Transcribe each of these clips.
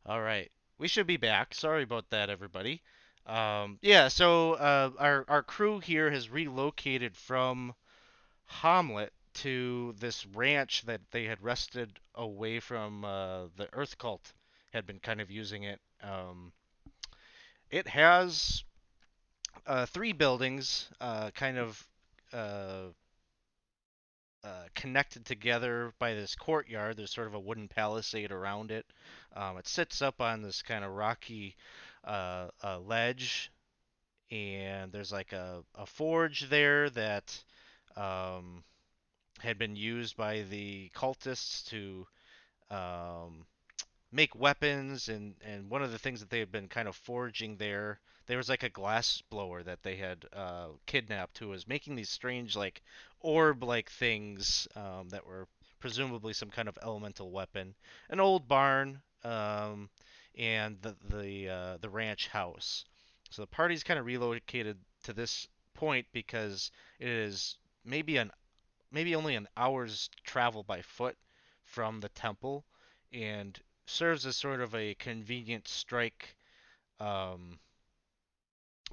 All right. We should be back. Sorry about that, everybody. Yeah, so our crew here has relocated from Hamlet to this ranch that they had wrested away from the Earth cult had been kind of using it. It has three buildings, kind of uh, connected together by this courtyard. There's sort of a wooden palisade around it. It sits up on this kind of rocky ledge, and there's like a forge there that um, had been used by the cultists to um, make weapons, and one of the things that they had been kind of forging there was like a glass blower that they had kidnapped who was making these strange like orb like things that were presumably some kind of elemental weapon. An old barn, and the ranch house. So the party's kind of relocated to this point because it is maybe an maybe only an hour's travel by foot from the temple, and serves as sort of a convenient strike um,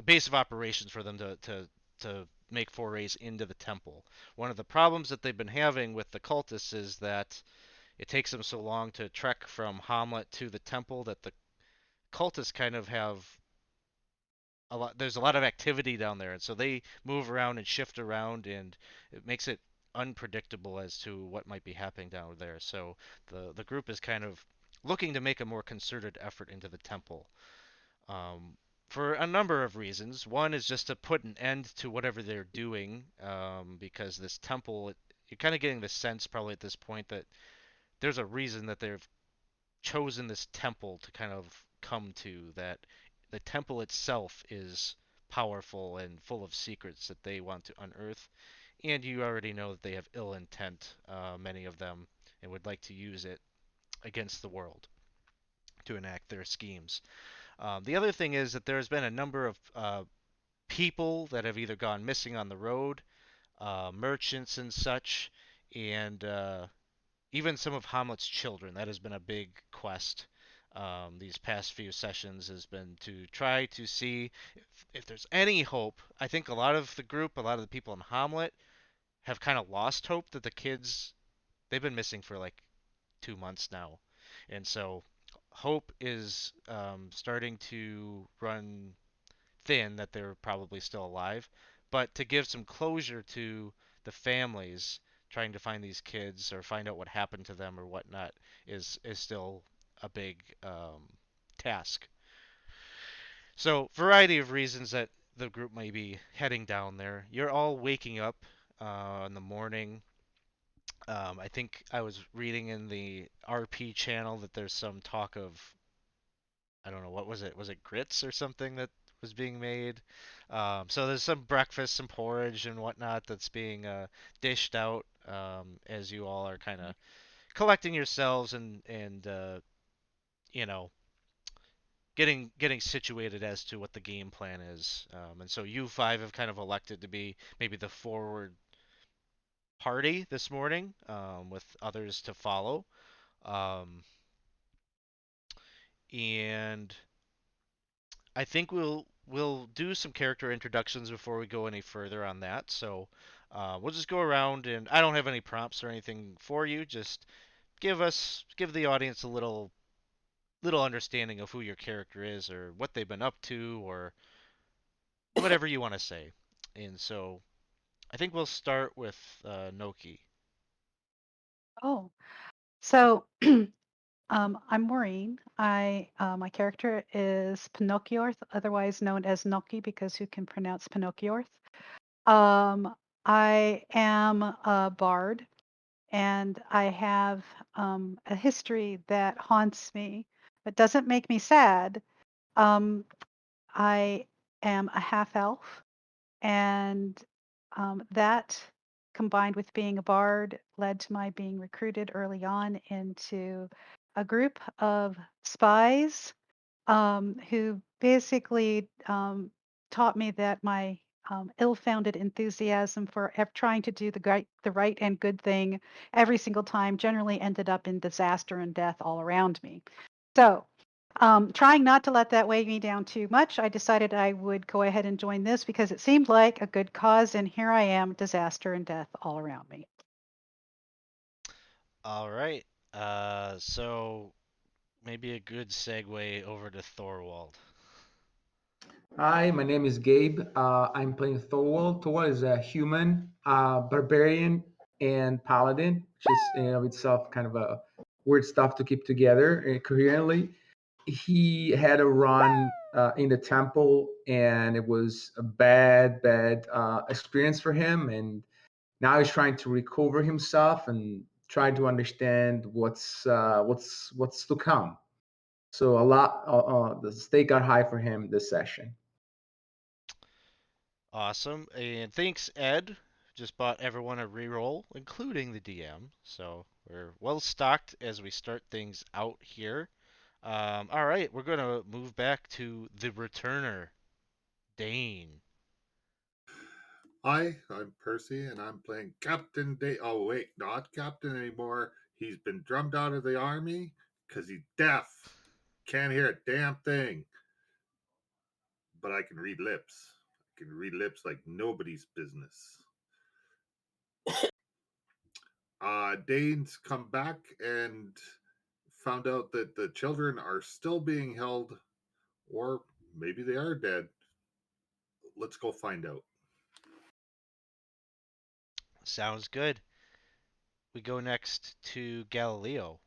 base of operations for them to make forays into the temple. One of the problems that they've been having with the cultists is that it takes them so long to trek from Hamlet to the temple that the cultists kind of have a lot. There's a lot of activity down there, and so they move around and shift around, and it makes it unpredictable as to what might be happening down there. So the group is kind of looking to make a more concerted effort into the temple, um, for a number of reasons. One is just to put an end to whatever they're doing, because this temple, you're kind of getting the sense probably at this point that there's a reason that they've chosen this temple to kind of come to, that the temple itself is powerful and full of secrets that they want to unearth. And you already know that they have ill intent, many of them, and would like to use it against the world to enact their schemes. The other thing is that there's been a number of people that have either gone missing on the road, merchants and such, and even some of Hamlet's children. That has been a big quest. These past few sessions has been to try to see if there's any hope. I think a lot of the group, a lot of the people in Hamlet, have kind of lost hope that the kids, they've been missing for like 2 months now, and so hope is starting to run thin that they're probably still alive. But to give some closure to the families trying to find these kids or find out what happened to them or whatnot is still a big task. So, variety of reasons that the group may be heading down there. You're all waking up in the morning. I think I was reading in the RP channel that there's some talk of, I don't know, what was it? Was it grits or something that was being made? So there's some breakfast, some porridge and whatnot that's being dished out, as you all are kind of collecting yourselves and you know getting situated as to what the game plan is. And so you five have kind of elected to be maybe the forward party this morning, with others to follow. Um, and I think we'll do some character introductions before we go any further on that. So we'll just go around, and I don't have any prompts or anything for you. Just give the audience a little understanding of who your character is or what they've been up to or whatever you want to say. And so I think we'll start with Noki. Oh, so I'm Maureen. My character is Pinocchio, otherwise known as Noki, because who can pronounce Pinocchio? Um, I am a bard, and I have a history that haunts me, but doesn't make me sad. Um, I am a half elf, and that combined with being a bard led to my being recruited early on into a group of spies who basically taught me that my ill-founded enthusiasm for trying to do the right and good thing every single time generally ended up in disaster and death all around me. So Trying not to let that weigh me down too much, I decided I would go ahead and join this because it seemed like a good cause, and here I am, disaster and death all around me. All right. So maybe a good segue over to Thorwald. Hi, my name is Gabe. I'm playing Thorwald. Thorwald is a human, barbarian, and paladin, which is in and of itself kind of a weird stuff to keep together coherently. He had a run in the temple, and it was a bad experience for him. And now he's trying to recover himself and try to understand what's to come. So a lot, the stake got high for him this session. Awesome. And thanks, Ed. Just bought everyone a reroll, including the DM. So we're well stocked as we start things out here. All right, we're gonna move back to the returner, Dane. Hi, I'm Percy, and I'm playing Captain Day. Oh wait, not Captain anymore. He's been drummed out of the army because he's deaf. Can't hear a damn thing. But I can read lips. I can read lips like nobody's business. Dane's come back and found out that the children are still being held, or maybe they are dead. Let's go find out. Sounds good. We go next to Galileo.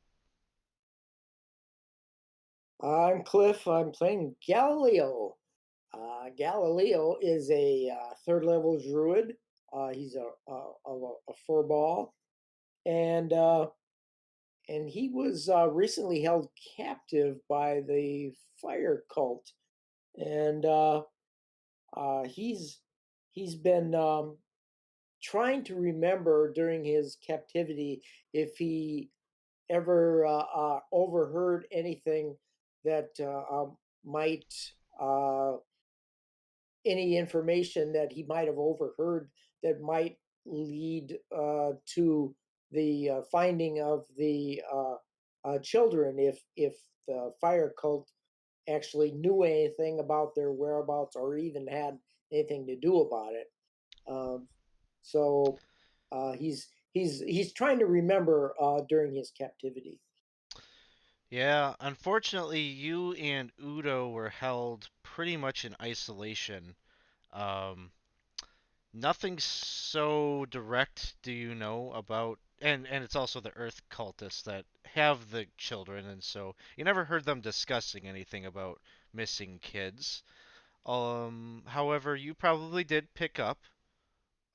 I'm Cliff. I'm playing Galileo. Galileo is a third level druid. He's a furball, and he was recently held captive by the fire cult, and he's been trying to remember during his captivity if he ever overheard anything that might uh, any information that he might have overheard that might lead to the finding of the children if the fire cult actually knew anything about their whereabouts or even had anything to do about it. Um, so he's trying to remember during his captivity. Yeah, unfortunately, you and Udo were held pretty much in isolation. Um, Nothing so direct do you know about, and it's also the Earth cultists that have the children, and so you never heard them discussing anything about missing kids. However, you probably did pick up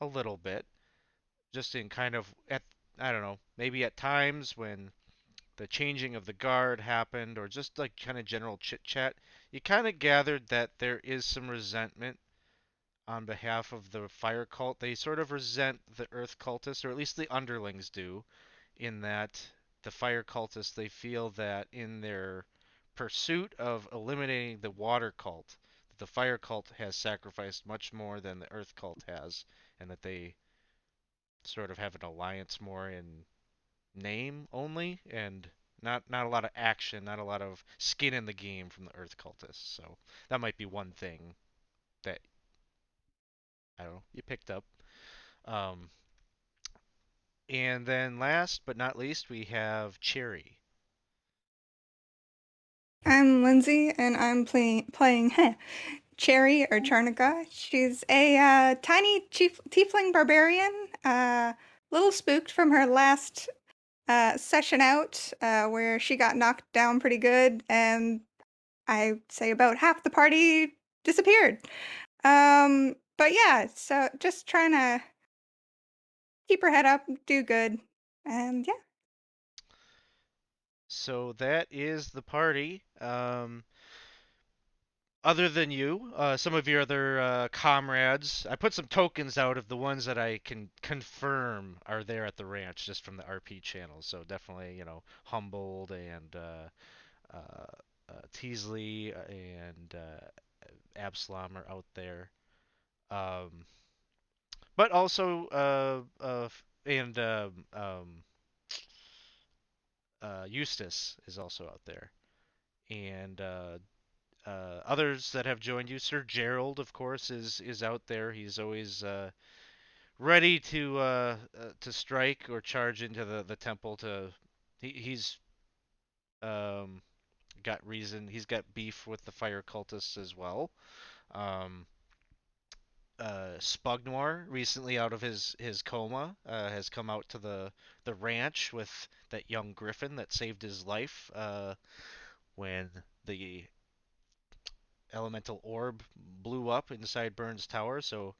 a little bit, just in kind of at I don't know, maybe at times when the changing of the guard happened, or just like kind of general chit chat, you kind of gathered that there is some resentment on behalf of the fire cult. They sort of resent the earth cultists, or at least the underlings do, in that the fire cultists, they feel that in their pursuit of eliminating the water cult, that the fire cult has sacrificed much more than the earth cult has, and that they sort of have an alliance more in name only, and not a lot of action, not a lot of skin in the game from the earth cultists. So that might be one thing that I don't know you picked up. Um, And then last but not least, we have Cherry. I'm Lindsay, and I'm playing Cherry or Charnica. She's a tiny tiefling barbarian, little spooked from her last session out, where she got knocked down pretty good, and I say about half the party disappeared. But yeah, so just trying to keep her head up, do good, and yeah. So that is the party. Other than you, some of your other comrades, I put some tokens out of the ones that I can confirm are there at the ranch just from the RP channels. So definitely, Humboldt and uh, Teasley and Absalom are out there. Um, but also, and Eustace is also out there. and others that have joined you. Sir Gerald, of course, is out there. He's always ready to strike or charge into the temple. He's um, got reason. He's got beef with the fire cultists as well. Um, Spugnoir, recently out of his coma, has come out to the ranch with that young griffin that saved his life when the elemental orb blew up inside Burns Tower. So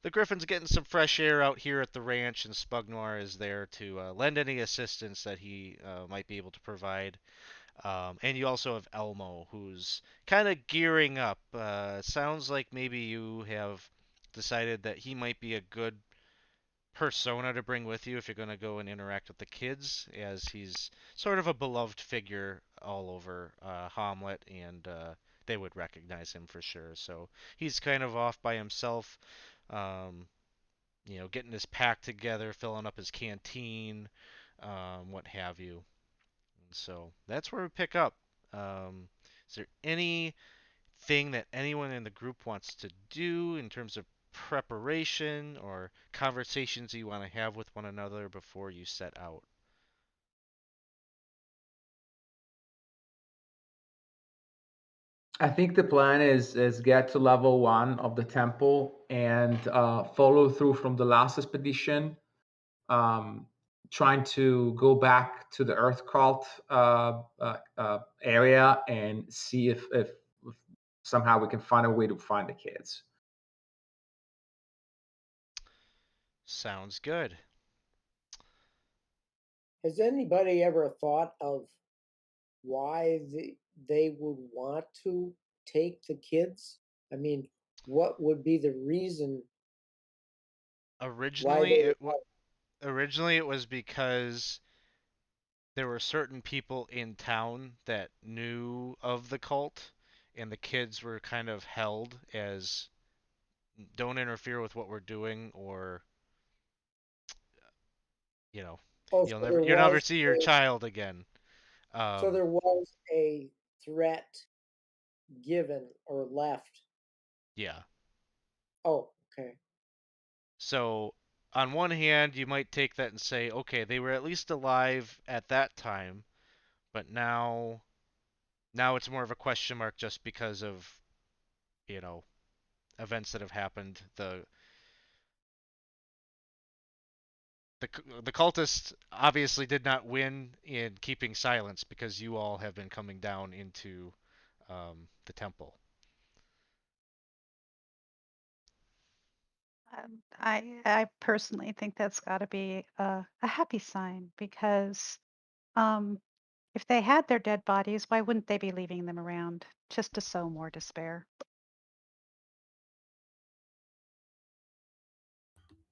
the griffin's getting some fresh air out here at the ranch, and Spugnoir is there to lend any assistance that he might be able to provide. And you also have Elmo, who's kind of gearing up. Sounds like maybe you have decided that he might be a good persona to bring with you if you're going to go and interact with the kids, as he's sort of a beloved figure all over Hamlet, and they would recognize him for sure. So he's kind of off by himself, um, getting his pack together, filling up his canteen, what have you. So that's where we pick up. Is there anything that anyone in the group wants to do in terms of preparation or conversations you want to have with one another before you set out? I think the plan is get to level 1 of the temple and follow through from the last expedition, um, trying to go back to the Earth Cult area and see if somehow we can find a way to find the kids. Sounds good. Has anybody ever thought of why they would want to take the kids? I mean, what would be the reason why Originally, they it would? originally it was because there were certain people in town that knew of the cult, and the kids were kind of held as don't interfere with what we're doing, or you know, Oh, you'll never see your child again. so Um, there was a threat given or left. yeah. Oh, okay. So on one hand, you might take that and say, okay, they were at least alive at that time, but now it's more of a question mark just because of, you know, events that have happened. The cultists obviously did not win in keeping silence because you all have been coming down into the temple. I personally think that's got to be a happy sign because um, if they had their dead bodies, why wouldn't they be leaving them around just to sow more despair?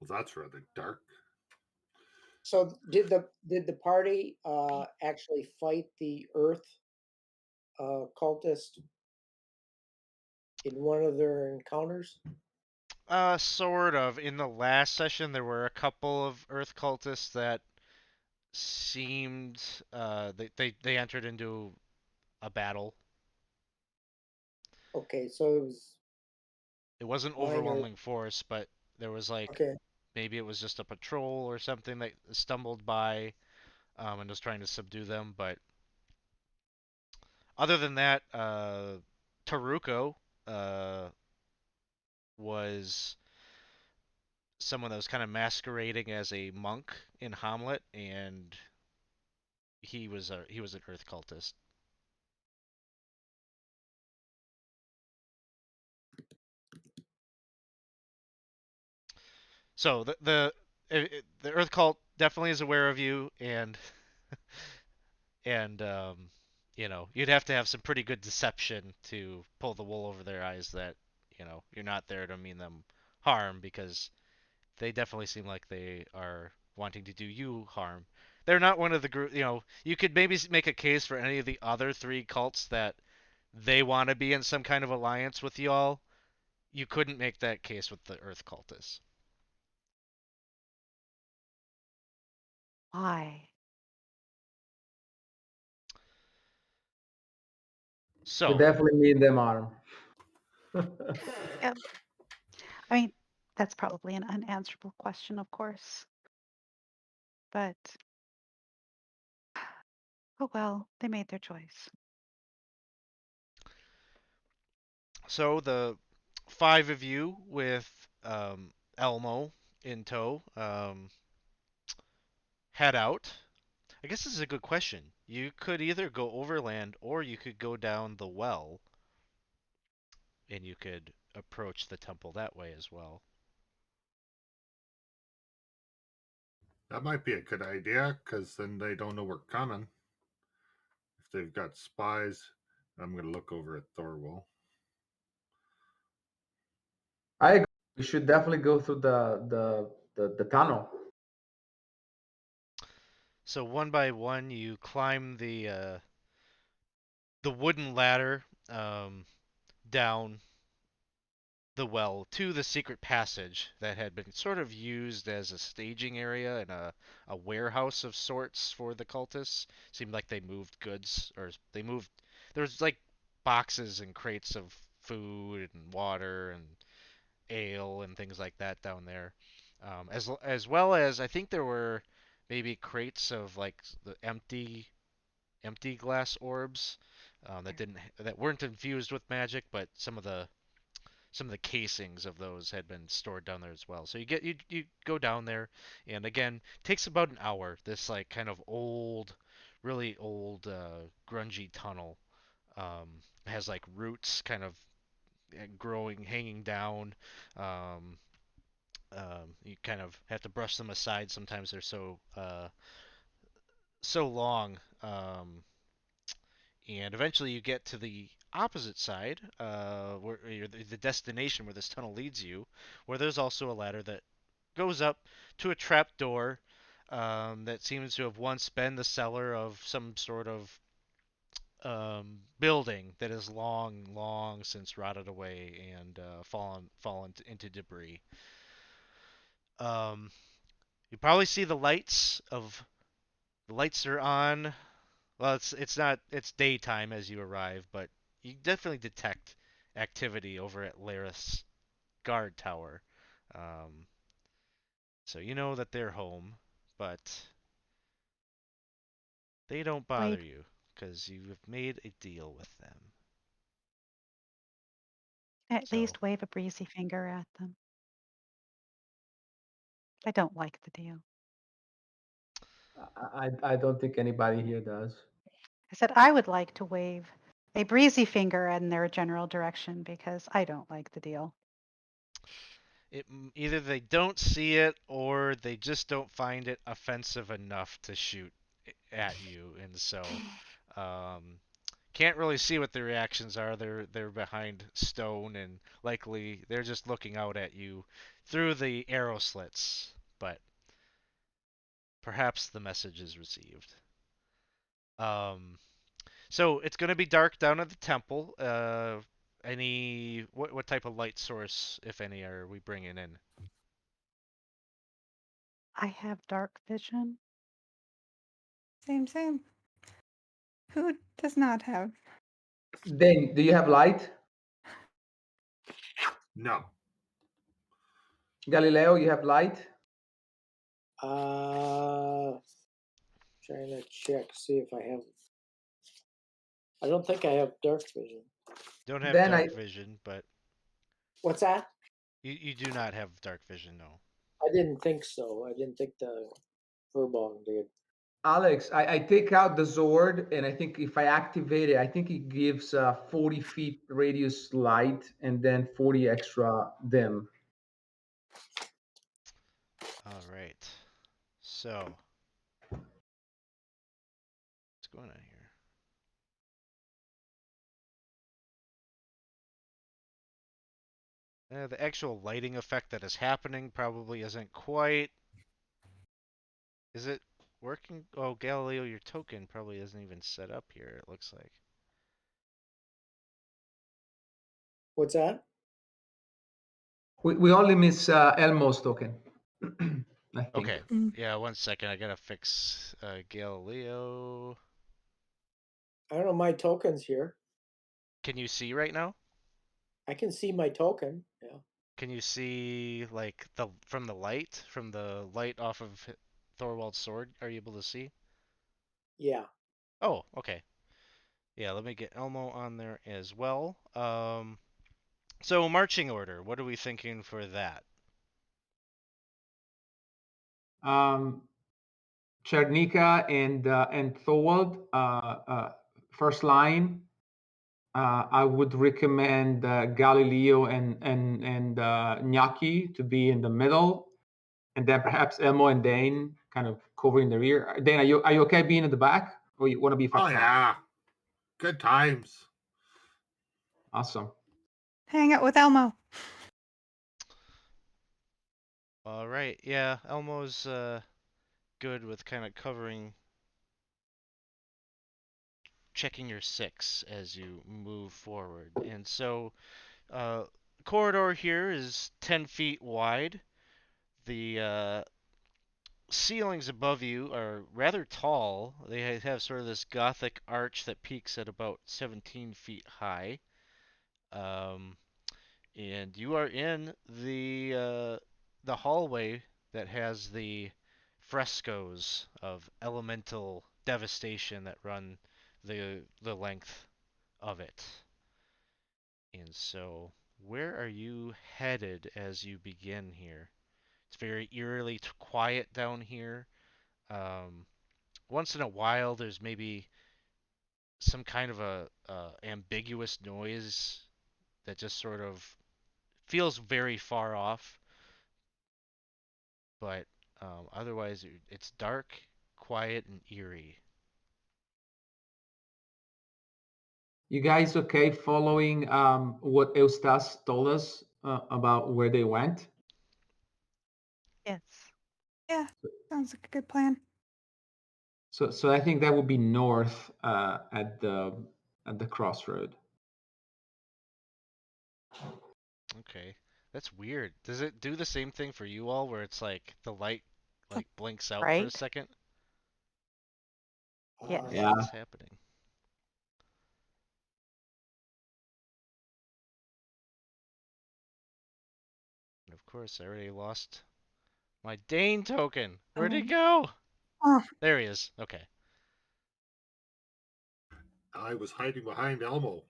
Well, that's rather dark. So did the party actually fight the Earth cultist in one of their encounters? Sort of. In the last session, there were a couple of Earth cultists that seemed they entered into a battle. Okay, so it was It wasn't minor. overwhelming force, but there was like Okay, maybe it was just a patrol or something that stumbled by and was trying to subdue them. But other than that, Taruko uh, was someone that was kind of masquerading as a monk in Hamlet, and he was an Earth cultist. So the Earth cult definitely is aware of you, and you'd have to have some pretty good deception to pull the wool over their eyes that you're not there to mean them harm, because they definitely seem like they are wanting to do you harm. They're not one of the group. You could maybe make a case for any of the other three cults that they want to be in some kind of alliance with y'all. You couldn't make that case with the Earth cultists. Why? We So, definitely need them arm. Yeah. I mean, that's probably an unanswerable question, of course. But oh well, they made their choice. so the five of you with Elmo in tow head out. I guess this is a good question. You could either go overland or you could go down the well and you could approach the temple that way as well. That might be a good idea because then they don't know we're coming. If they've got spies, I'm going to look over at Thorwell. I agree. We should definitely go through the tunnel. So one by one, you climb the wooden ladder down the well to the secret passage that had been sort of used as a staging area and a warehouse of sorts for the cultists. Seemed like they moved goods, or they moved. There was like boxes and crates of food and water and ale and things like that down there, as well as I think there were maybe crates of like the empty glass orbs that weren't infused with magic, but some of the casings of those had been stored down there as well. So you go down there, and again, takes about an hour. This like kind of old, really old, grungy tunnel has like roots kind of growing, hanging down. Um, you kind of have to brush them aside. Sometimes they're so long. And eventually you get to the opposite side, where the destination where this tunnel leads you, where there's also a ladder that goes up to a trap door that seems to have once been the cellar of some sort of building that has long since rotted away and fallen into debris. Um, you probably see the lights are on. Well, it's daytime as you arrive, but you definitely detect activity over at Laris guard tower. Um, so you know that they're home, but they don't bother Wave, you because you have made a deal with them. at So least wave a breezy finger at them. I don't like the deal. I don't think anybody here does. I said I would like to wave a breezy finger in their general direction because I don't like the deal. either they don't see it or they just don't find it offensive enough to shoot at you, and so um, can't really see what their reactions are. They're behind stone and likely they're just looking out at you through the arrow slits. But perhaps the message is received. Um, so it's going to be dark down at the temple. What type of light source, if any, are we bringing in? I have dark vision. Same. Who does not have? Dane, do you have light? No. Galileo, you have light? Trying to check, see if I have. I don't think I have dark vision. Don't have Then I dark vision, but What's that? you do not have dark vision, no. I didn't think so. I didn't think the Furbong did. Alex, I take out the Zord, and I think if I activate it, I think it gives 40 feet radius light and then 40 extra dim. All right. So, what's going on here? The actual lighting effect that is happening probably isn't quite. Is it working? Oh, Galileo, your token probably isn't even set up here, it looks like. What's that? We only miss Elmo's token, I think. Okay. Yeah, 1 second. I gotta fix Galileo. I don't know. My token's here. Can you see right now? I can see my token. Yeah. Can you see like the from the light off of Thorwald's sword? Are you able to see? Yeah. Oh, okay. Yeah, let me get Elmo on there as well. So marching order. What are we thinking for that? Um, Chernika and Thorwald, first line. I would recommend Galileo and Gnocchi to be in the middle, and then perhaps Elmo and Dane kind of covering the rear. Dane, are you okay being in the back, or you want to be Oh front? yeah, good times. Awesome. Hang out with Elmo. All right. Yeah, Elmo's good with kind of covering, checking your six as you move forward. And so, uh, corridor here is 10 feet wide. The ceilings above you are rather tall. They have sort of this gothic arch that peaks at about 17 feet high. Um, and you are in the hallway that has the frescoes of elemental devastation that run the length of it. And so, where are you headed as you begin here? It's very eerily quiet down here. Um, Once in a while, there's maybe some kind of a ambiguous noise that just sort of feels very far off, but otherwise it's dark, quiet, and eerie. You guys okay following what Eustace told us about where they went? Yes. Yeah, sounds like a good plan. So I think that would be north at the crossroad. Okay, that's weird. Does it do the same thing for you all, where it's like the light like blinks out for a Right? second? Yes. What Yeah. is happening? And of course, I already lost my Dane token. Where'd he Oh, go? Oh, There he is. Okay. I was hiding behind Elmo.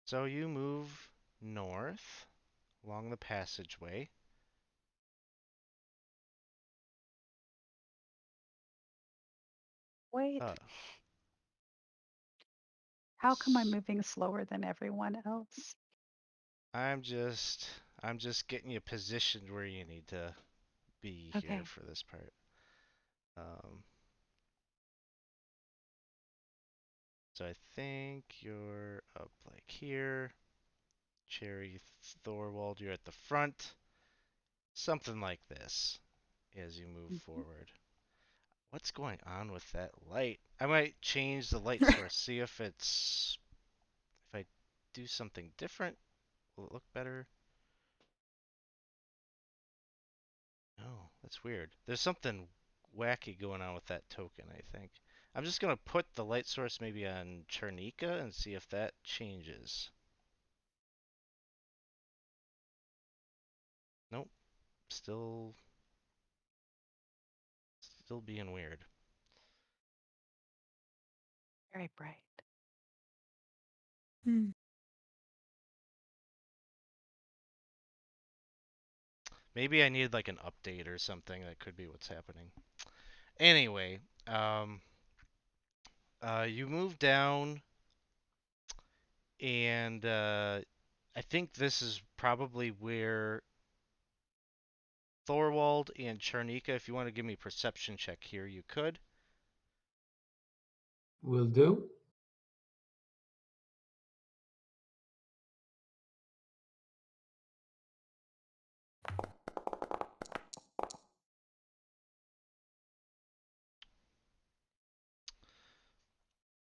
So you move north along the passageway. wait. Uh, How come I'm moving slower than everyone else? I'm just I'm just getting you positioned where you need to be here Okay. for this part. Um, so I think you're up like here. Cherry Thorwald, you're at the front. Something like this as you move Mhm. forward. What's going on with that light? I might change the light source, see if I do something different, will it look better? No, that's weird. There's something wacky going on with that token, I think. I'm just gonna put the light source maybe on Chernika and see if that changes. Nope, still still being weird. Very bright. hmm. Maybe I need like an update or something. That could be what's happening. Anyway, you move down, and I think this is probably where Thorwald and Chernika. If you want to give me a perception check here, you could. Will do.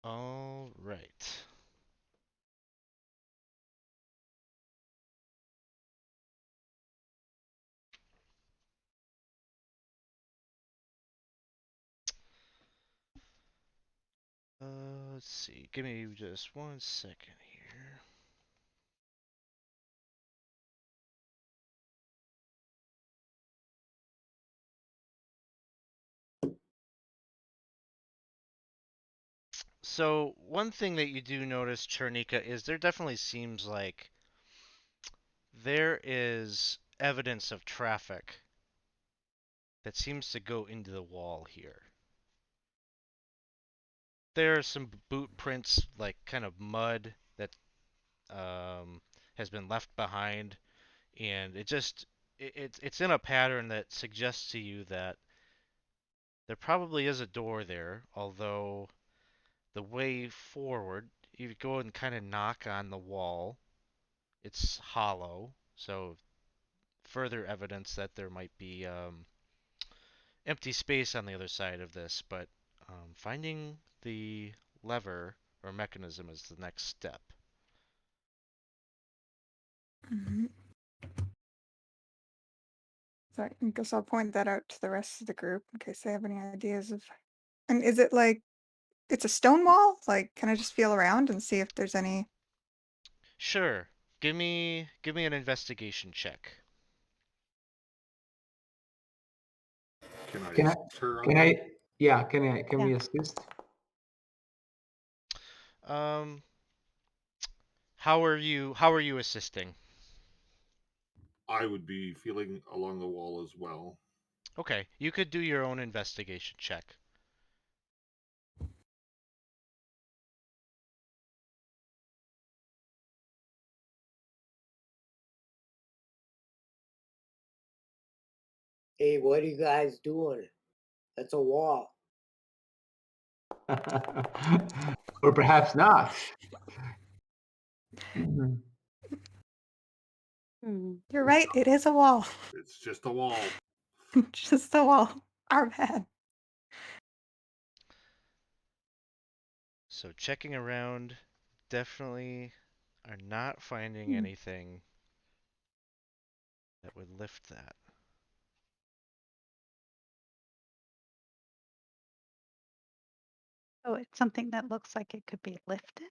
All right. let's see. Give me just 1 second here. So one thing that you do notice, Chernika, is there definitely seems like there is evidence of traffic that seems to go into the wall here. There are some boot prints, like kind of mud that has been left behind, and it's in a pattern that suggests to you that there probably is a door there, although the way forward, you go and kind of knock on the wall. It's hollow, so further evidence that there might be empty space on the other side of this, but finding the lever or mechanism is the next step. Mhm. So I guess I'll point that out to the rest of the group in case they have any ideas of. And is it like it's a stone wall? Like, can I just feel around and see if there's any? Sure. Give me an investigation check. Can I Can I? assist her on Can that? I? Yeah. Can I? Can Yeah. we assist? Um, how are you assisting? I would be feeling along the wall as well. Okay, you could do your own investigation check. Hey, what are you guys doing? That's a wall. Or perhaps not. Mhm. Hmm. You're right. It is a wall. It's just a wall. Just a wall. Our bad. So checking around, definitely are not finding Hmm. anything that would lift that. Oh, it's something that looks like it could be lifted.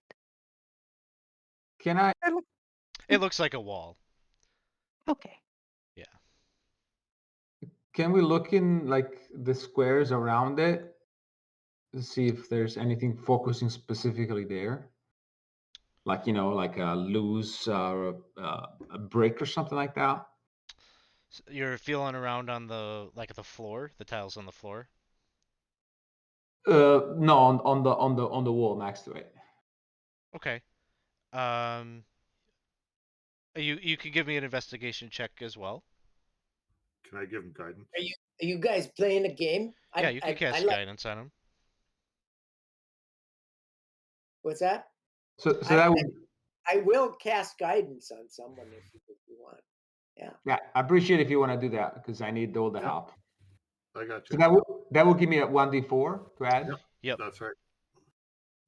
Can I? I look- It looks like a wall. Okay. Yeah. Can we look in like the squares around it to see if there's anything focusing specifically there? Like like a loose a brick or something like that. So you're feeling around on the floor, the tiles on the floor. No, on the wall next to it. Okay. Um, you could give me an investigation check as well. Can I give him guidance? Are you guys playing a game? Yeah, I you could I, I cast like. guidance on him. What's that? So I, that I would I will cast guidance on someone if you want. Yeah. yeah, I appreciate if you want to do that because I need all the Yep. help. I got So you. that will give me a 1d4 to add. Yep, Yep. that's right.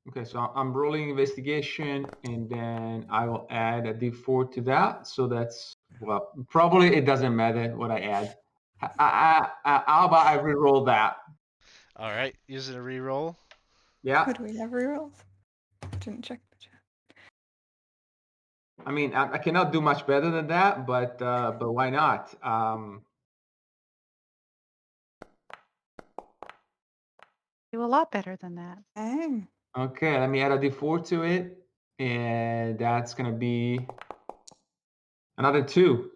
Okay, so I'm rolling investigation and then I will add a d4 to that. So that's, well, probably it doesn't matter what I add. How about I re-roll that? All right. Using a reroll. Yeah, Would we have rerolls? Didn't check the chat. I mean, I cannot do much better than that, but why not? Do a lot better than that. Dang. Okay, let me add a d4 to it, and that's gonna be another 2.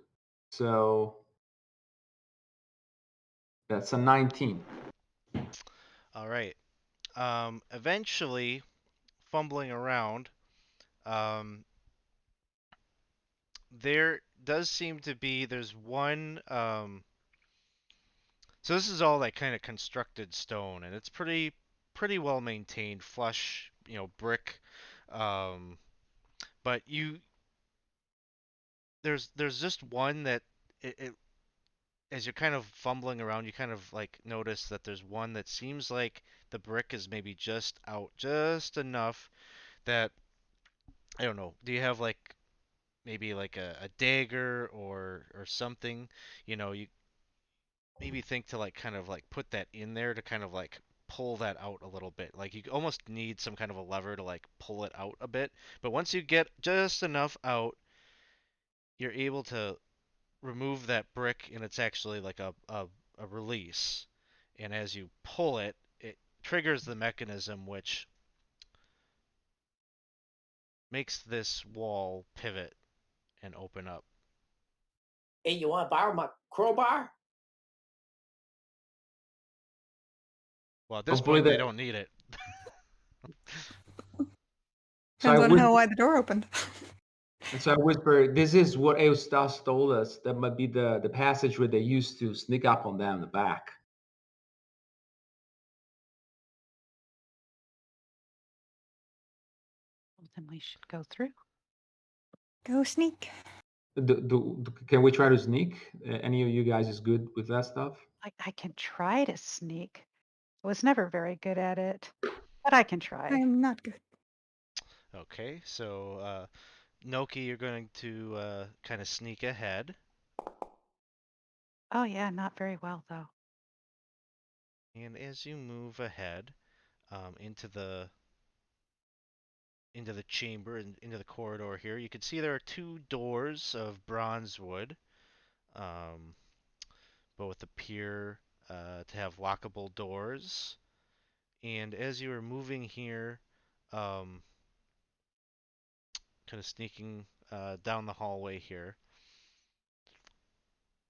So that's a 19. All right. Eventually, fumbling around, um, there does seem to be there's one so this is all like kind of constructed stone, and it's pretty well maintained, flush, brick. Um, but there's just one that it as you're kind of fumbling around, you kind of like notice that there's one that seems like the brick is maybe just out just enough that I don't know. Do you have like maybe like a dagger or something? You maybe think to like kind of like put that in there to kind of like pull that out a little bit. Like you almost need some kind of a lever to like pull it out a bit. But once you get just enough out, you're able to remove that brick, and it's actually like a release. And as you pull it, it triggers the mechanism which makes this wall pivot and open up. Hey, you want to borrow my crowbar? Well, at this Hopefully point, they that. don't need it. So I Depends on how whisper, wide the door opened. and so I whisper, "This is what Eustace told us. That might be the passage where they used to sneak up on them in the back." Well, then we should go through. Go sneak. Can we try to sneak? Any of you guys is good with that stuff? I can try to sneak. I was never very good at it, but I can I try. am not good. Okay, so Noki, you're going to kind of sneak ahead. Oh yeah, not very well though. And as you move ahead into the chamber and into the corridor here, you can see there are two doors of bronze wood. Um, Both appear to have lockable doors. And as you are moving here, kind of sneaking down the hallway here,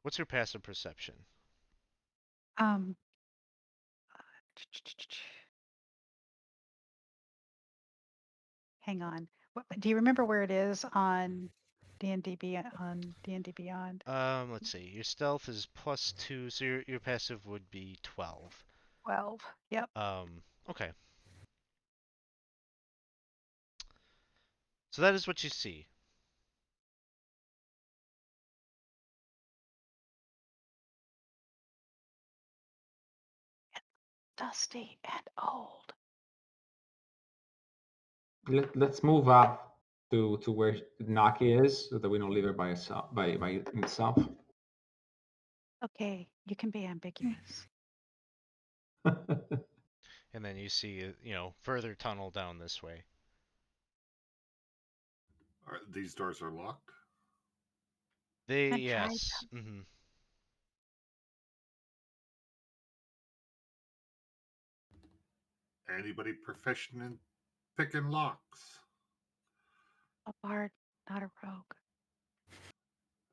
what's your passive perception? Um, hang on. Do you remember where it is on D&D Beyond? Let's see. Your stealth is +2, so your passive would be 12. 12. Yep. Okay. So that is what you see. Dusty and old. Let's move up to where Naki is, so that we don't leave her by itself. By itself. Okay, you can be ambiguous. And then you see, further tunnel down this way. These doors are locked. They, And try yes. Anybody proficient in picking locks? a bard, not a rogue.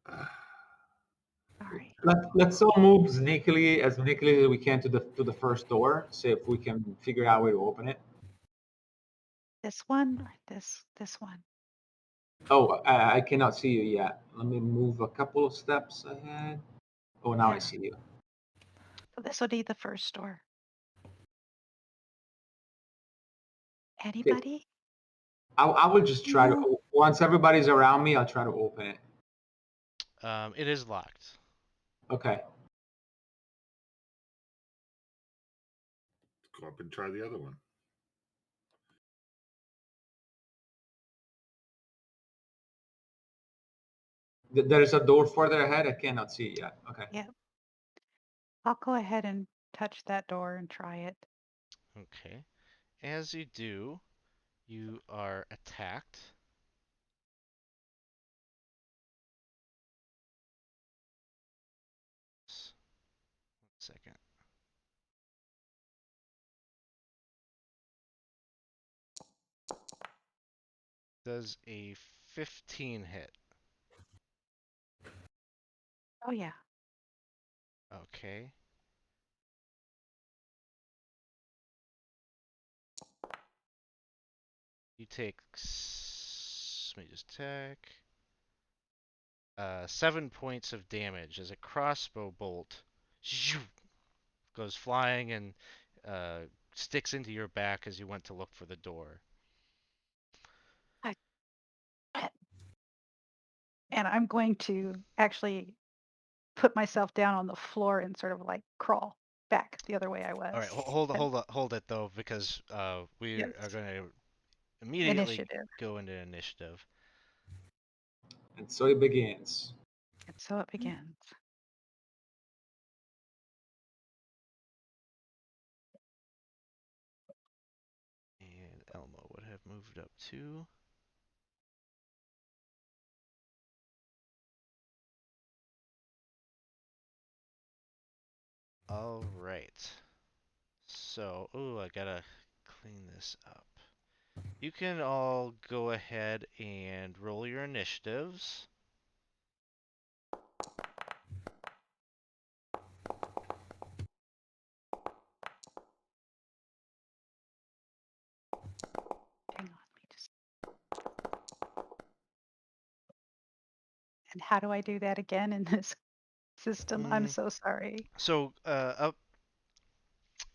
Uh, Sorry. Let's all move sneakily as we can to the first door. See if we can figure out a way to open it. This one or this one? Oh, I cannot see you yet. Let me move a couple of steps ahead. Oh, now I Yeah. see you. So this will be the first door. Okay. Anybody? I will just try No. to. Once everybody's around me, I'll try to open it. It is locked. Okay. go up and try the other one. There's a door further ahead. I cannot see it yet. Okay. Yep. I'll go ahead and touch that door and try it. Okay. As you do, you are attacked. One second. Does a 15 hit? Oh yeah. Okay. You take. Let me just check. 7 points of damage as a crossbow bolt goes flying and uh, sticks into your back as you went to look for the door. And I'm going to actually put myself down on the floor and sort of like crawl back the other way I was. All right, hold it though, because we Yes. are going to immediately Initiative. go into initiative. And so it begins. And so it begins. moved up 2. All right. So, ooh, I gotta clean this up. You can all go ahead and roll your initiatives. Hang on, let me just. And how do I do that again in this system? I'm so sorry. So, up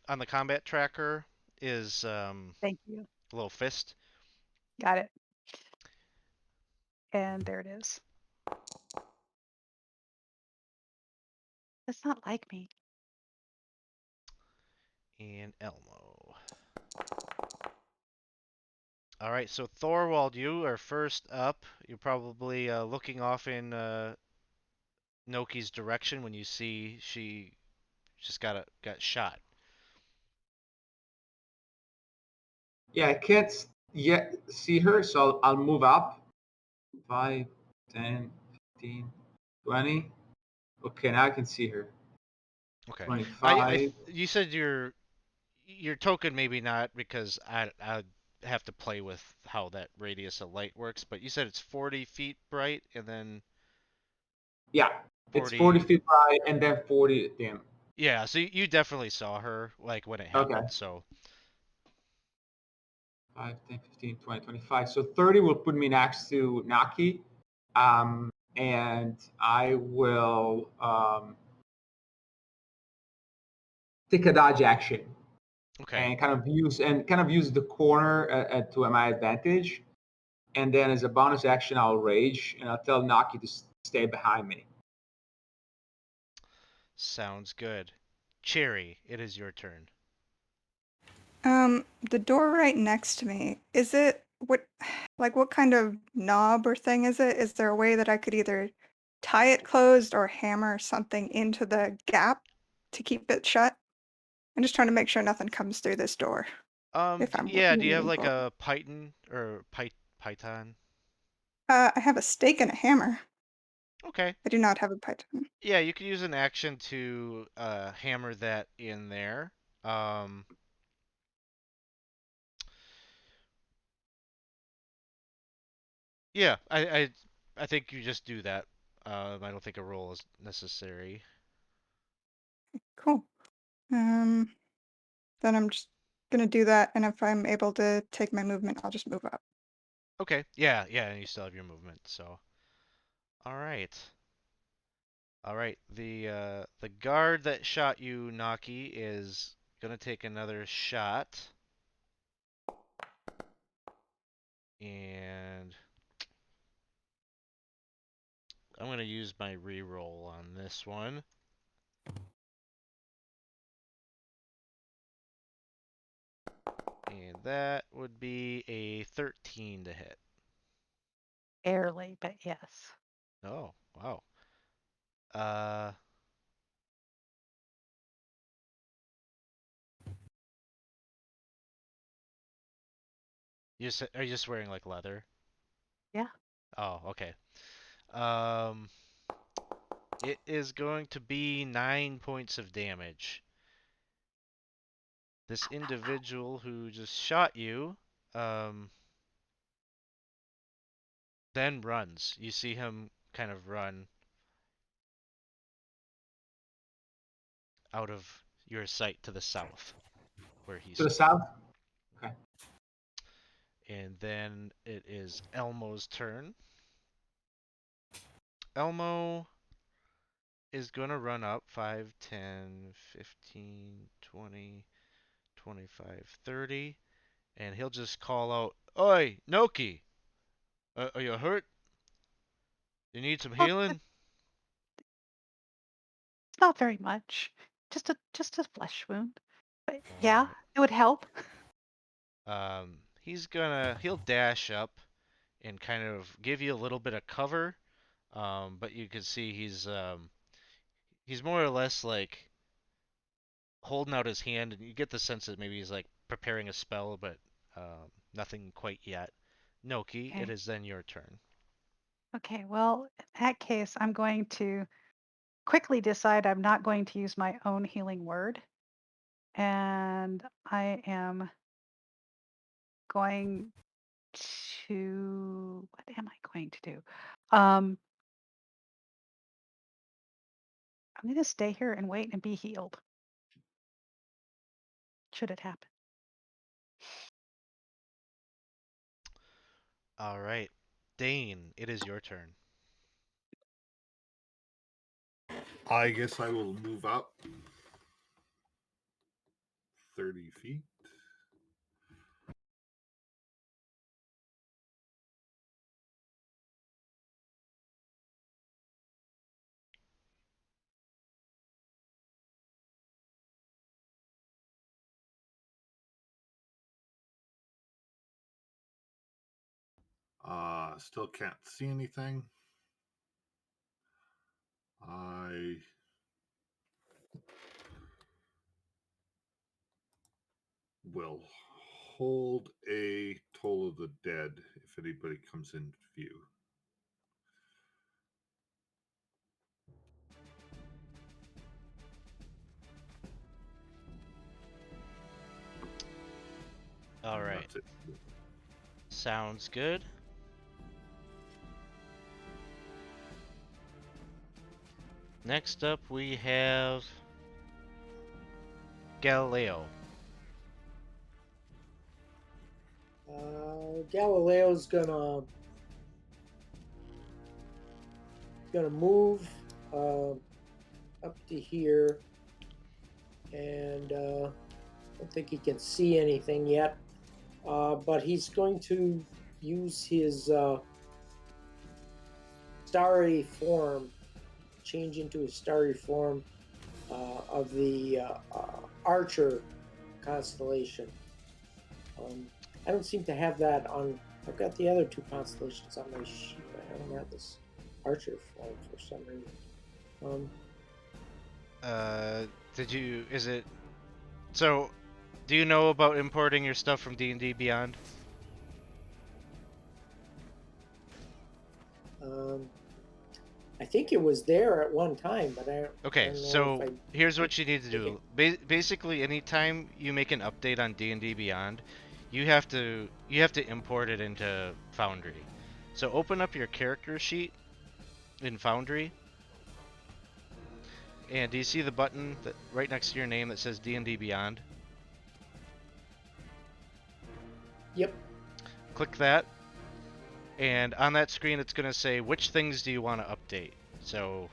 on the combat tracker is Thank you. a little fist. Got it. And there it is. It's not like me. And Elmo. All right, so Thorwald, you are first up. You're probably looking off in Noki's direction when you see she just got shot. Yeah, I can't yet see her, so I'll move up. 5, 10, 15, 20. Okay, now I can see her. Okay. I 25. you said your token maybe not because I have to play with how that radius of light works, but you said it's 40 feet bright and then Yeah, it's 40 40. feet high and then 40 dim. Yeah, so you definitely saw her like when it Okay. happened. So 5, 10, 15, 20, 25. So 30 will put me next to Naki. And I will take a dodge action okay. and kind of use the corner to my advantage. And then as a bonus action, I'll rage and I'll tell Naki to stay behind me. Sounds good. Cherry, it is your turn. The door right next to me, is it what kind of knob or thing is it? Is there a way that I could either tie it closed or hammer something into the gap to keep it shut? I'm just trying to make sure nothing comes through this door if I'm Yeah, do you have moving like forward. a python or python? I have a stake and a hammer. Okay. I do not have a python. Yeah, you could use an action to hammer that in there. Um, yeah, I think you just do that. I don't think a roll is necessary. Cool. Um, then I'm just gonna do that, and if I'm able to take my movement, I'll just move up. Okay. Yeah, yeah, and you still have your movement, so. All right. All right. The guard that shot you, Naki, is gonna take another shot, and I'm gonna use my reroll on this one. And that would be a 13 to hit. Barely, but yes. Oh, wow. Uh, are you just wearing like leather? Yeah. Oh, okay. Um, it is going to be 9 points of damage. This Ow, ow, ow. individual who just shot you, um, then runs. You see him kind of run out of your sight to the south, where he To the stood. south? Okay. And then it is Elmo's turn. Elmo is going to run up 5, 10, 15, 20, 25, 30, and he'll just call out, Oi, Noki! Are you hurt? You need some Oh, healing? it's not very much. Just a flesh wound. But yeah, Alright. it would help. He'll dash up and kind of give you a little bit of cover, but you can see he's more or less like holding out his hand, and you get the sense that maybe he's like preparing a spell, but Nothing quite yet. Noki, it Okay. is then your turn. Okay, well, in that case, I'm going to quickly decide I'm not going to use my own healing word. And I am going to, what am I going to do? I'm going to stay here and wait and be healed. Should it happen? All right. Dane, it is your turn. I guess I will move up 30 feet. Still can't see anything. I will hold a Toll of the Dead if anybody comes in view. All And right. that's it. Sounds good. Next up, we have Galileo. Galileo's gonna move up to here, and I don't think he can see anything yet. But he's going to use his starry form, change into his starry form of the Archer constellation. I don't seem to have that on. I've got the other two constellations on my sheet. I don't have this Archer form for some reason. Did you? Is it? So, do you know about importing your stuff from D&D Beyond? I think it was there at one time, but I Okay, don't know if so I. here's what you need to Okay. do. Basically, anytime you make an update on D&D Beyond, you have to import it into Foundry. So open up your character sheet in Foundry, and do you see the button that right next to your name that says D&D Beyond? Yep. Click that, and on that screen it's going to say which things do you want to update. So,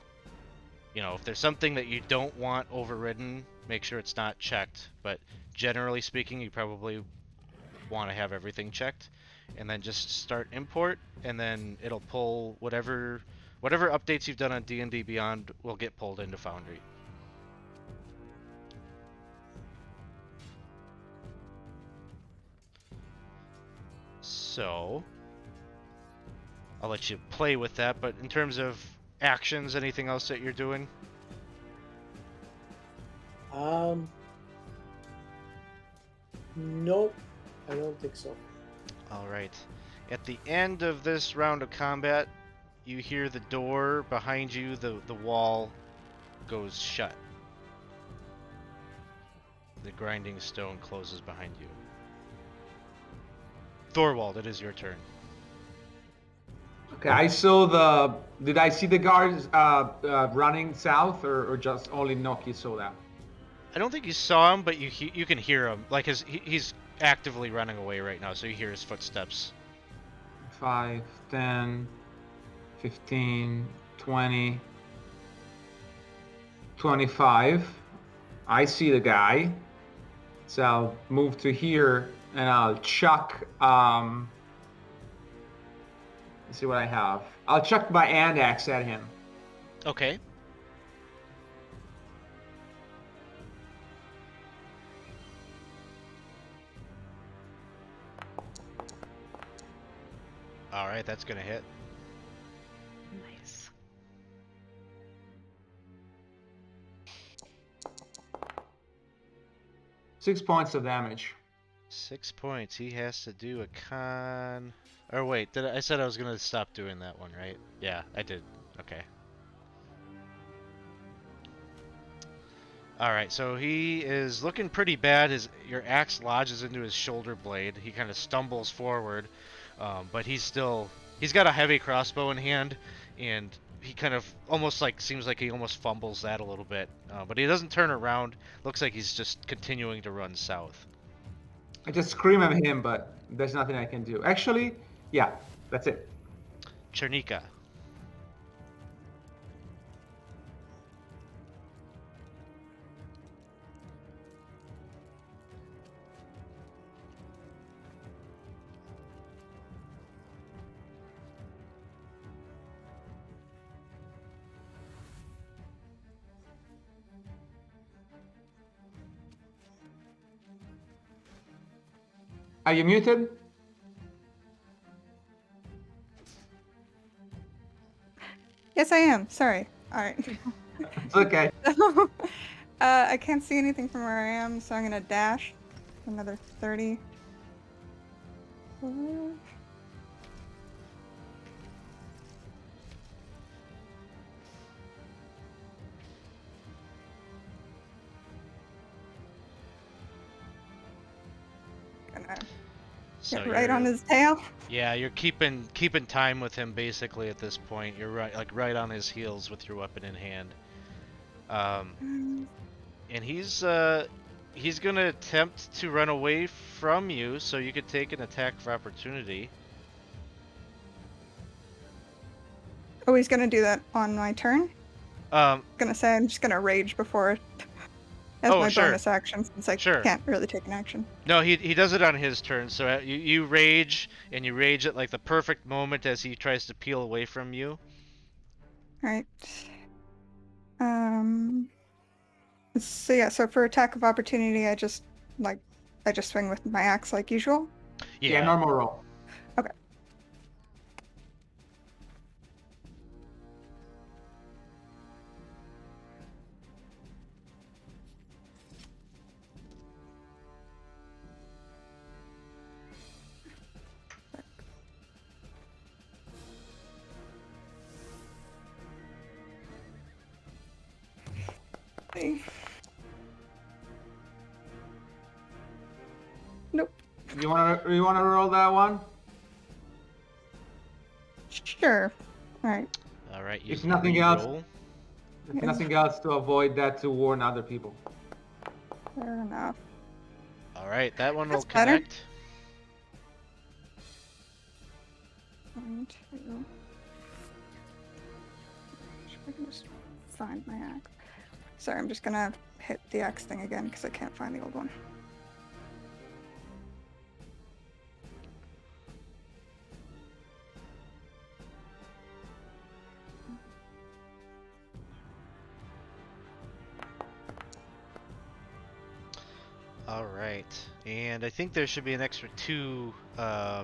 if there's something that you don't want overridden, make sure it's not checked, but generally speaking, you probably want to have everything checked, and then just start import, and then it'll pull whatever updates you've done on D&D Beyond will get pulled into Foundry. So, I'll let you play with that, but in terms of actions, anything else that you're doing? Nope. I don't think so. Alright. At the end of this round of combat, you hear the door behind you, the wall goes shut. The grinding stone closes behind you. Thorwald, it is your turn. Okay, I saw the. Did I see the guards running south, or just only Noki saw that? I don't think you saw him, but you can hear him. Like he's actively running away right now, so you hear his footsteps. 5, 10, 15, 20, 25. I see the guy. So I'll move to here and I'll chuck. Let's see what I have. I'll chuck my hand axe at him. Okay. All right, that's gonna hit. Nice. Six points of damage. 6 points. He has to do a con. Or wait, I said I was gonna stop doing that one, right? Yeah, I did. Okay. All right, so he is looking pretty bad. Your axe lodges into his shoulder blade. He kind of stumbles forward, but he's got a heavy crossbow in hand, and he kind of almost like seems like he almost fumbles that a little bit, but he doesn't turn around. Looks like he's just continuing to run south. I just scream at him, but there's nothing I can do. Actually, yeah, that's it. Chernika. Are you muted? Yes, I am. Sorry. All right. It's okay. I can't see anything from where I am, so I'm gonna dash another 30. Gonna So get right on you're his tail. yeah, you're keeping time with him basically at this point. You're right on his heels with your weapon in hand. And he's gonna attempt to run away from you, so you could take an attack of opportunity. Oh, he's gonna do that on my turn. Um, Gonna say I'm just gonna rage before it as Oh, my sure. bonus action since I Sure. can't really take an action. No, he does it on his turn. So you rage, and you rage at like the perfect moment as he tries to peel away from you. All right. So yeah, so for attack of opportunity, I just swing with my axe like usual. Yeah, normal roll. Okay. Nope. You wanna roll that one? Sure. All right. All right. If nothing else, roll. if nothing else, to avoid that, to warn other people. Fair enough. All right, that one That's will better. connect. 1, 2. If I can just find my axe. Sorry, I'm just gonna hit the axe thing again because I can't find the old one. All right, and I think there should be an extra 2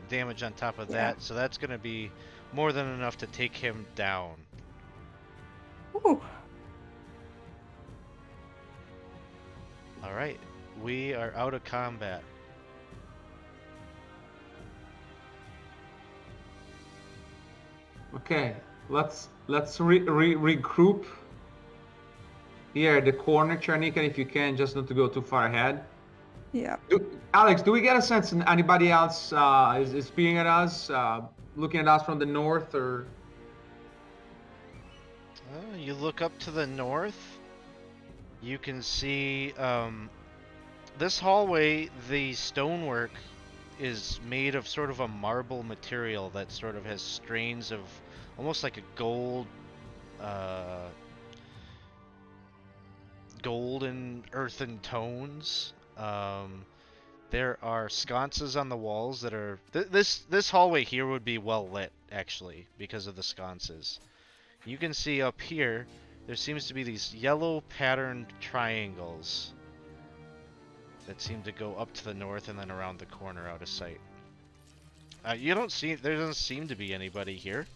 damage on top of that, so that's gonna be more than enough to take him down. Ooh. All right, we are out of combat. Okay, let's regroup here at the corner, Charnika, if you can, just not to go too far ahead. Yeah. Alex, do we get a sense that anybody else is peering at us, looking at us from the north, or? You look up to the north. You can see this hallway. The stonework is made of sort of a marble material that sort of has strains of almost like a golden earthen tones. There are sconces on the walls that are this hallway here would be well lit actually because of the sconces. You can see up here there seems to be these yellow patterned triangles that seem to go up to the north and then around the corner out of sight. There doesn't seem to be anybody here.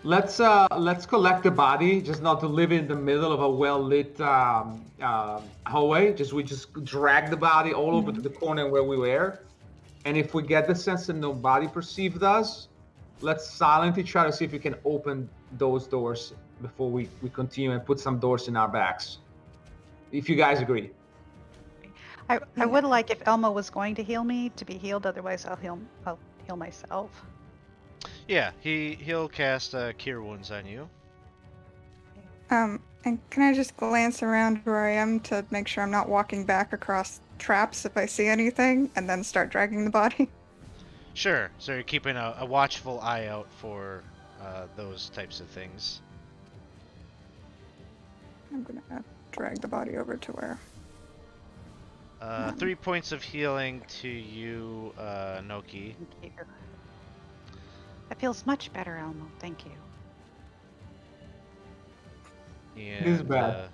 Let's collect the body, just not to live in the middle of a well lit hallway. We just drag the body all over to Mhm. the corner where we were, and if we get the sense that nobody perceived us, let's silently try to see if we can open those doors before we continue and put some doors in our backs. If you guys agree. I Yeah. would like if Elmo was going to heal me to be healed. Otherwise, I'll heal myself. Yeah, he'll cast Cure Wounds on you. And can I just glance around where I am to make sure I'm not walking back across traps if I see anything, and then start dragging the body? Sure. So you're keeping a watchful eye out for those types of things. I'm gonna drag the body over to where. 3 points of healing to you, Noki. Thank you. That feels much better, Elmo. Thank you. This is And bad.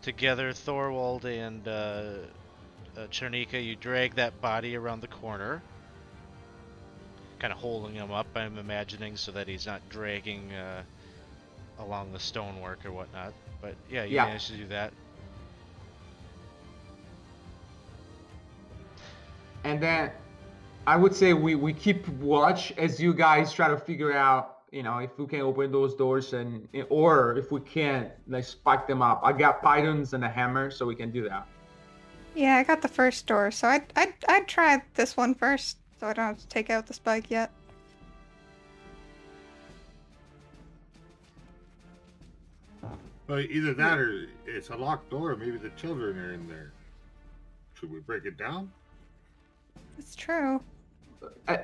together, Thorwald and Chernika, you drag that body around the corner, kind of holding him up, I'm imagining, so that he's not dragging along the stonework or whatnot. But yeah, you Yeah. managed to do that. And then I would say we keep watch as you guys try to figure out, if we can open those doors, and or if we can't, like, spike them up. I got pythons and a hammer, so we can do that. Yeah, I got the first door, so I'd try this one first, so I don't have to take out the spike yet. Well, either that or it's a locked door. Maybe the children are in there. Should we break it down? It's true.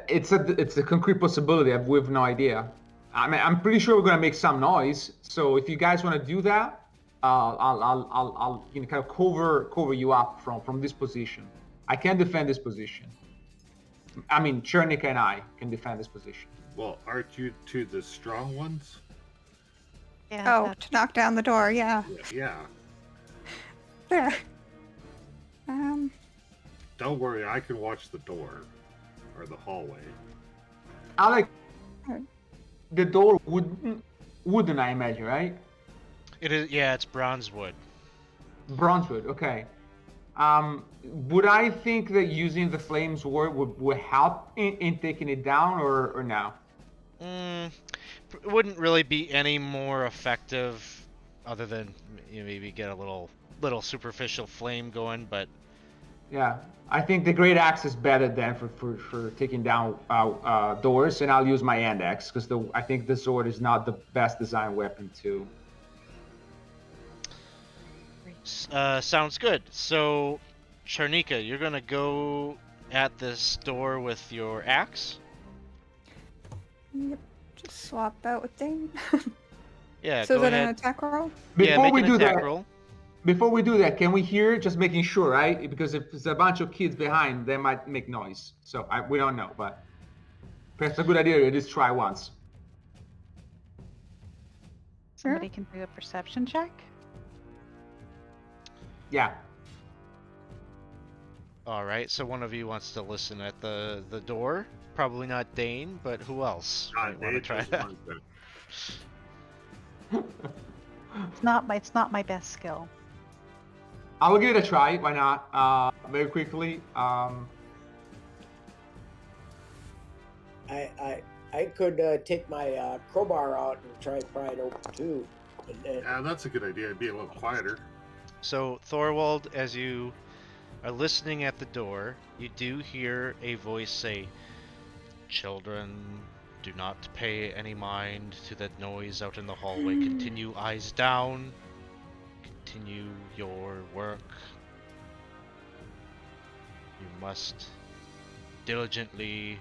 It's a concrete possibility. We have no idea. I mean, I'm pretty sure we're gonna make some noise. So if you guys want to do that, I'll kind of cover you up from this position. I can defend this position. I mean, Chernik and I can defend this position. Well, aren't you two the strong ones? Yeah. Oh, to knock down the door, yeah. Yeah. There. Um, Don't worry, I can watch the door or the hallway. Alec, Alright. the door wooden, I imagine, right? It is, yeah, it's bronze wood. Bronzewood. Okay. Would I think that using the flames word would help in taking it down, or no? It wouldn't really be any more effective, other than maybe get a little superficial flame going, but Yeah, I think the great axe is better than for taking down doors, and I'll use my hand axe because I think the sword is not the best design weapon to. sounds good. So, Charnika, you're gonna go at this door with your axe. yep. Just swap out with Dane. Yeah, So go is that an ahead. attack roll? Yeah, Before make we an do attack that, roll. before we do that, can we hear? Just making sure, right? Because if there's a bunch of kids behind, they might make noise. So we don't know, but perhaps a good idea to just try once. Somebody can do a perception check. Yeah. All right, so one of you wants to listen at the door. Probably not Dane, but who else might want to Dave try doesn't that? want that. It's not my best skill. I will give it a try. Why not? Very quickly. I could take my crowbar out and try to pry it open too. Yeah, that's a good idea. It'd be a little quieter. So, Thorwald, as you are listening at the door, you do hear a voice say, "Children, do not pay any mind to that noise out in the hallway. Continue eyes down. Continue your work. You must diligently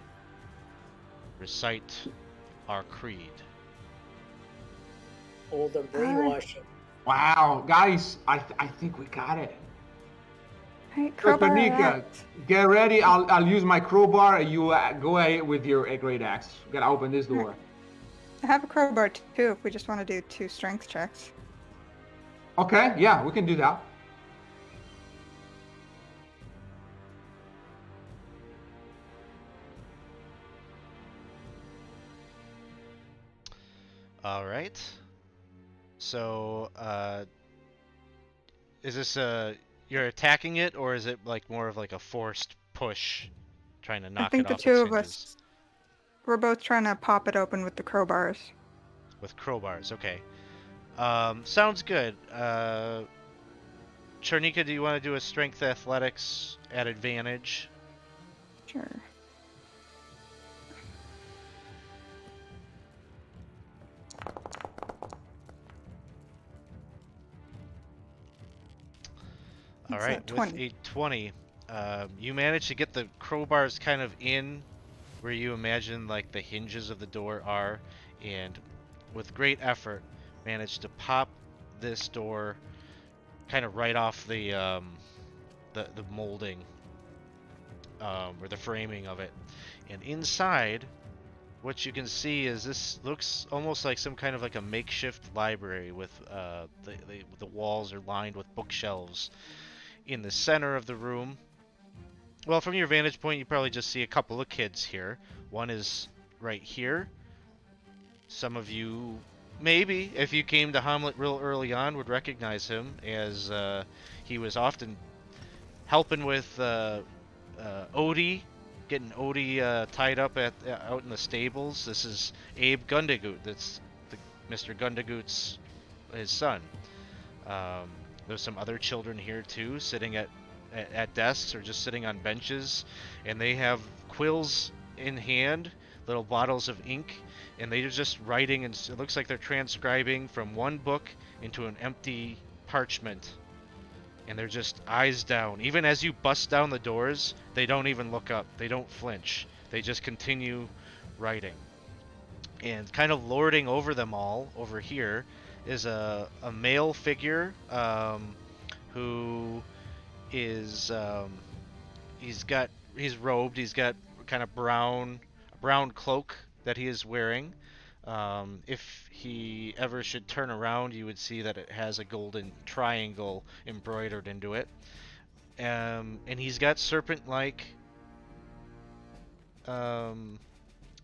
recite our creed." Oh, the brainwashing. Wow, guys, I think we got it. Alright, So, crowbar Tanika, out. get ready. I'll use my crowbar. You go ahead with your great axe. Gotta open this door. I have a crowbar too if we just want to do 2 strength checks. Okay, yeah, we can do that. All right. So, is this you're attacking it, or is it like more of like a forced push, trying to I knock it think the off two its of hinges us, we're both trying to pop it open with the crowbars. with crowbars? Okay. Sounds good. Charnika, do you want to do a strength athletics at advantage? Sure. All It's right, a with 20. a 20, you manage to get the crowbars kind of in where you imagine like the hinges of the door are, and with great effort, manage to pop this door kind of right off the molding or the framing of it. And inside, what you can see is this looks almost like some kind of like a makeshift library with the walls are lined with bookshelves. In the center of the room, well, from your vantage point, you probably just see a couple of kids here. One is right here. Some of you, maybe, if you came to Hamlet real early on, would recognize him as he was often helping with Odie, getting Odie tied up at out in the stables. This is Abe Gundagoot. That's Mr. Gundagoot's his son. Um, there's some other children here too, sitting at desks or just sitting on benches, and they have quills in hand, little bottles of ink, and they're just writing, and it looks like they're transcribing from one book into an empty parchment. And they're just eyes down. Even as you bust down the doors, they don't even look up. They don't flinch. They just continue writing. And kind of lording over them all over here is a male figure who is he's robed. He's got kind of brown cloak that he is wearing. If he ever should turn around, you would see that it has a golden triangle embroidered into it. And he's got um,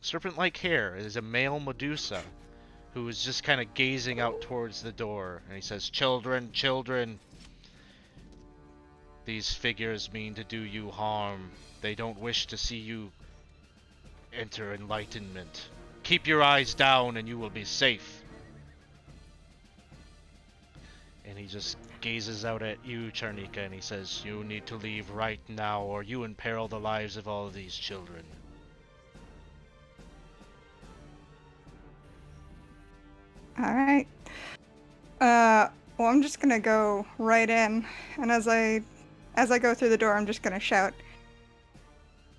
serpent-like hair. It is a male Medusa who is just kind of gazing out towards the door, and he says, "Children, children, these figures mean to do you harm. They don't wish to see you enter enlightenment. Keep your eyes down and you will be safe." And he just gazes out at you, Charnika, and he says, "You need to leave right now, or you imperil the lives of all of these children." All right. Well, I'm just gonna go right in, and as I go through the door, I'm just gonna shout,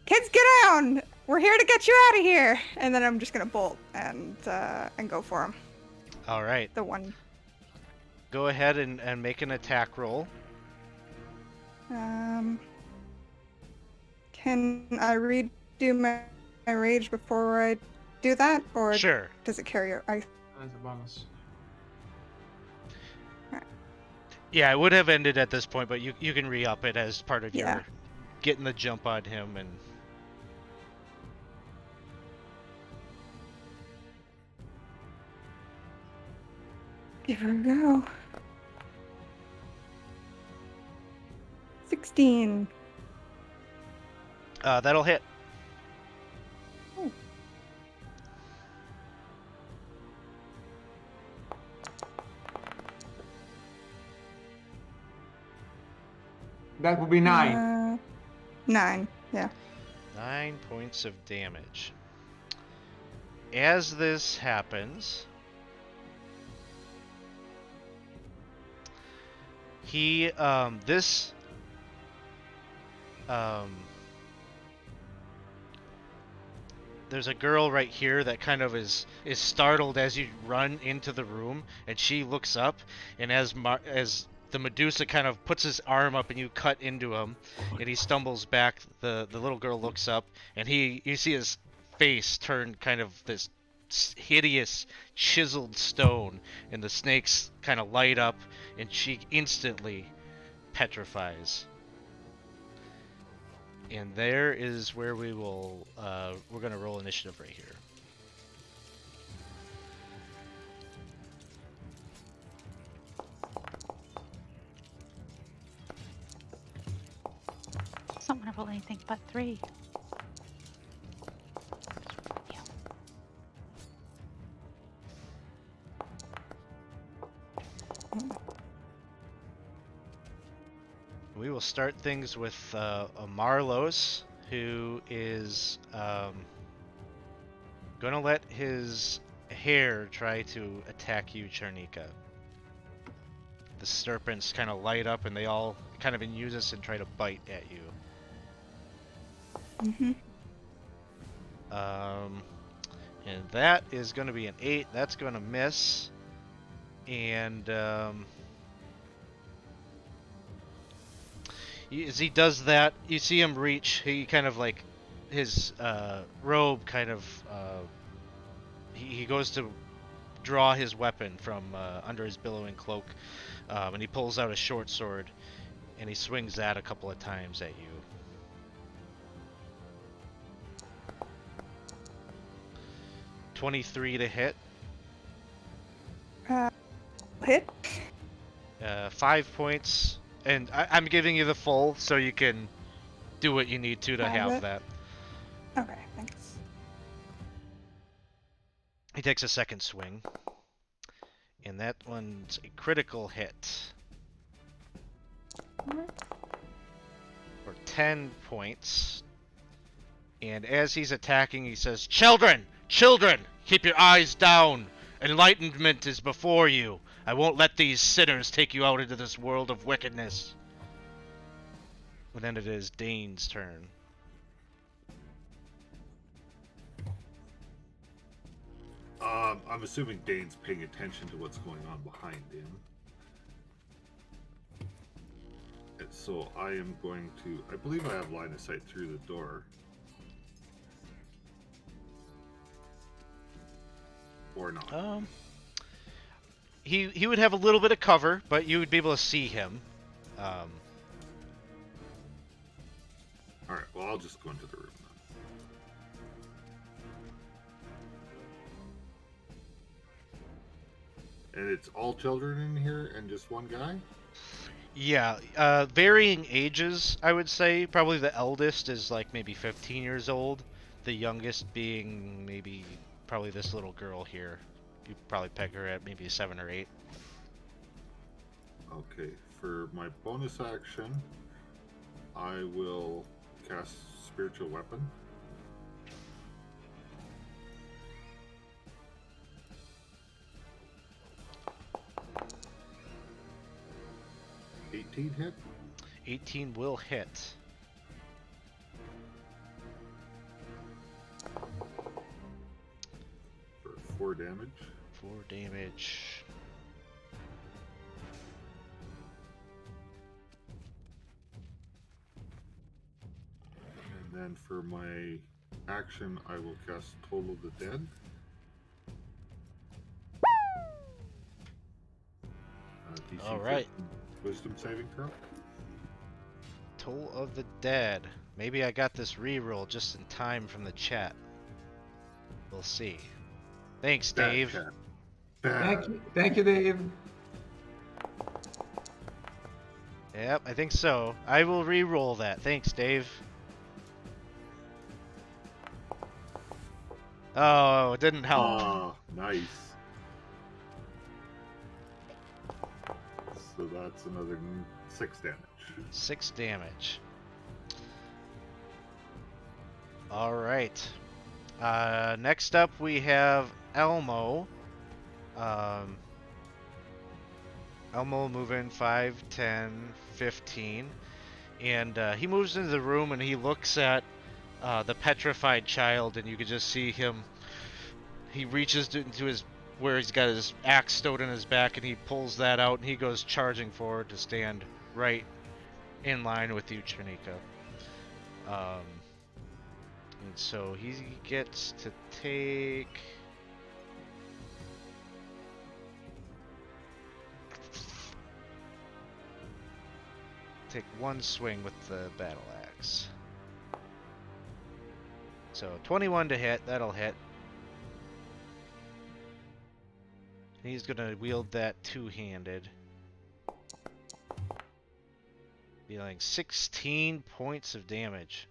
"Kids, get down! We're here to get you out of here!" And then I'm just gonna bolt and go for him. All right. The one. Go ahead and make an attack roll. Can I redo my rage before I do that, or Sure. does it carry? That's a bonus. Yeah, it would have ended at this point, but you can re-up it as part of Yeah. your getting the jump on him. And Give her a go. 16. that'll hit. Oh. That would be 9. 9, yeah. 9 points of damage. As this happens, he this there's a girl right here that kind of is startled as you run into the room, and she looks up, and as the Medusa kind of puts his arm up and you cut into him, and he stumbles back, the little girl looks up, and you see his face turn kind of this hideous chiseled stone, and the snakes kind of light up, and she instantly petrifies. And there is where we're going to roll initiative right here. don't want to roll anything but 3. We will start things with Marlos, who is going to let his hair try to attack you, Charnika. The serpents kind of light up and they all kind of in unison try to bite at you. And that is going to be an 8. That's going to miss. And as he does that, you see him reach. He kind of like his robe kind of. He goes to draw his weapon from under his billowing cloak, and he pulls out a short sword, and he swings that a couple of times at you. .23 to hit. Hit. 5 points, and I'm giving you the full so you can do what you need to have it. that. Okay, thanks. He takes a second swing, and that one's a critical hit for 10 points. And as he's attacking, he says, "Children! Children! Keep your eyes down! Enlightenment is before you! I won't let these sinners take you out into this world of wickedness." And then it is Dane's turn. I'm assuming Dane's paying attention to what's going on behind him. And so I am going to... I believe I have line of sight through the door. Or not. He would have a little bit of cover, but you would be able to see him. Alright, well, I'll just go into the room then. And it's all children in here and just one guy? Yeah, varying ages, I would say. Probably the eldest is like maybe 15 years old. The youngest being maybe probably this little girl here. You probably peg her at maybe 7 or 8. Okay, for my bonus action, I will cast Spiritual Weapon. $18 hit? 18 will hit. For 4 damage. 4 damage. And then for my action, I will cast Toll of the Dead. DC All right. 15 Wisdom saving throw. Toll of the Dead. Maybe I got this reroll just in time from the chat. We'll see. Thanks, Bad Dave. chat. Bad. Thank you, Dave. Yep, I think so. I will re-roll that. Thanks, Dave. Oh, it didn't help. Ah, nice. So that's another 6 damage. 6 damage. Alright. Next up we have Elmo. Elmo moving 5, 10, 15. And he moves into the room and he looks at the petrified child, and you can just see him. He reaches into his where he's got his axe stowed in his back, and he pulls that out, and he goes charging forward to stand right in line with you, Trinika. And so he gets to take... take one swing with the battle axe. So 21 to hit, that'll hit. He's gonna wield that two-handed. dealing 16 points of damage.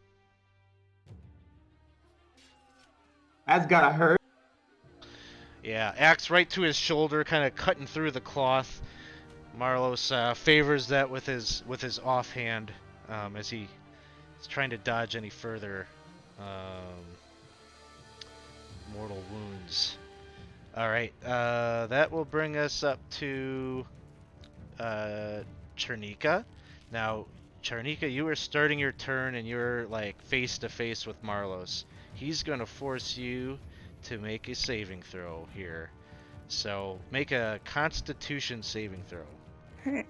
That's gotta hurt. Yeah, axe right to his shoulder, kind of cutting through the cloth. Marlos favors that with his offhand as he is trying to dodge any further mortal wounds. All right, that will bring us up to Chernika. Now, Chernika, you are starting your turn and you're like face to face with Marlos. He's going to force you to make a saving throw here. So make a Constitution saving throw. Alright.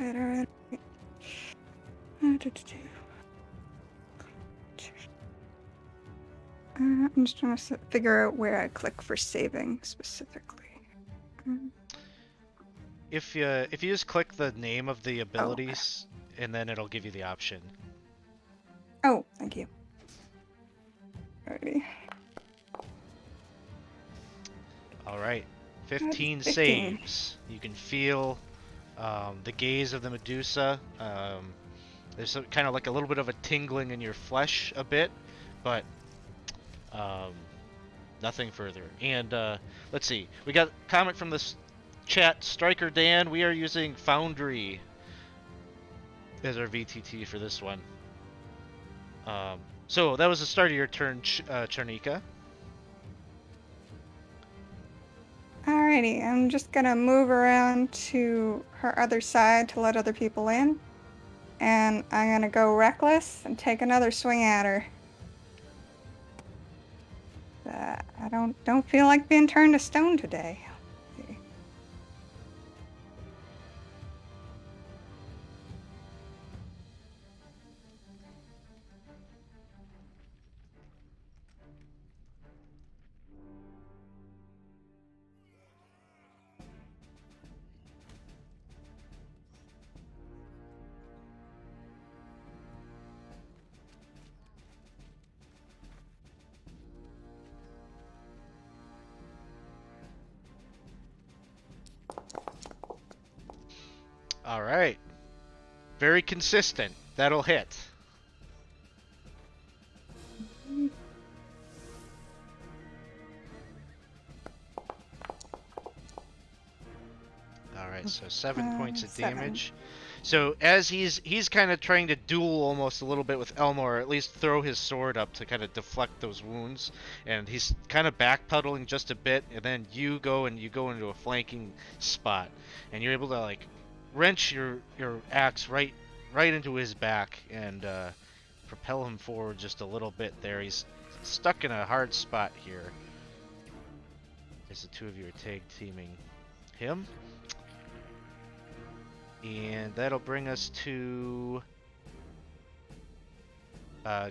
Alright. I'm just trying to figure out where I click for saving specifically. If you just click the name of the okay. abilities, and then it'll give you the option. Oh, thank you. Alrighty. All right, 15 15. saves. You can feel the gaze of the Medusa. There's kind of like a little bit of a tingling in your flesh a bit, but nothing further. And let's see, we got a comment from this chat. Striker Dan, we are using Foundry as our VTT for this one. So that was the start of your turn, Chernika. Alrighty, I'm just gonna move around to her other side to let other people in. And I'm gonna go reckless and take another swing at her. I don't feel like being turned to stone today. All right. Very consistent. That'll hit. All right, so 7 points of 7. damage. So as he's kind of trying to duel almost a little bit with Elmore, or at least throw his sword up to kind of deflect those wounds, and he's kind of backpedaling just a bit, and then you go into a flanking spot, and you're able to like wrench your axe right into his back and propel him forward just a little bit there. He's stuck in a hard spot here. As the two of you are tag teaming him. And that'll bring us to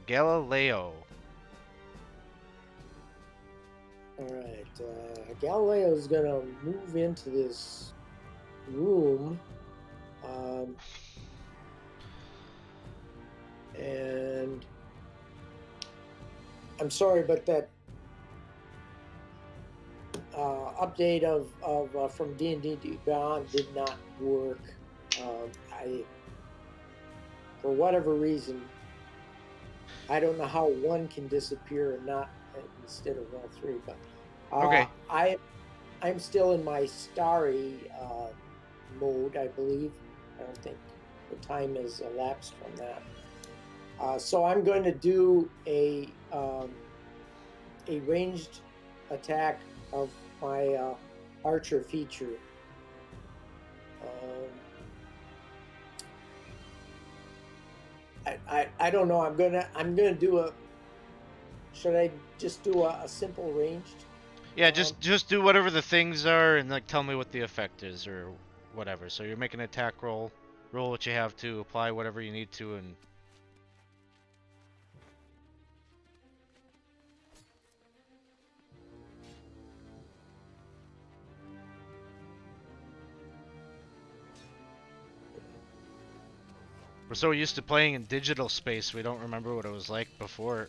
Galileo. All right, Galileo's gonna move into this room, and I'm sorry, but that update of from D&D Beyond did not work. I, for whatever reason, I don't know how one can disappear and not instead of all three. But Okay. I'm still in my starry mode, I believe. I don't think the time has elapsed from that. So I'm going to do a ranged attack of my archer feature. I don't know. I'm gonna do a. Should I just do a simple ranged? Yeah, just do whatever the things are and like tell me what the effect is or whatever. So you're making an attack roll. Roll what you have to, apply whatever you need to, and we're so used to playing in digital space, we don't remember what it was like before.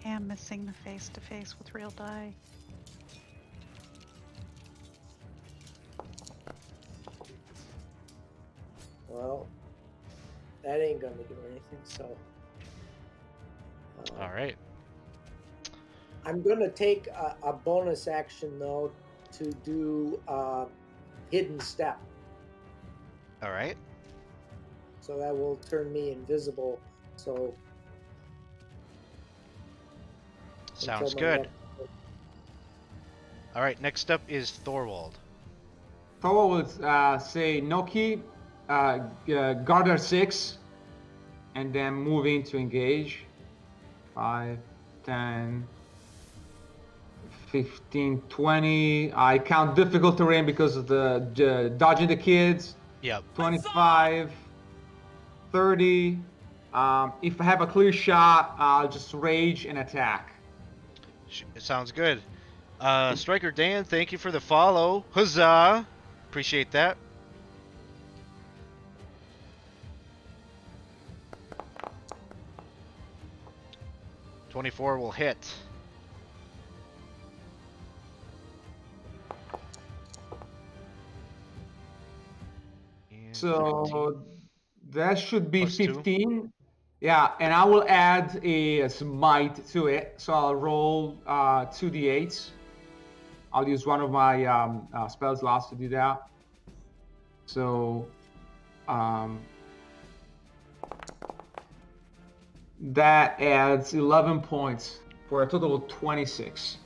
am missing the face-to-face with real die. Well, that ain't gonna do anything. So All right. I'm gonna take a bonus action though to do hidden step. All right. So that will turn me invisible. So Sounds until my good. next. All right. Next up is Thorwald. Thor would say Noki, Garter 6, and then move in to engage. 5, 10, 15, 20. I count difficult terrain because of the dodging the kids. Yep. 25, 30. If I have a clear shot, I'll just rage and attack. Sounds good. Striker Dan, thank you for the follow. Huzzah! Appreciate that. .24 will hit. And So 15. that should be Plus 2. 15. Yeah, and I will add a smite to it. So I'll roll 2d8s. I'll use one of my spell slots to do that. So that adds 11 points for a total of 26.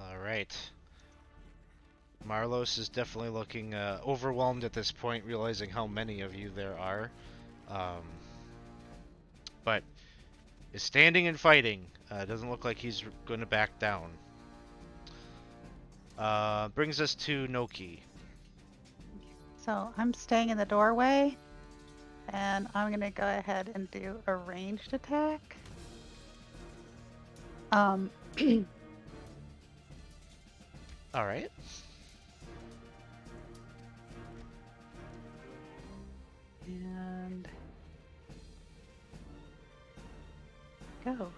All right. Marlos is definitely looking overwhelmed at this point, realizing how many of you there are. But is standing and fighting. Doesn't look like he's going to back down. Brings us to Noki. So I'm staying in the doorway, and I'm gonna go ahead and do a ranged attack. All right. And go.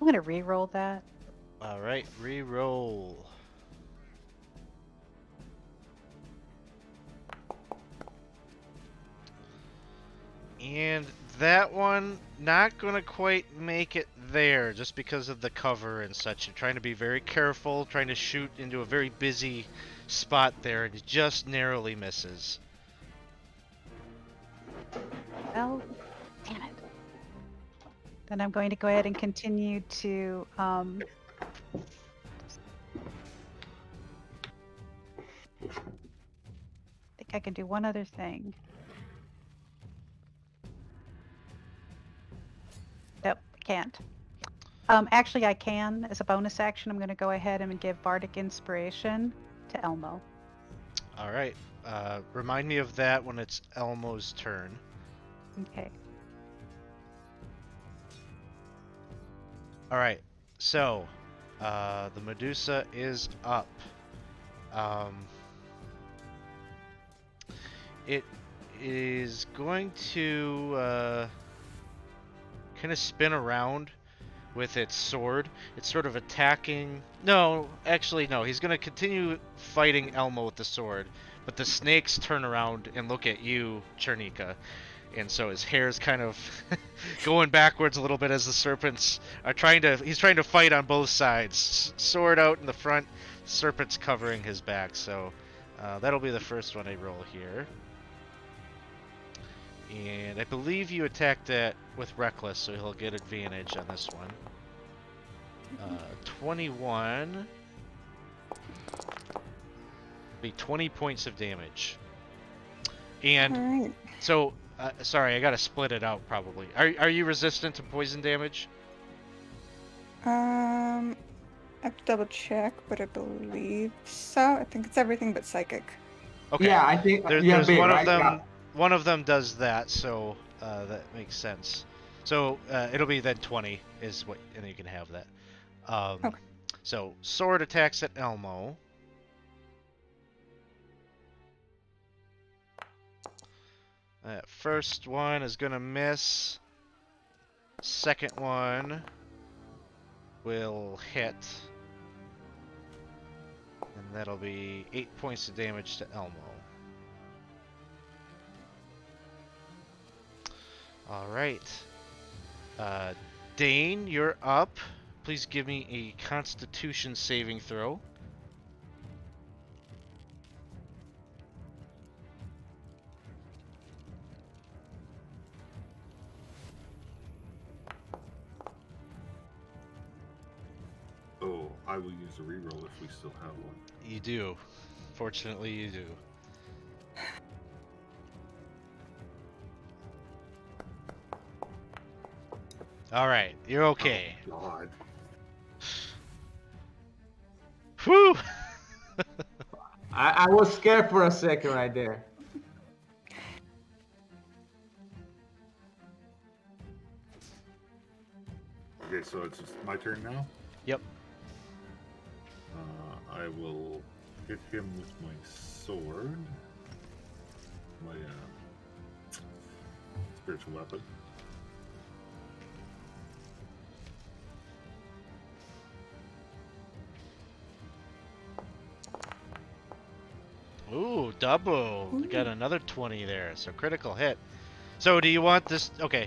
I'm gonna re-roll that. All right. Re-roll. And that one, not going to quite make it there just because of the cover and such. You're trying to be very careful, trying to shoot into a very busy spot there, and it just narrowly misses. Well, damn it. Then I'm going to go ahead and continue to I think I can do one other thing. Nope, I can't. Actually, I can. As a bonus action, I'm going to go ahead and give Bardic Inspiration to Elmo. All right. Remind me of that when it's Elmo's turn. Okay. All right. So, the Medusa is up. It is going to kind of spin around with its sword. It's sort of attacking. No, actually, no. He's going to continue fighting Elmo with the sword, but the snakes turn around and look at you, Chernika. And so his hair's kind of going backwards a little bit as the serpents are he's trying to fight on both sides. Sword out in the front, serpents covering his back. So that'll be the first one I roll here. And I believe you attacked that with Reckless, so he'll get advantage on this one. 21. Be 20 points of damage. And All right. so, sorry, I gotta split it out probably. Are you resistant to poison damage? I have to double check, but I believe so. I think it's everything but psychic. Okay. Yeah, I think There's big, one right? of them. Yeah. One of them does that, so that makes sense. So it'll be then 20 is what, and you can have that. Okay. So sword attacks at Elmo. That first one is gonna miss. Second one will hit. And that'll be 8 points of damage to Elmo. Alright. Dane, you're up. Please give me a Constitution saving throw. Oh, I will use a reroll if we still have one. You do. Fortunately, you do. Alright, you're okay. Oh, God. Whew! I was scared for a second right there. Okay, so it's just my turn now? Yep. I will hit him with my sword. My spiritual weapon. Ooh, double. You got another 20 there, so critical hit. So do you want this? Okay,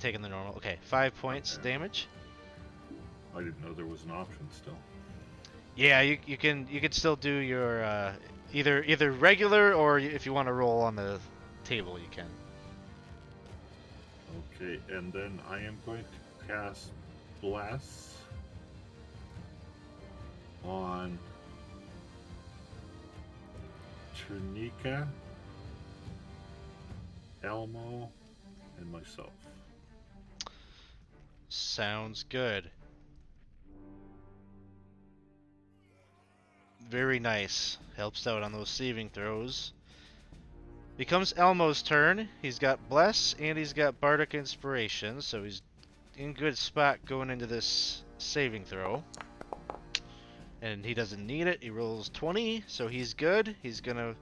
taking the normal. Okay, 5 points damage. I didn't know there was an option still. Yeah, you can still do your either regular or if you want to roll on the table you can. Okay, and then I am going to cast Bless on Trinica, Elmo, and myself. Sounds good. Very nice. Helps out on those saving throws. Becomes Elmo's turn. He's got Bless and he's got Bardic Inspiration, so he's in good spot going into this saving throw. And he doesn't need it. He rolls 20, so he's good. He's gonna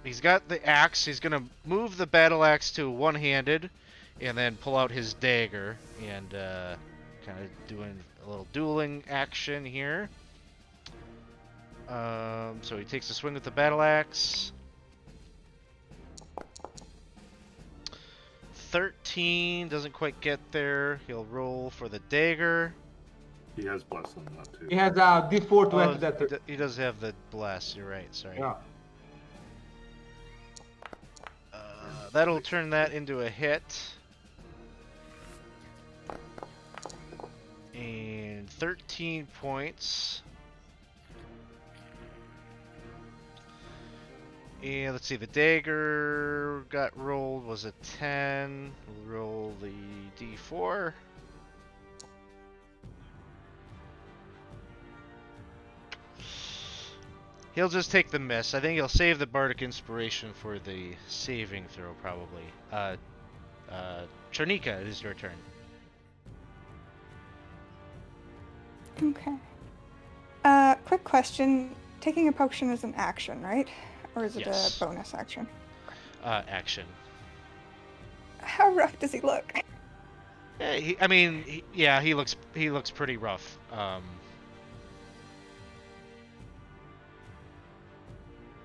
he's got the axe. He's gonna move the battle axe to one-handed and then pull out his dagger and kind of doing a little dueling action here. So he takes a swing with the battle axe. 13 doesn't quite get there. He'll roll for the dagger. He has Bless on that too. He has a D4 to Oh, enter that. he does have the bless. You're right. Sorry. Yeah. That'll turn that into a hit. And 13 points. And let's see, the dagger got rolled was a 10. We'll roll the d4. He'll just take the miss. I think he'll save the Bardic Inspiration for the saving throw, probably. Chernika, it is your turn. Okay. Quick question. Taking a potion is an action, right? Or is it Yes. a bonus action? Action. How rough does he look? Yeah, he looks pretty rough.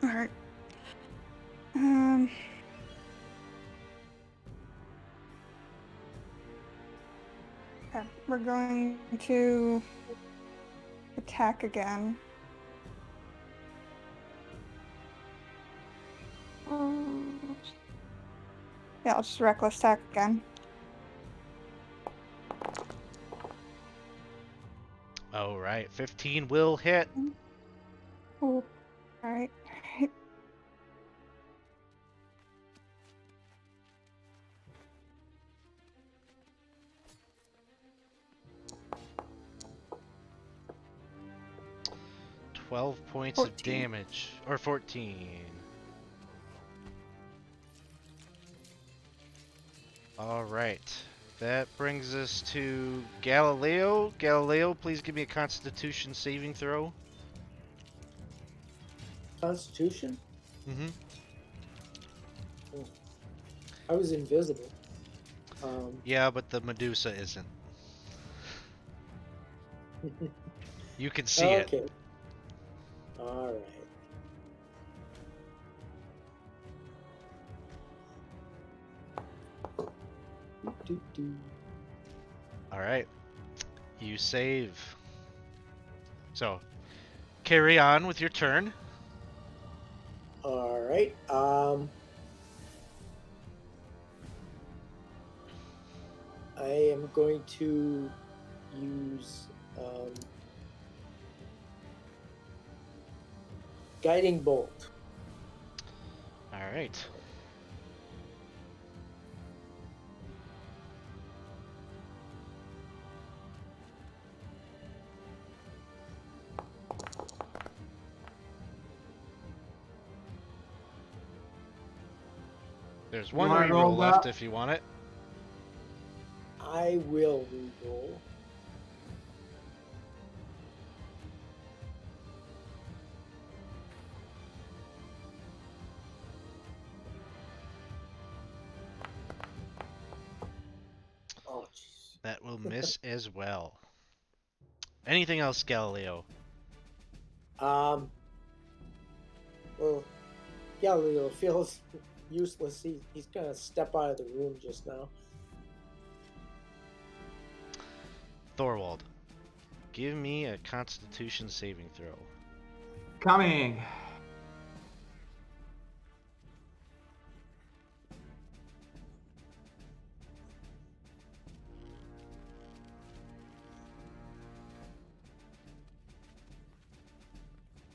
Alright. Okay, we're going to attack again. Yeah, I'll just reckless attack again. All right, 15 will hit. Oh, alright. 12 points 14. of damage, or 14. All right, that brings us to Galileo. Galileo, please give me a Constitution saving throw. Constitution? Mm-hmm. I was invisible. Yeah, but the Medusa isn't. You can see it. Okay. All right. Do. All right. You save. So, carry on with your turn. All right. I am going to use guiding bolt. All right. There's You one want to roll reroll left that? if you want it. I will re-roll. Oh, jeez. That will miss as well. Anything else, Galileo? Um. Well, Galileo feels useless. He's gonna step out of the room just now. Thorwald, give me a Constitution saving throw. Coming.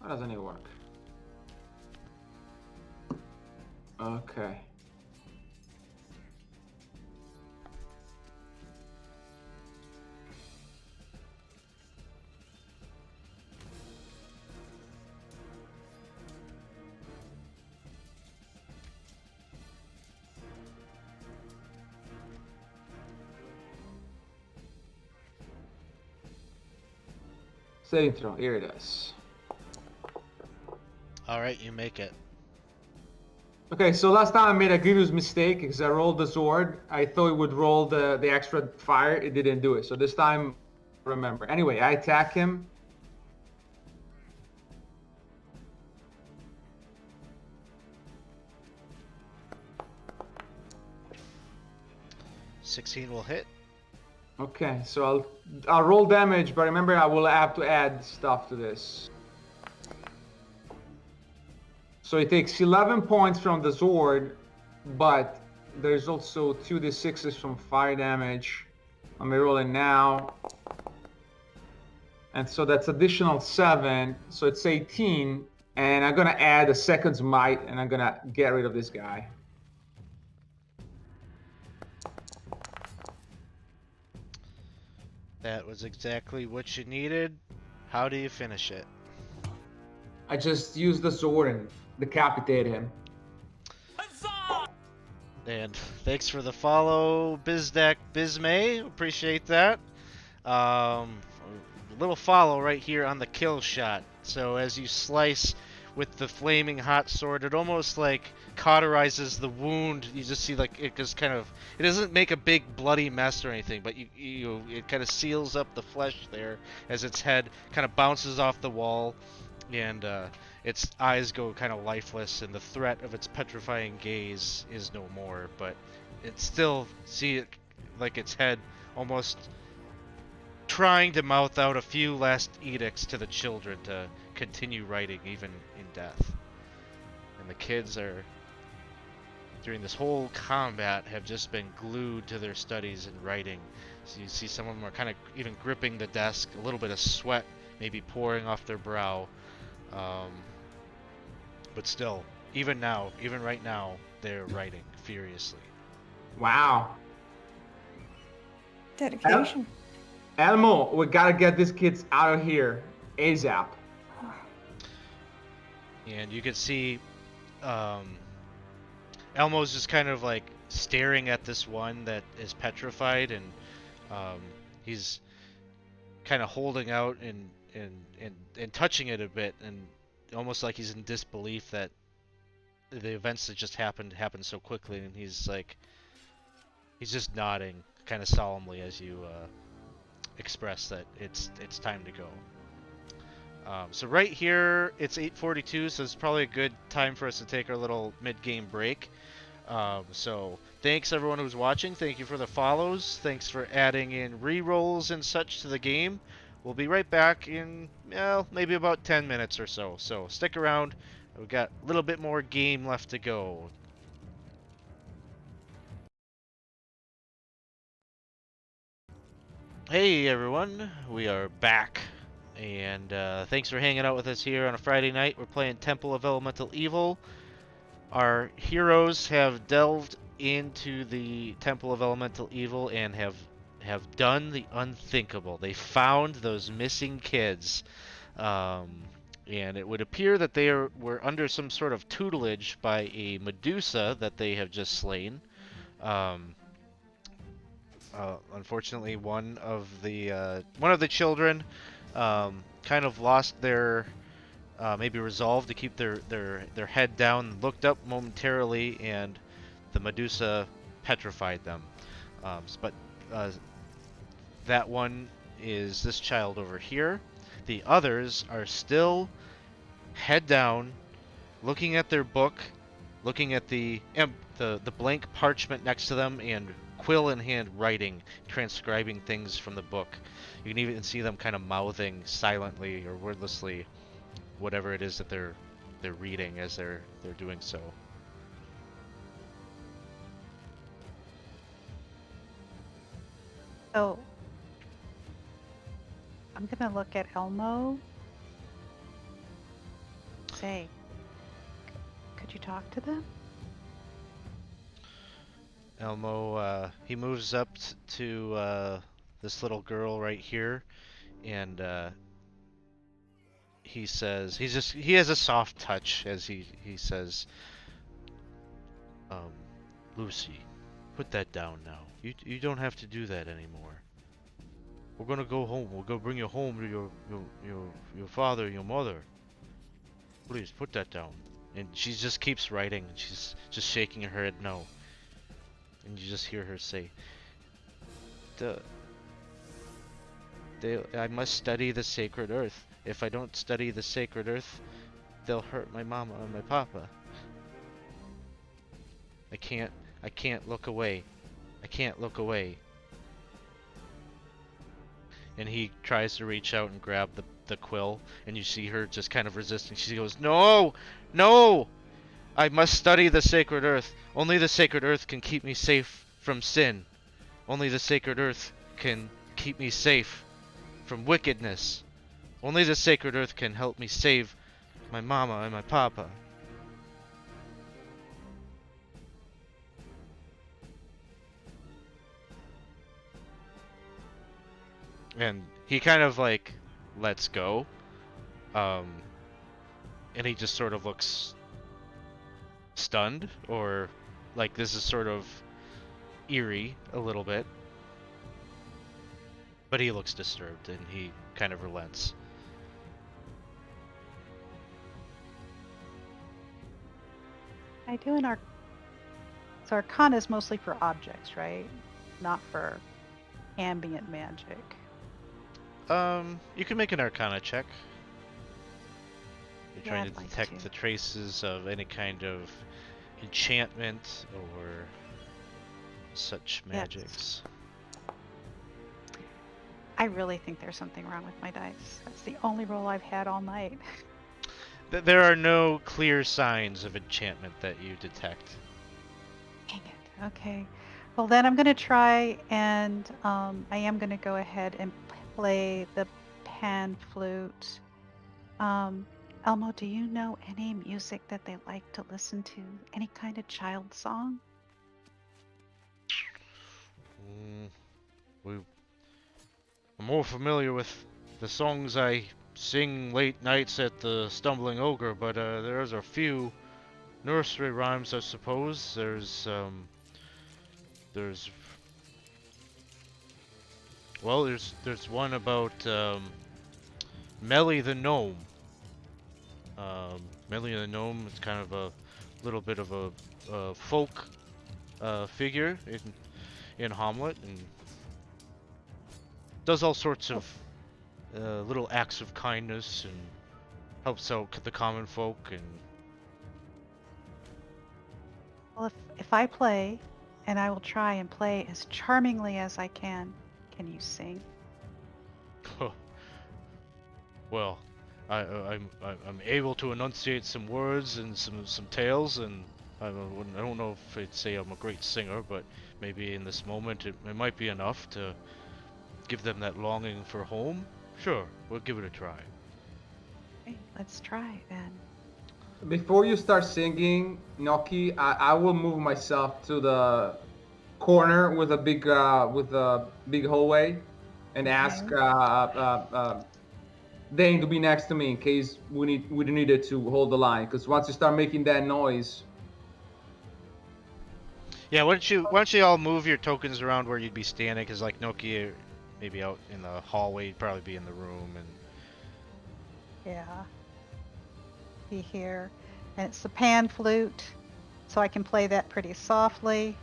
Why doesn't it work? Okay. Saving throw. Here it is. All right, you make it. Okay, so last time I made a grievous mistake because I rolled the sword. I thought it would roll the extra fire. It didn't do it. So this time, remember. Anyway, I attack him. $16 will hit. Okay, so I'll roll damage, but remember I will have to add stuff to this. So it takes 11 points from the sword, but there's also 2d6s from fire damage. Let me roll it now. And so that's additional 7, so it's 18. And I'm gonna add a second's might, and I'm gonna get rid of this guy. That was exactly what you needed. How do you finish it? I just used the sword and decapitate him. And thanks for the follow, Bizdak Bizmay. Appreciate that. A little follow right here on the kill shot. So as you slice with the flaming hot sword, it almost like cauterizes the wound. You just see like it just kind of, it doesn't make a big bloody mess or anything, but it kind of seals up the flesh there as its head kind of bounces off the wall, and its eyes go kind of lifeless, and the threat of its petrifying gaze is no more. But it still see it like its head almost trying to mouth out a few last edicts to the children to continue writing even in death. And the kids are, during this whole combat, have just been glued to their studies and writing. So you see some of them are kind of even gripping the desk, a little bit of sweat maybe pouring off their brow. But still, even now, even right now, they're writing furiously. Wow. Dedication. Elmo, we gotta get these kids out of here ASAP. And you can see Elmo's just kind of like staring at this one that is petrified, and he's kind of holding out and touching it a bit, and almost like he's in disbelief that the events that just happened so quickly, and he's just nodding kind of solemnly as you express that it's time to go. So right here, it's 8:42, so it's probably a good time for us to take our little mid-game break. So thanks everyone who's watching. Thank you for the follows. Thanks for adding in re-rolls and such to the game. We'll be right back in, well, maybe about 10 minutes or so. So stick around. We've got a little bit more game left to go. Hey everyone, we are back. And thanks for hanging out with us here on a Friday night. We're playing Temple of Elemental Evil. Our heroes have delved into the Temple of Elemental Evil and have done the unthinkable. They found those missing kids, and it would appear that were under some sort of tutelage by a Medusa that they have just slain. Unfortunately, one of the children kind of lost their maybe resolved to keep their head down, looked up momentarily, and the Medusa petrified them. But that one is this child over here. The others are still head down, looking at their book, looking at the blank parchment next to them, and quill in hand writing, transcribing things from the book. You can even see them kind of mouthing silently or wordlessly whatever it is that they're reading as they're doing so. So I'm gonna look at Elmo. Say, could you talk to them? Elmo, he moves up to this little girl right here, and he says, he has a soft touch as he says, Lucy, put that down now. You don't have to do that anymore. We're gonna go home. We'll go bring you home to your father, your mother. Please put that down. And she just keeps writing. She's just shaking her head no. And you just hear her say, I must study the sacred earth. If I don't study the sacred earth, they'll hurt my mama and my papa. I can't look away. I can't look away. And he tries to reach out and grab the quill, and you see her just kind of resisting. She goes, no! No! I must study the sacred earth. Only the sacred earth can keep me safe from sin. Only the sacred earth can keep me safe from wickedness. Only the sacred earth can help me save my mama and my papa. And he kind of like lets go. And he just sort of looks stunned, or like this is sort of eerie a little bit. But he looks disturbed and he kind of relents. I do an So Arcana is mostly for objects, right? Not for ambient magic. You can make an Arcana check. You're trying I'd to like detect to. the traces of any kind of enchantment or such magics. I really think there's something wrong with my dice. That's the only roll I've had all night. There are no clear signs of enchantment that you detect. Dang it. Okay. Well, then I'm going to try, and I am going to go ahead and play the pan flute. Elmo, do you know any music that they like to listen to? Any kind of child song? I'm more familiar with the songs I sing late nights at the Stumbling Ogre, but there's a few nursery rhymes, I suppose. There's one about Melly the gnome. Melly the gnome is kind of a little bit of a folk figure in Hamlet, and does all sorts of little acts of kindness and helps out the common folk. And Well, if I play, and I will try and play as charmingly as I can you sing? well, I'm able to enunciate some words and some tales, and I don't know if I'd say I'm a great singer, but maybe in this moment it might be enough to give them that longing for home. Sure, we'll give it a try. Okay, let's try then. Before you start singing, Noki, I will move myself to the corner with a big hallway, and ask Okay. Dane to be next to me in case we needed to hold the line. Because once you start making that noise, Yeah, why don't you all move your tokens around where you'd be standing? Because like Nokia, maybe out in the hallway, you'd probably be in the room, and Yeah. Be here. And it's the pan flute, so I can play that pretty softly.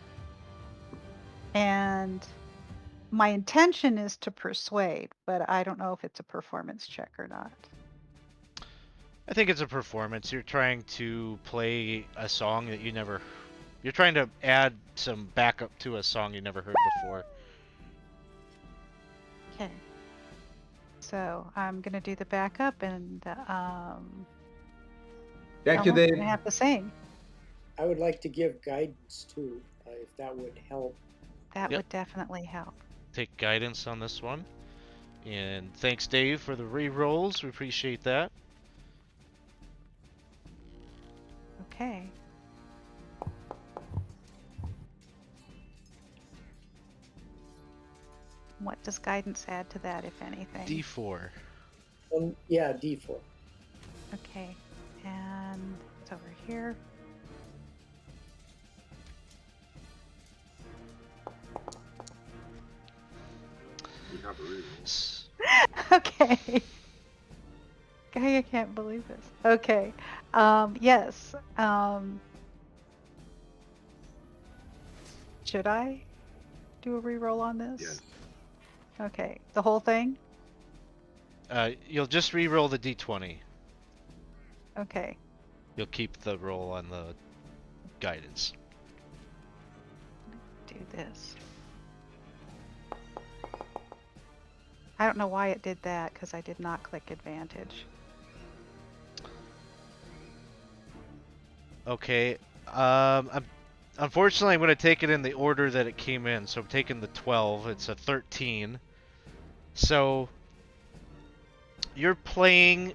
And my intention is to persuade, but I don't know if it's a performance check or not. I think it's a performance. You're trying to play a song that you never. You're trying to add some backup to a song you never heard before. Okay. So I'm gonna do the backup, and thank you, Elmo's Dave. gonna have to sing. I would like to give guidance too, if that would help. That Yep. would definitely help. Take guidance on this one. And thanks, Dave, for the re-rolls. We appreciate that. Okay. What does guidance add to that, if anything? D4. Yeah, D4. Okay. And it's over here. We have a reason. Okay. Guy, I can't believe this. Okay. Yes. Should I do a reroll on this? Yes. Okay. The whole thing? You'll just re-roll the D20. Okay. You'll keep the roll on the guidance. Do this. I don't know why it did that, because I did not click advantage. Okay. Unfortunately, I'm going to take it in the order that it came in. So I'm taking the 12. It's a 13. So you're playing,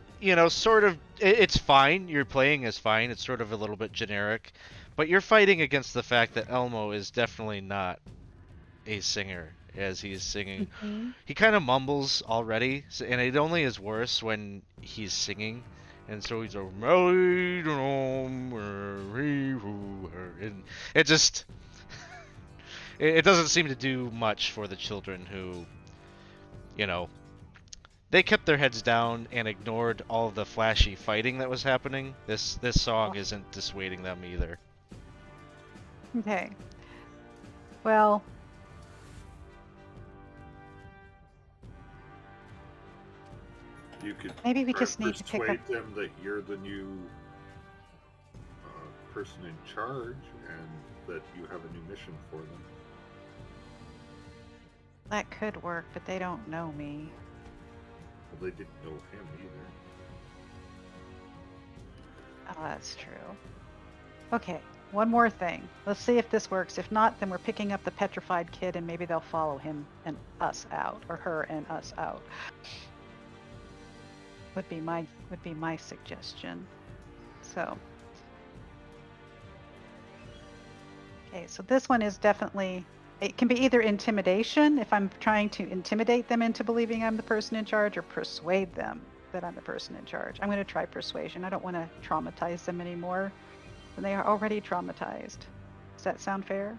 sort of. It's fine. Your playing is fine. It's sort of a little bit generic. But you're fighting against the fact that Elmo is definitely not a singer as he's singing. Mm-hmm. He kind of mumbles already, and it only is worse when he's singing. And so he's a and it just it doesn't seem to do much for the children who, they kept their heads down and ignored all of the flashy fighting that was happening. This song isn't dissuading them either. Okay. Well, You could maybe we just need to pick up. persuade them that you're the new person in charge and that you have a new mission for them. That could work, but they don't know me. Well, they didn't know him either. Oh, that's true. Okay, one more thing. Let's see if this works. If not, then we're picking up the petrified kid, and maybe they'll follow him and us out, or her and us out. Would be my suggestion. So. Okay, so this one is definitely. It can be either intimidation, if I'm trying to intimidate them into believing I'm the person in charge, or persuade them that I'm the person in charge. I'm going to try persuasion. I don't want to traumatize them anymore. And they are already traumatized. Does that sound fair?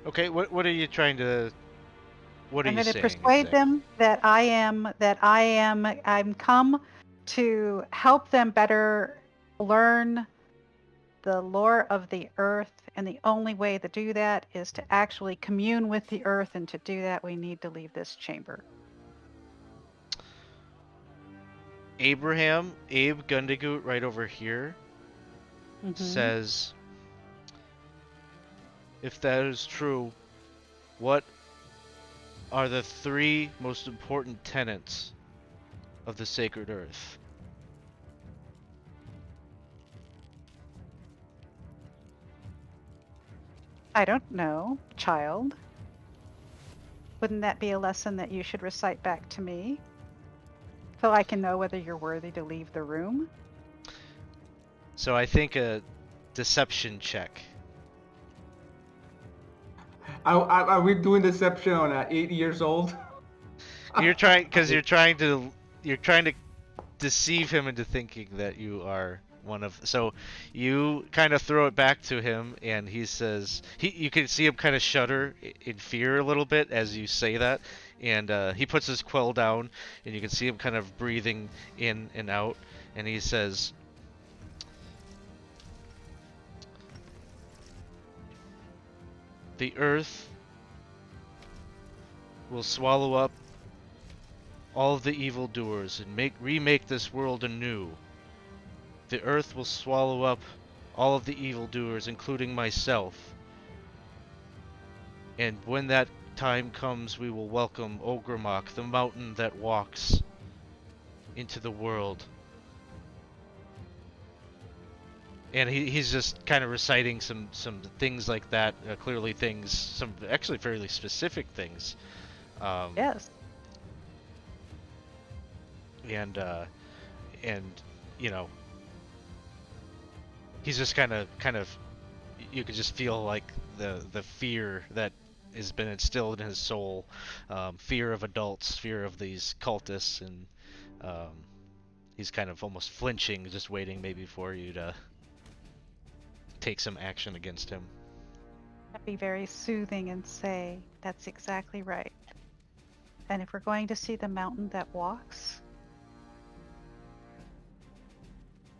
Okay, what are you trying to? What are I'm you going to saying? persuade exactly? them that I'm come to help them better learn the lore of the earth, and the only way to do that is to actually commune with the earth, and to do that we need to leave this chamber. Abe Gundagoot right over here says, if that is true, what are the 3 most important tenets of the sacred earth? I don't know, child. Wouldn't that be a lesson that you should recite back to me? So I can know whether you're worthy to leave the room? So I think a deception check. Are we doing deception on 8 years old? You're trying because you're trying to deceive him into thinking that you are one of. So you kind of throw it back to him, and he says you can see him kind of shudder in fear a little bit as you say that, and he puts his quill down, and you can see him kind of breathing in and out, and he says, "The earth will swallow up all of the evildoers and remake this world anew. The earth will swallow up all of the evildoers, including myself. And when that time comes, we will welcome Ogremok, the mountain that walks, into the world." And he's just kind of reciting some things like that, clearly things, some actually fairly specific things. Yes. And you know, he's just kind of you could just feel like the fear that has been instilled in his soul, fear of adults, fear of these cultists, and he's kind of almost flinching, just waiting maybe for you to take some action against him. I'd be very soothing and say, that's exactly right. And if we're going to see the mountain that walks,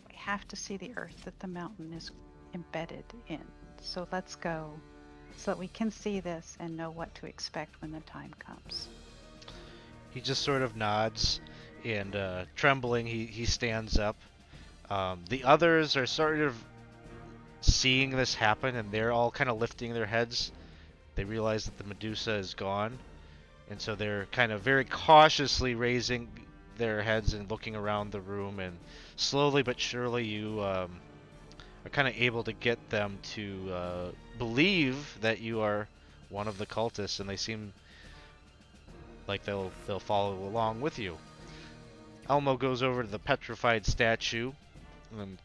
we have to see the earth that the mountain is embedded in. So let's go so that we can see this and know what to expect when the time comes. He just sort of nods, and trembling, he stands up. The others are sort of seeing this happen, and they're all kind of lifting their heads. They realize that the Medusa is gone, and so they're kind of very cautiously raising their heads and looking around the room, and slowly but surely you are kind of able to get them to believe that you are one of the cultists, and they seem like they'll follow along with you. Elmo goes over to the petrified statue, and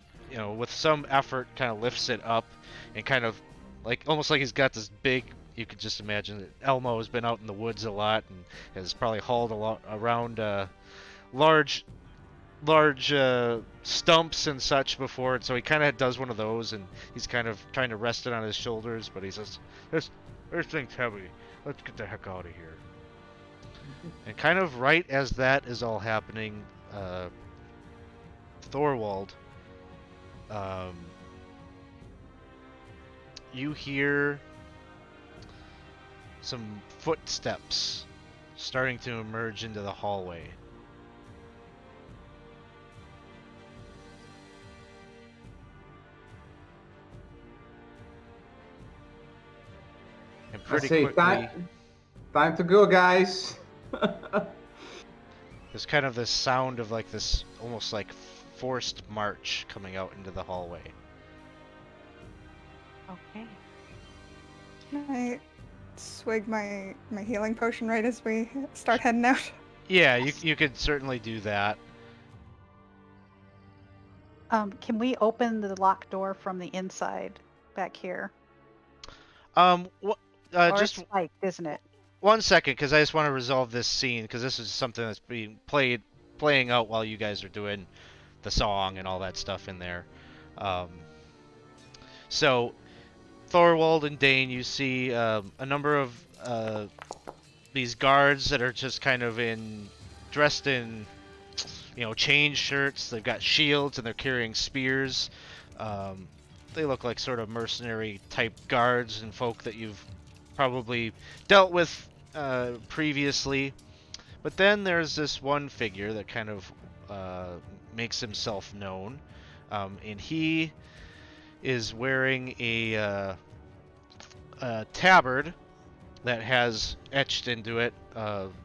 with some effort, kind of lifts it up, and kind of like almost like he's got this big. You could just imagine that Elmo has been out in the woods a lot and has probably hauled a lot around large stumps and such before, and so he kind of does one of those, and he's kind of trying to rest it on his shoulders, but he says, "This thing's heavy. Let's get the heck out of here." And kind of right as that is all happening, Thorwald, you hear some footsteps starting to emerge into the hallway. And pretty quickly, time to go, guys. there's kind of this sound of like this almost like forced march coming out into the hallway. Okay. Can I swig my healing potion right as we start heading out? Yeah, you could certainly do that. Can we open the locked door from the inside back here? Or just it's spiked, isn't it? 1 second, because I just want to resolve this scene, because this is something that's being playing out while you guys are doing the song and all that stuff in there. So, Thorwald and Dane, you see a number of these guards that are just kind of dressed in, chain shirts. They've got shields and they're carrying spears. they look like sort of mercenary type guards and folk that you've probably dealt with previously. But then there's this one figure that kind of makes himself known, and he is wearing a tabard that has etched into it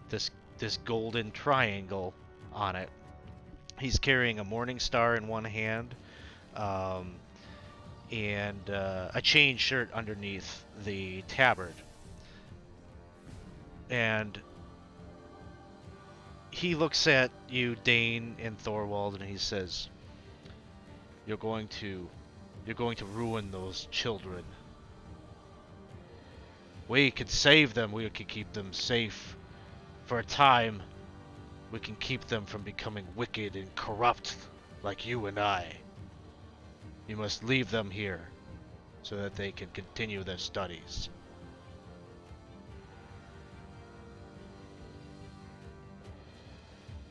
this golden triangle on it. He's carrying a morning star in one hand, um, and a chain shirt underneath the tabard. And he looks at you, Dane and Thorwald, and he says, "You're going to ruin those children. We can save them. We can keep them safe for a time. We can keep them from becoming wicked and corrupt like you and I. You must leave them here so that they can continue their studies."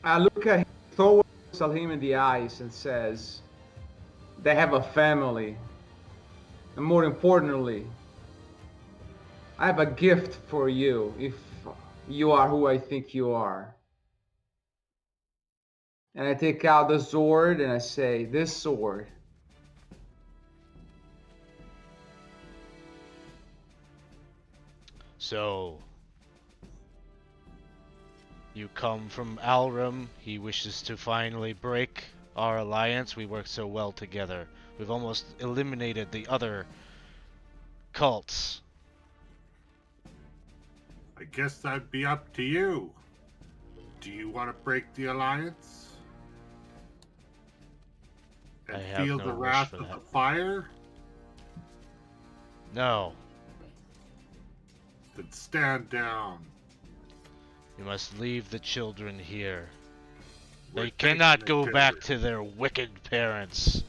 I look at him, Thor looks at him in the eyes and says, "They have a family. And more importantly, I have a gift for you if you are who I think you are." And I take out the sword and I say, "This sword So, you come from Alrum. He wishes to finally break our alliance. We work so well together. We've almost eliminated the other cults. I guess that'd be up to you. Do you want to break the alliance? I And have feel no the wish wrath for of that. the fire? No, Then stand down. you must leave the children here. We're They taking cannot the go back children. to their wicked parents.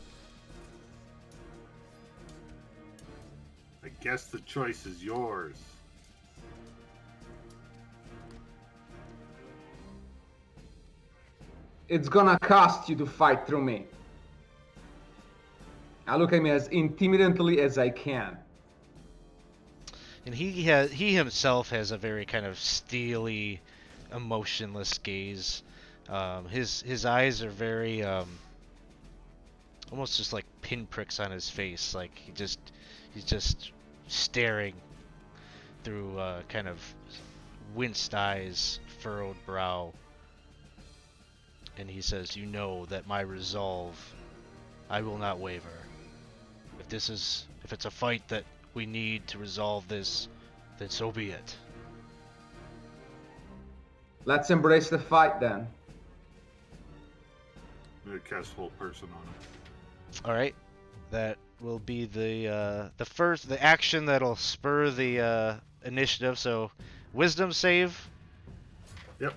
I guess the choice is yours. it's gonna cost you to fight through me." I look at me as intimidatingly as I can. And he himself has a very kind of steely, emotionless gaze. His eyes are very almost just like pinpricks on his face. Like he's just staring through kind of winced eyes, furrowed brow. And he says, "You know that my resolve, I will not waver. If it's a fight that we need to resolve this, then so be it." Let's embrace the fight then. I'm gonna cast whole person on him. All right, that will be the action that'll spur the initiative. So, wisdom save. Yep.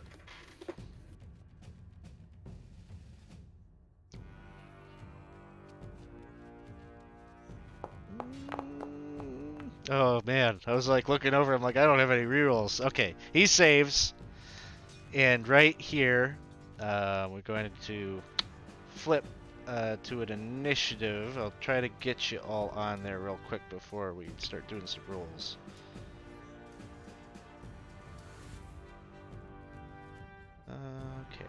Oh man, I was like looking over. I'm like, I don't have any rerolls. Okay, he saves, and right here, we're going to flip to an initiative. I'll try to get you all on there real quick before we start doing some rolls. Okay.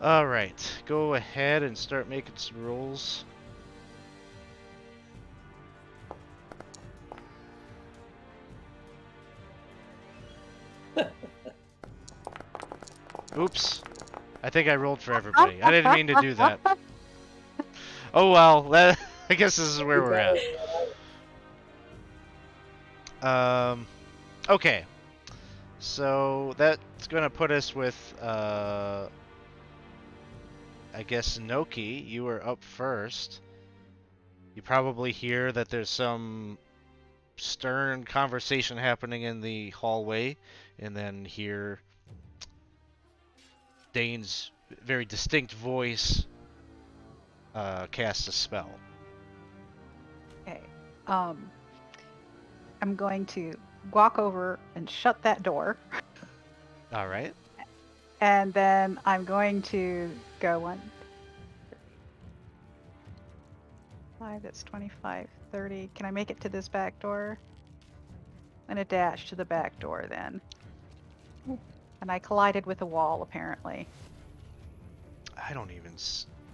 All right, go ahead and start making some rolls. Oops. I think I rolled for everybody. I didn't mean to do that. Oh well, I guess this is where we're at. Okay. So that's gonna put us with I guess Noki, you were up first. You probably hear that there's some stern conversation happening in the hallway, and then hear Dane's very distinct voice cast a spell. Okay. I'm going to walk over and shut that door, All right. and then I'm going to go 5, that's 25, 30. Can I make it to this back door? I'm gonna dash to the back door then. And I collided with a wall, apparently. I don't even.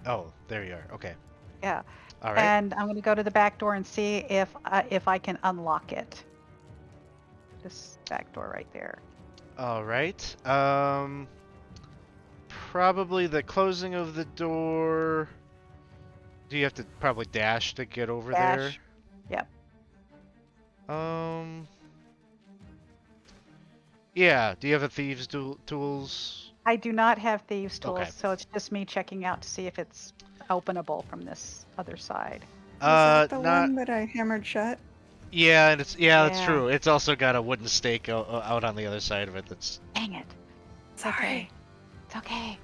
Oh, there you are. Okay. Yeah. All right. And I'm gonna go to the back door and see if I can unlock it. This back door right there. All right. Probably the closing of the door. Do you have to probably dash to get over there? Dash. Yep. Yeah. Do you have a thieves' tools? I do not have thieves' tools, Okay. so it's just me checking out to see if it's openable from this other side. Is that the Not. one that I hammered shut? Yeah, and it's that's Yeah. true. It's also got a wooden stake out on the other side of it. That's. Dang it. It's Sorry. okay. It's okay.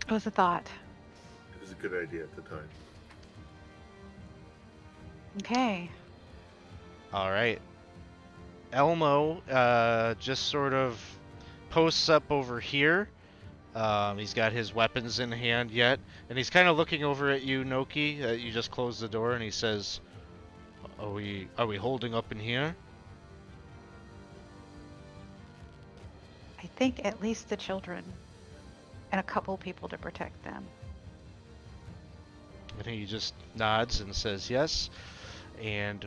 It was a thought. It was a good idea at the time. Okay. All right. Elmo just sort of posts up over here. He's got his weapons in hand yet, and he's kind of looking over at you, Noki. You just closed the door, and he says, "Are we holding up in here?" I think at least the children and a couple people to protect them. And he just nods and says yes. And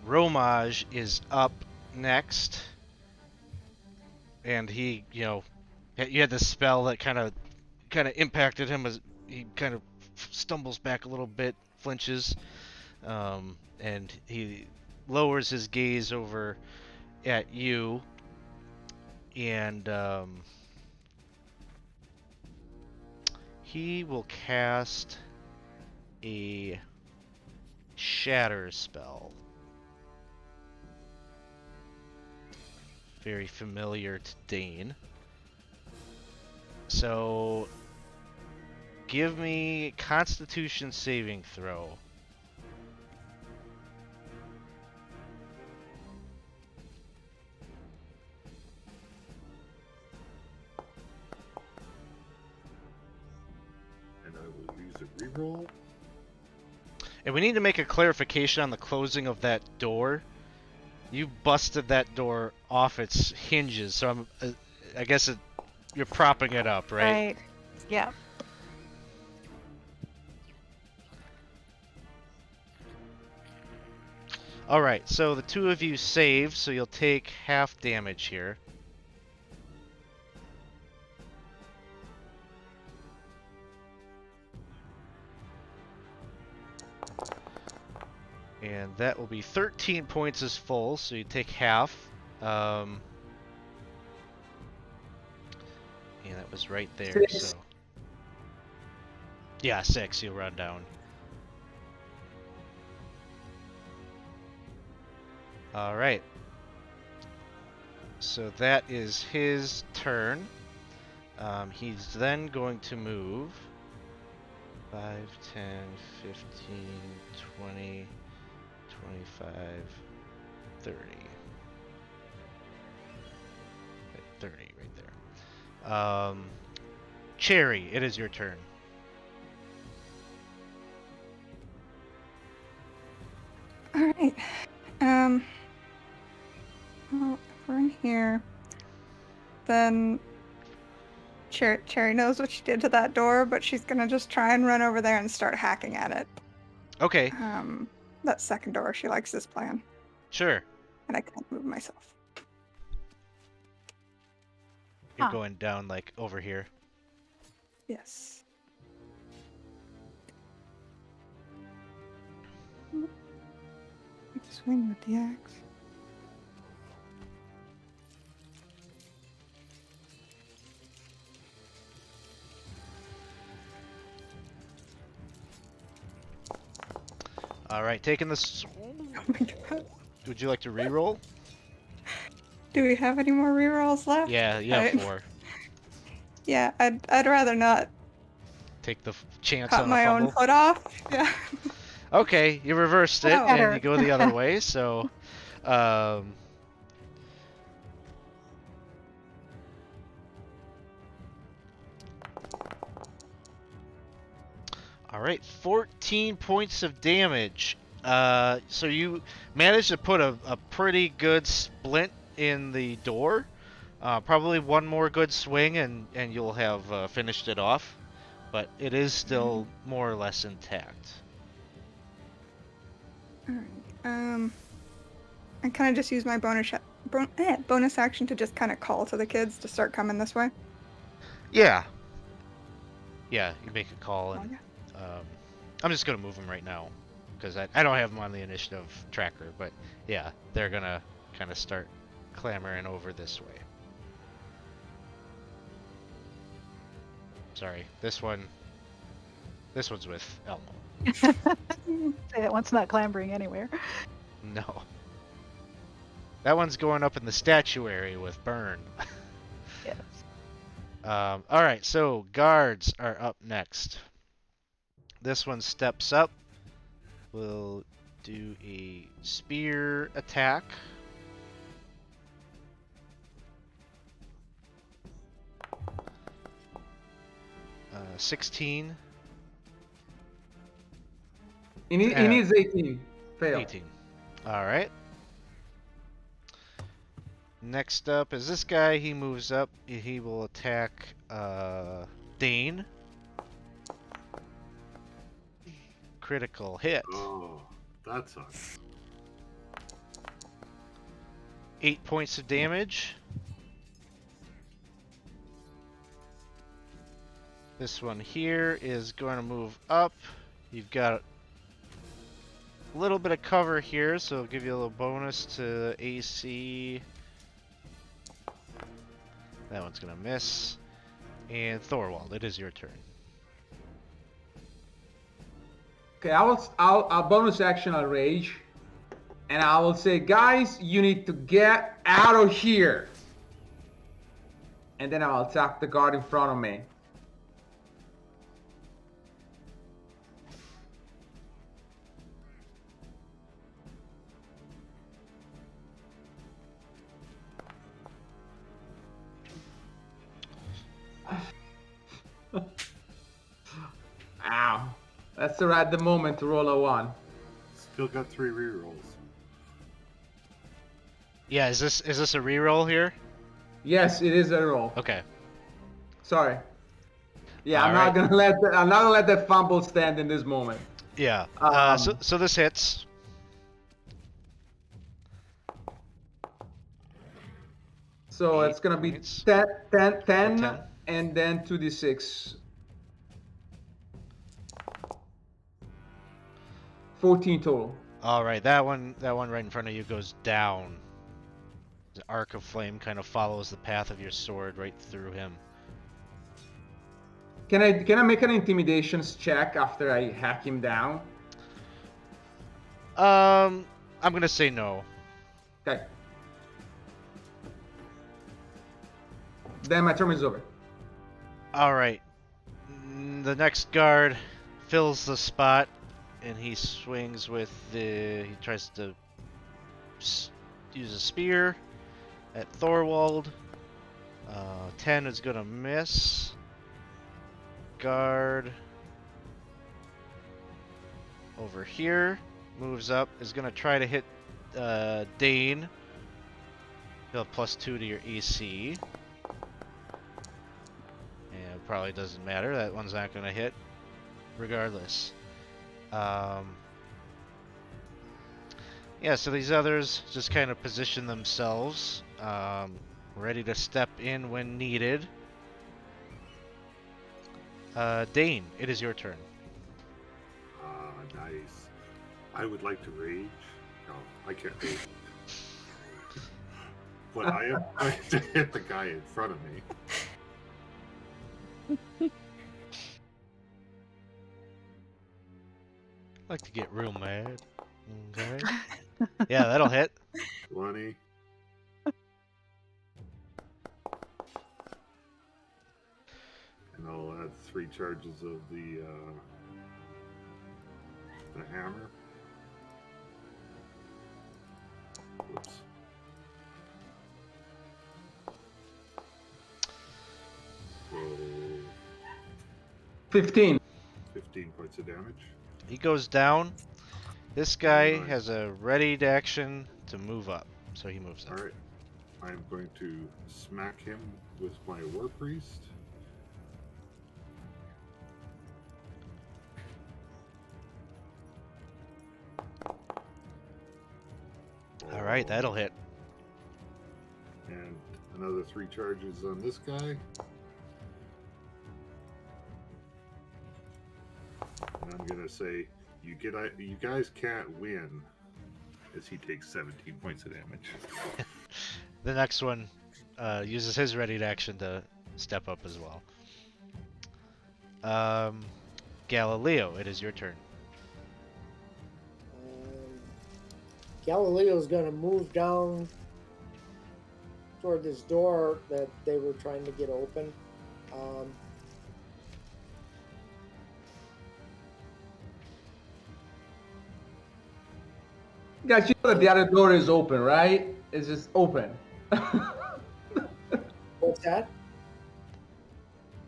Romaj is up next, and he, you had this spell that kind of impacted him as he kind of stumbles back a little bit, flinches, and he lowers his gaze over at you, and he will cast a shatter spell. Very familiar to Dane. So, give me Constitution saving throw. And I will use a reroll. And we need to make a clarification on the closing of that door. You busted that door off its hinges, so I guess you're propping it up, right? Right. Yeah. All right, so the two of you save, so you'll take half damage here. And that will be 13 points as full, so you take half. And that was right there, 6. so... Yeah, 6, you'll run down. Alright. So that is his turn. He's then going to move 5, 10, 15, 20, 25, 30. 30 right there. Cherry, it is your turn. All right. Well, if we're in here, then Cherry knows what she did to that door, but she's gonna just try and run over there and start hacking at it. Okay, That second door, she likes this plan, sure. and I can't move myself. You're Huh. going down, like, over here. Yes. Swing with the axe. All right, taking this. Oh my god. Would you like to re-roll? Do we have any more rerolls left? Yeah, you have 4. Yeah, I'd rather not Take the chance cut on a my own fumble. foot off. Yeah. Okay, you reversed it Oh. and you go the other way. So, um, all right, 14 points of damage. So you managed to put a pretty good splint in the door. Probably one more good swing and you'll have finished it off. But it is still more or less intact. Alright. I kind of just use my bonus action to just kind of call to the kids to start coming this way. Yeah. Yeah, you make a call and Okay. I'm just gonna move them right now because I don't have them on the initiative tracker, but yeah, they're gonna kind of start clamoring over this way. Sorry, this one's with Elmo. Say that one's not clambering anywhere. No, that one's going up in the statuary with Burn. Yes. All right, so guards are up next. This one steps up. Will do a spear attack. 16. He needs 18. Fail. 18. All right. Next up is this guy. He moves up. He will attack Dane. Critical hit. Oh, that sucks. 8 points of damage. This one here is going to move up. You've got a little bit of cover here, so it'll give you a little bonus to AC. That one's going to miss. And Thorwald, it is your turn. Okay, I'll bonus action on rage, and I will say, guys, you need to get out of here. And then I'll attack the guard in front of me. Ow. That's the moment to roll a 1. Still got 3 rerolls. Yeah, is this a reroll here? Yes, it is a roll. Okay. Sorry. Yeah, All I'm right. not gonna let that fumble stand in this moment. Yeah. So this hits. So 8 it's gonna be points. 10, 10. and then 2d6. 14 total. All right, that one right in front of you goes down. The arc of flame kind of follows the path of your sword right through him. Can I make an intimidations check after I hack him down? I'm gonna say no. Okay. Then my turn is over. All right. The next guard fills the spot, and he swings with the. He tries to use a spear at Thorwald. 10 is gonna miss. Guard over here moves up, is gonna try to hit Dane. He'll have +2 to your AC. And it probably doesn't matter. That one's not gonna hit, regardless. Yeah, so these others just kind of position themselves, ready to step in when needed. Dane, it is your turn. Ah, nice. I would like to rage. No, I can't rage. But I am going to hit the guy in front of me. Like to get real mad. Okay. Yeah, that'll hit. 20. And I'll add 3 charges of the hammer. Whoops. So 15. 15 points of damage. He goes down. This And guy then has a ready to action to move up, so he moves up. Alright. I'm going to smack him with my War Priest. All right, that'll hit. And another 3 charges on this guy. And I'm gonna say, you guys can't win, as he takes 17 points of damage. The next one uses his ready to action to step up as well. Galileo, it is your turn. Galileo's going to move down toward this door that they were trying to get open. Guys, you know that the other door is open, right? It's just open. What's that?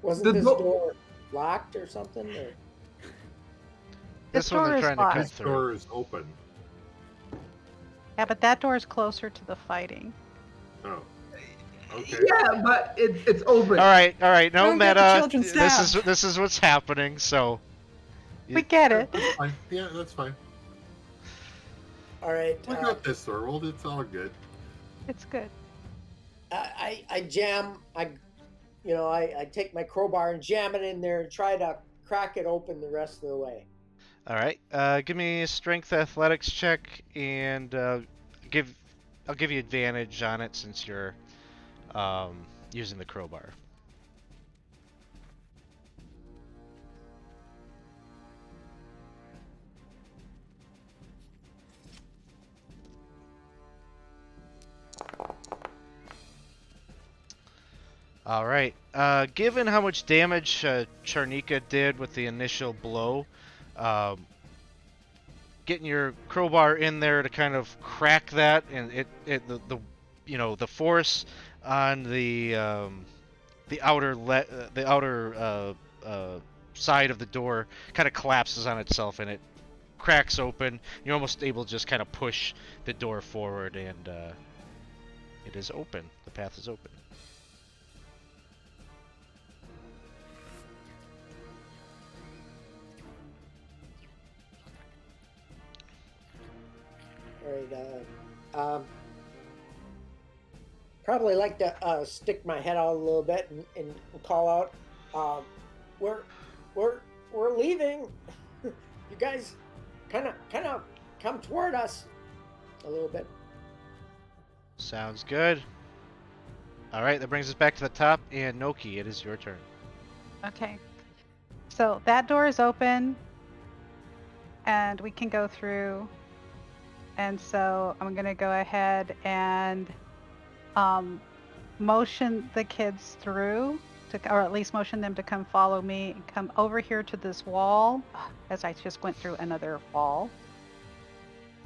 Wasn't The this door- door locked or something? Or? This one door they're is trying to locked. cut This through. door is open. Yeah, but that door is closer to the fighting. Oh. Okay. Yeah, but it's open. All right. No Don't get the meta. children stabbed. This is what's happening. So We get it. That's fine. Yeah, that's fine. All right. We got this, Thorwald. It's all good. It's good. I jam. I take my crowbar and jam it in there and try to crack it open the rest of the way. all right. Give me a strength athletics check, and I'll give you advantage on it since you're using the crowbar. All right. Given how much damage Charnika did with the initial blow, getting your crowbar in there to kind of crack that, and the force on the outer side of the door kind of collapses on itself, and it cracks open. You're almost able to just kind of push the door forward, and it is open. The path is open. All right. Probably like to stick my head out a little bit and call out. We're leaving. You guys, kind of come toward us a little bit. Sounds good. All right, that brings us back to the top, and Noki, it is your turn. Okay. So that door is open, and we can go through. And so I'm going to go ahead and motion the kids through, or at least motion them to come follow me and come over here to this wall, as I just went through another wall.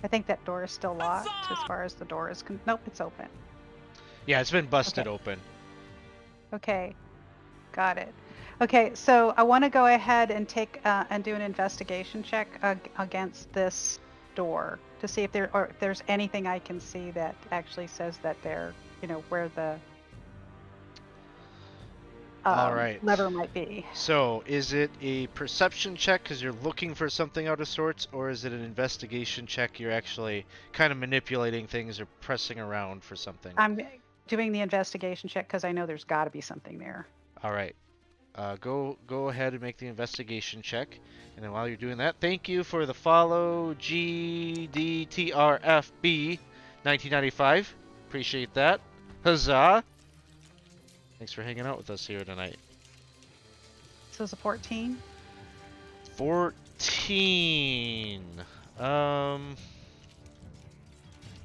I think that door is still locked as far as the door is. Nope, it's open. Yeah, it's been busted Okay. open. Okay, got it. Okay, so I want to go ahead and take and do an investigation check against this door to see if there's anything I can see that actually says that they're, where the All right. lever might be. So, is it a perception check because you're looking for something out of sorts, or is it an investigation check you're actually kind of manipulating things or pressing around for something? I'm doing the investigation check because I know there's got to be something there. All right. Go ahead and make the investigation check. And then while you're doing that, thank you for the follow, GDTRFB 1995. Appreciate that. Huzzah! Thanks for hanging out with us here tonight. So it's a 14.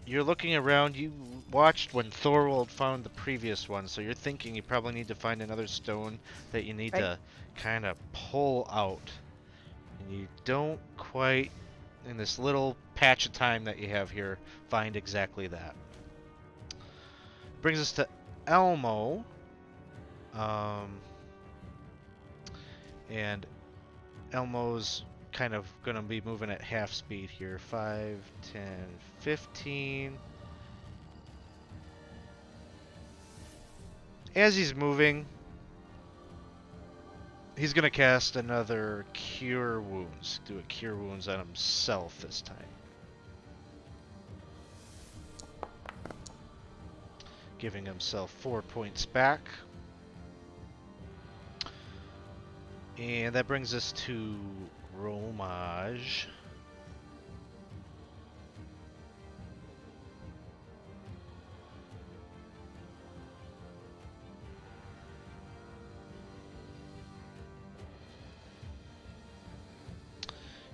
You're looking around. You watched when Thorwald found the previous one, so you're thinking you probably need to find another stone that you need Right. to kind of pull out. And you don't quite, in this little patch of time that you have here, find exactly that. Brings us to Elmo. And Elmo's kind of going to be moving at half speed here. 5, 10, 15. As he's moving, he's going to cast another Cure Wounds. Do a Cure Wounds on himself this time. Giving himself 4 points back. And that brings us to Romage.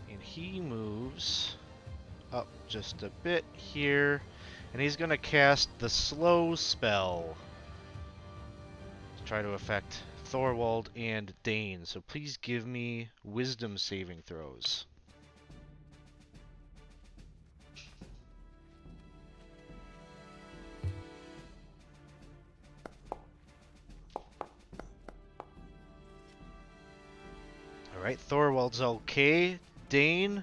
And he moves up just a bit here. And he's going to cast the Slow spell to try to affect Thorwald and Dane. So please give me wisdom saving throws. Alright, Thorwald's okay. Dane,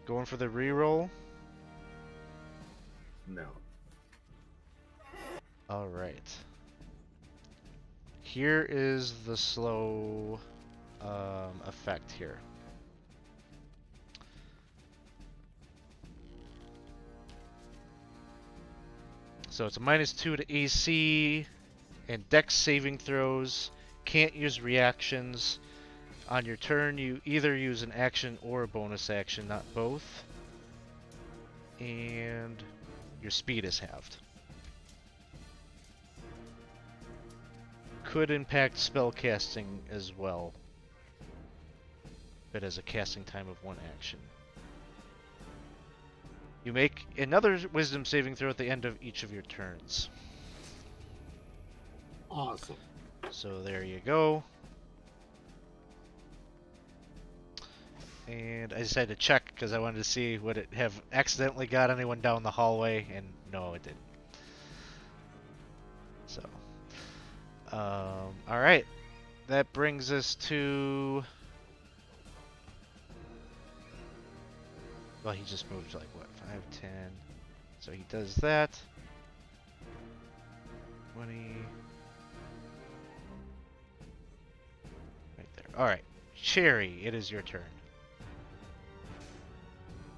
going for the reroll. No. Alright. Here is the slow effect here. So it's a -2 to AC and Dex saving throws. Can't use reactions. On your turn, you either use an action or a bonus action, not both. And your speed is halved. Could impact spell casting as well, but as a casting time of 1 action. You make another wisdom saving throw at the end of each of your turns. Awesome. So there you go. And I just had to check because I wanted to see would it have accidentally got anyone down the hallway, and no, it didn't. So, all right, that brings us to. Well, he just moved like what, 5, 10. So he does that. 20. Right there. All right, Cherry, it is your turn.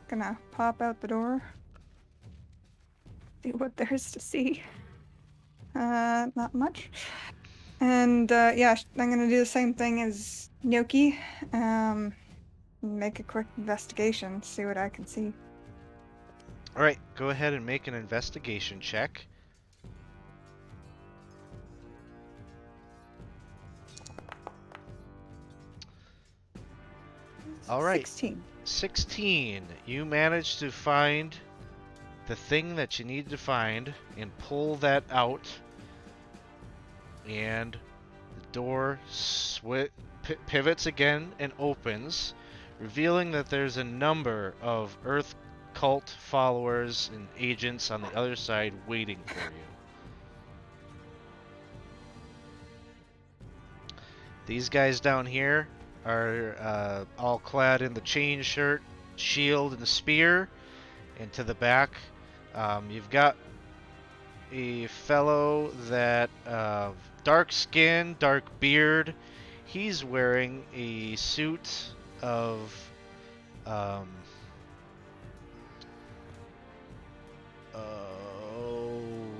Gonna pop out the door. See what there's to see. Not much. And yeah, I'm gonna do the same thing as Gnocchi. Make a quick investigation, see what I can see. All right, go ahead and make an investigation check. All right. 16. 16. You managed to find the thing that you need to find and pull that out. And the door pivots again and opens, revealing that there's a number of Earth cult followers and agents on the other side waiting for you. These guys down here are all clad in the chain shirt, shield, and the spear. And to the back, you've got a fellow that dark skin, dark beard. He's wearing a suit of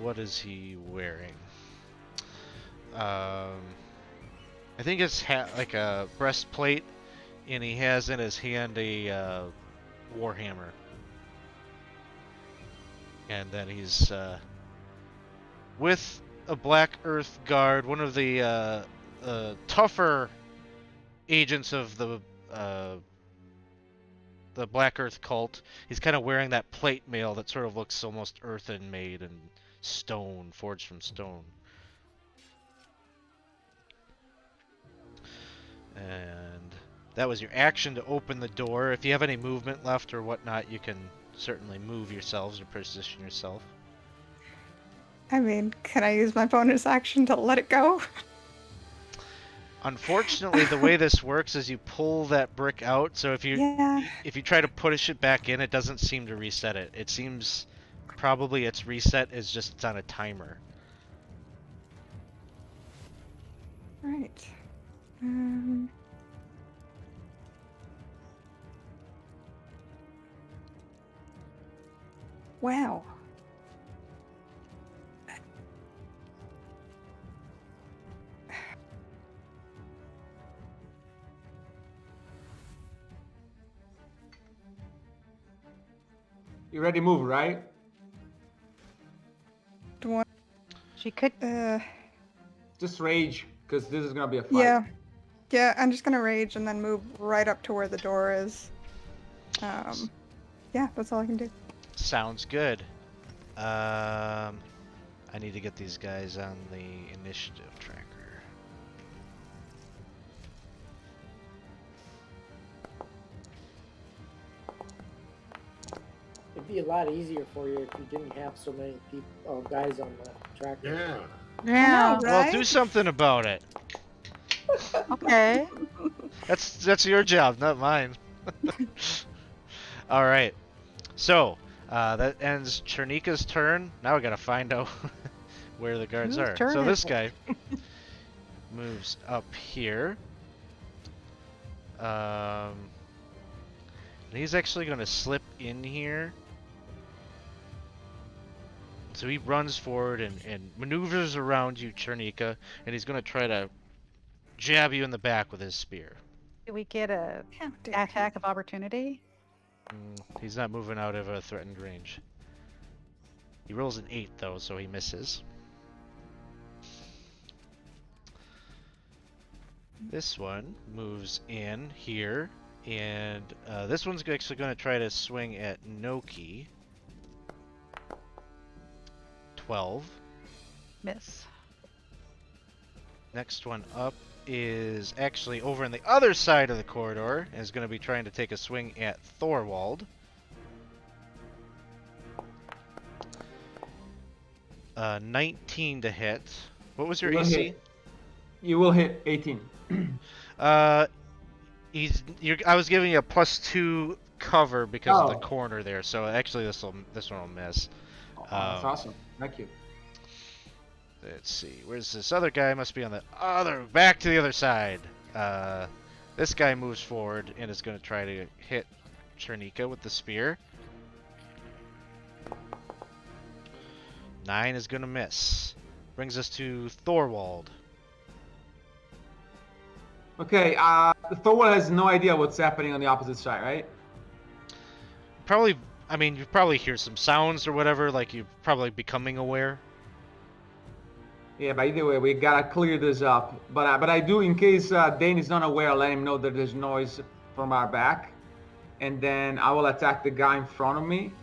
what is he wearing? I think it's like a breastplate, and he has in his hand a warhammer. And then he's with a Black Earth Guard, one of the tougher agents of the the Black Earth cult. He's kind of wearing that plate mail that sort of looks almost earthen made and stone, forged from stone. And that was your action to open the door. If you have any movement left or whatnot, you can certainly move yourselves or position yourself. I mean, can I use my bonus action to let it go? Unfortunately, the way this works is you pull that brick out, so if Yeah. you try to push it back in, it doesn't seem to reset it. It seems probably its reset is just it's on a timer. Right. Wow. You ready to move, right? Do one. She could. Just rage, because this is gonna be a fight. Yeah. Yeah, I'm just gonna rage and then move right up to where the door is. Yeah, that's all I can do. Sounds good. I need to get these guys on the initiative tracker. It'd be a lot easier for you if you didn't have so many people, guys on the tracker. Yeah. Yeah. know, Well, right? do something about it. Okay. That's your job, not mine. All right. So that ends Chernika's turn. Now we gotta find out where the guards Whose are. turn So is this it? guy moves up here. And he's actually gonna slip in here. So he runs forward and maneuvers around you, Chernika, and he's gonna try to jab you in the back with his spear. Do we get a How dare attack of opportunity? He's not moving out of a threatened range. He rolls an 8 though, so he misses. This one moves in here, and this one's actually going to try to swing at Noki. 12. Miss. Next one up is actually over on the other side of the corridor, and is going to be trying to take a swing at Thorwald. 19 to hit. What was your You will AC? hit. You will hit 18. I was giving you a +2 cover because of the Oh. corner there, so actually this one will miss. That's awesome. Thank you. Let's see, where's this other guy? Must be on the back to the other side. This guy moves forward and is going to try to hit Chernika with the spear. 9 is going to miss. Brings us to Thorwald. Okay, Thorwald has no idea what's happening on the opposite side, right? Probably, I mean, you probably hear some sounds or whatever, like you're probably becoming aware. Yeah, but either way, we gotta clear this up. But I do, in case Dane is not aware, I'll let him know that there's noise from our back. And then I will attack the guy in front of me.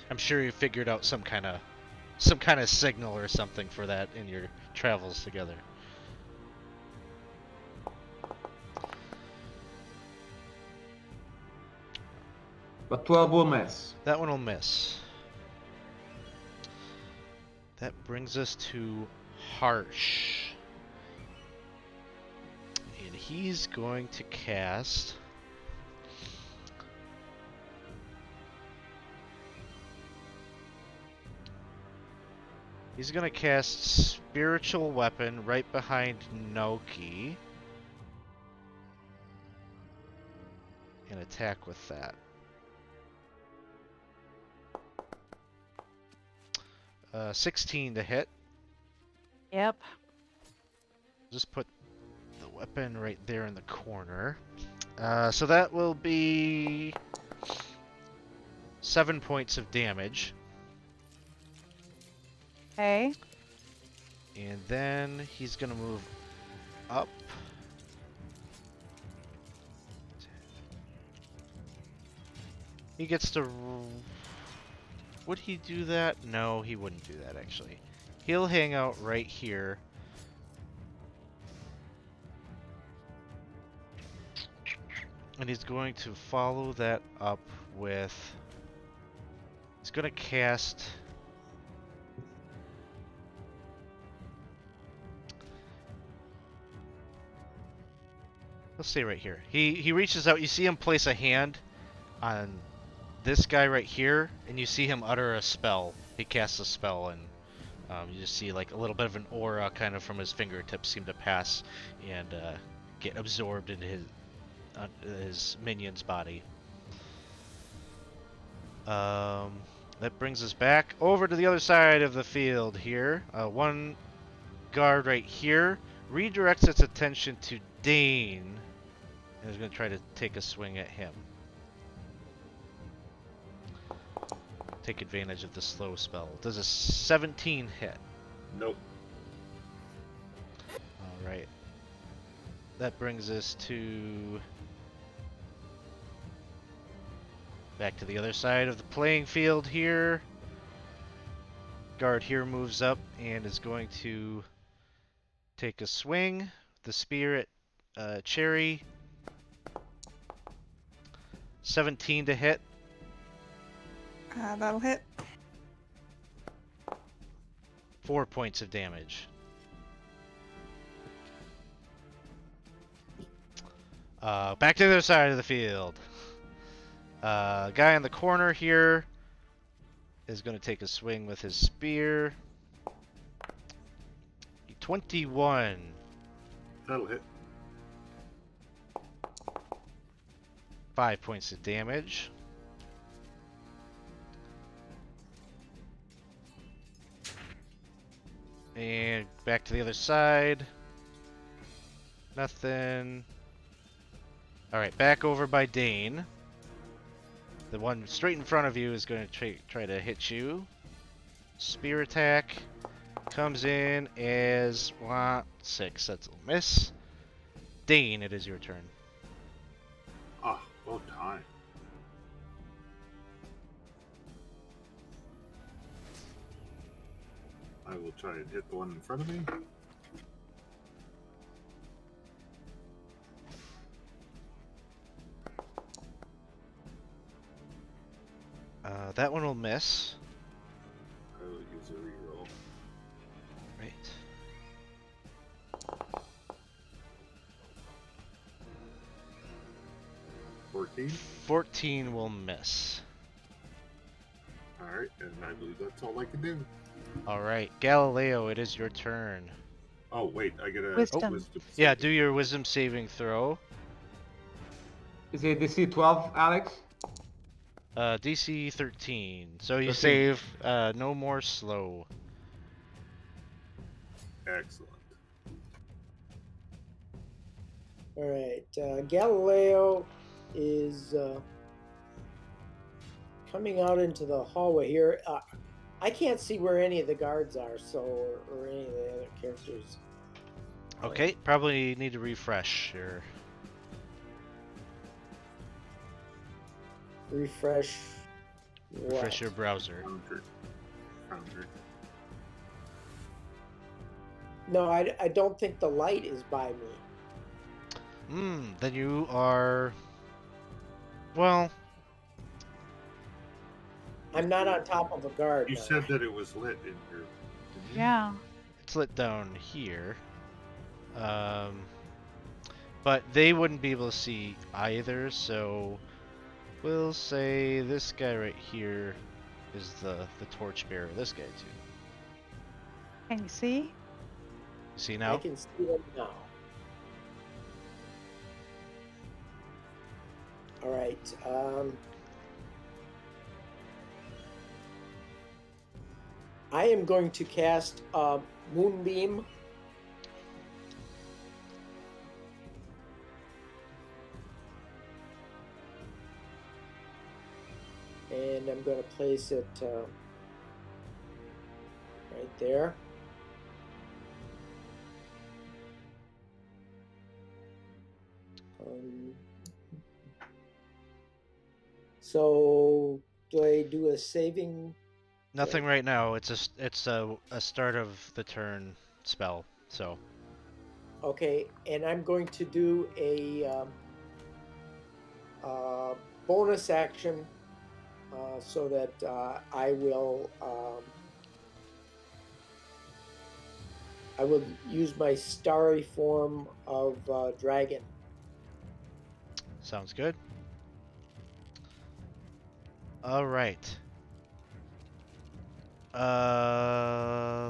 I'm sure you figured out some kind of signal or something for that in your travels together. But 12 will miss. That one will miss. That brings us to Harsh. And he's going to cast... He's going to cast Spiritual Weapon right behind Noki. And attack with that. 16 to hit. Yep. Just put the weapon right there in the corner. So that will be 7 points of damage. Okay. And then he's going to move up He gets to. Would he do that? No, he wouldn't do that actually. He'll hang out right here. And he's going to follow that up with. He's going to cast. Let's stay right here. He reaches out. You see him place a hand on this guy right here, and you see him utter a spell. He casts a spell, and you just see like a little bit of an aura kind of from his fingertips seem to pass and get absorbed into his minion's body. That brings us back over to the other side of the field here. One guard right here redirects its attention to Dane and is going to try to take a swing at him. Take advantage of the slow spell. Does a 17 hit? Nope. Alright. That brings us to... back to the other side of the playing field here. Guard here moves up and is going to take a swing. The spear at Cherry. 17 to hit. That'll hit. 4 points of damage. Back to the other side of the field. Guy in the corner here is going to take a swing with his spear. 21. That'll hit. 5 points of damage. And back to the other side. Nothing. Alright, back over by Dane. The one straight in front of you is going to try to hit you. Spear attack. Comes in as 6. That's a miss. Dane, it is your turn. Ah, well time. I will try and hit the one in front of me. That one will miss. I will use a reroll. Right. $14. 14 will miss. Alright, and I believe that's all I can do. Alright, Galileo, it is your turn. Oh, wait, I get a Wisdom. Yeah, saving. do your wisdom saving throw. Is it DC 12, Alex? DC 13. So you 13. save no more slow. Excellent. All right. Galileo is coming out into the hallway here. I can't see where any of the guards are, so or any of the other characters. Okay, probably need to refresh your... Refresh. What? refresh your browser. Foundry. No, I don't think the light is by me. Then you are... well, I'm not on top of a guard. You now. said that it was lit in here. didn't you? Yeah. it's lit down here. But they wouldn't be able to see either, so we'll say this guy right here is the torchbearer. This guy too. Can you see? You see I now? can see them now. All right. I am going to cast Moonbeam. And I'm going to place it right there. So do I do a saving? Nothing right now. It's a start of the turn spell. So Okay, and I'm going to do a bonus action so that I will use my starry form of dragon. sounds good. All right.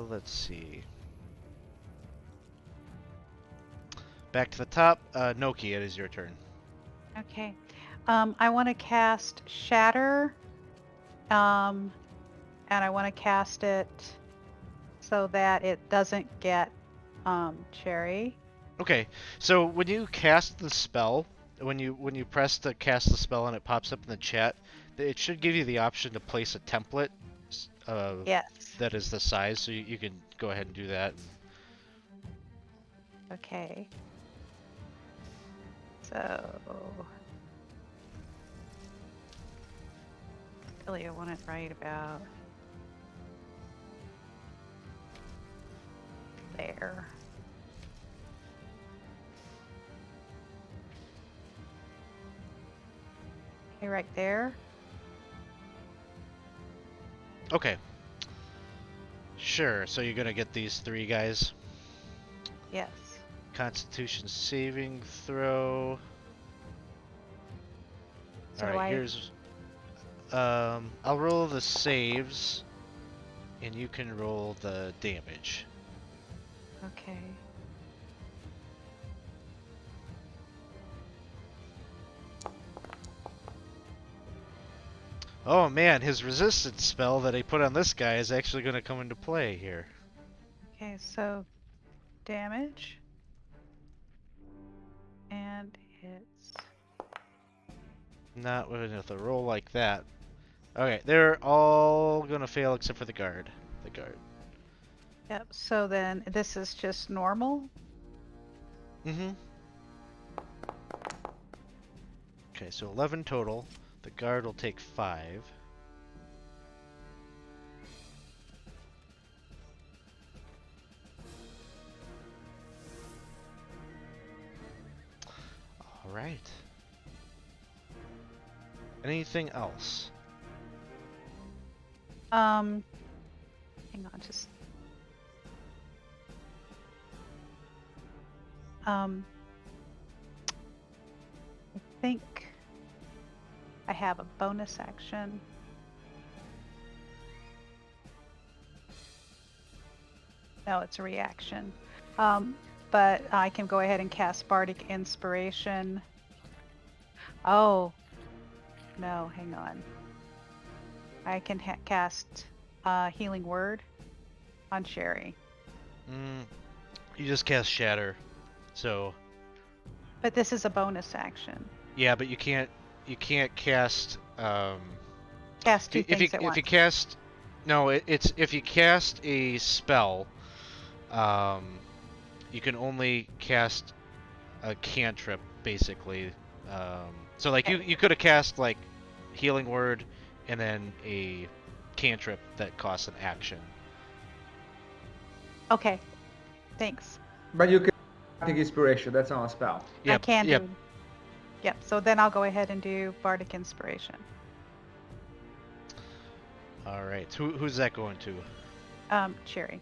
Let's see. Back to the top. Noki, it is your turn. Okay. I want to cast Shatter. And I want to cast it so that it doesn't get Cherry. Okay, so when you cast the spell, when you press to cast the spell and it pops up in the chat, it should give you the option to place a template Yes. that is the size, so you can go ahead and do that. Okay. So really I want it right about there. Okay, right there. Okay. Sure, so you're gonna get these three guys. Yes. Constitution saving throw. So Alright, here's... I'll roll the saves, and you can roll the damage. okay. Oh man, his resistance spell that I put on this guy is actually going to come into play here. Okay, so damage. And it's Not with a roll like that. Okay, they're all going to fail except for the guard. The guard. yep, so then this is just normal. Mm-hmm. Okay, so 11 total. The guard will take 5. Alright. Anything else? Hang on, just I think I have a bonus action. No, it's a reaction. But I can go ahead and cast Bardic Inspiration. Oh, no, hang on. I can cast Healing Word on Sherry. You just cast Shatter. So, But this is a bonus action. yeah, but you can't cast Cast two things at if once. you cast no, it's if you cast a spell, you can only cast a cantrip basically. So like Okay. you could have cast like Healing Word and then a cantrip that costs an action. Okay, thanks. But you can take inspiration. That's on a spell. I can Yep. do. Yep, so then I'll go ahead and do Bardic Inspiration. All right. Who's that going to? Cherry.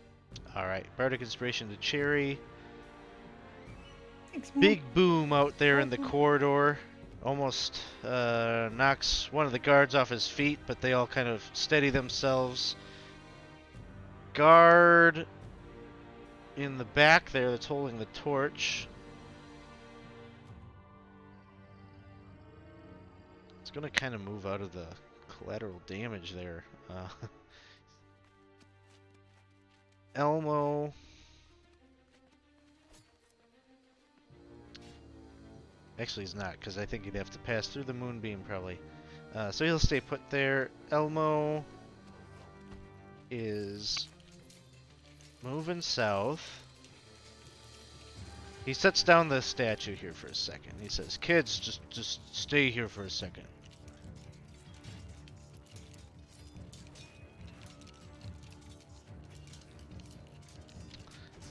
All right. Bardic Inspiration to Cherry. Thanks, man. Big boom out there in the corridor. Almost knocks one of the guards off his feet, but they all kind of steady themselves. Guard in the back there that's holding the torch. It's going to kind of move out of the collateral damage there. Elmo. Actually, he's not, because I think he'd have to pass through the moonbeam probably. So he'll stay put there. Elmo is moving south. He sets down the statue here for a second. He says, "Kids, just stay here for a second."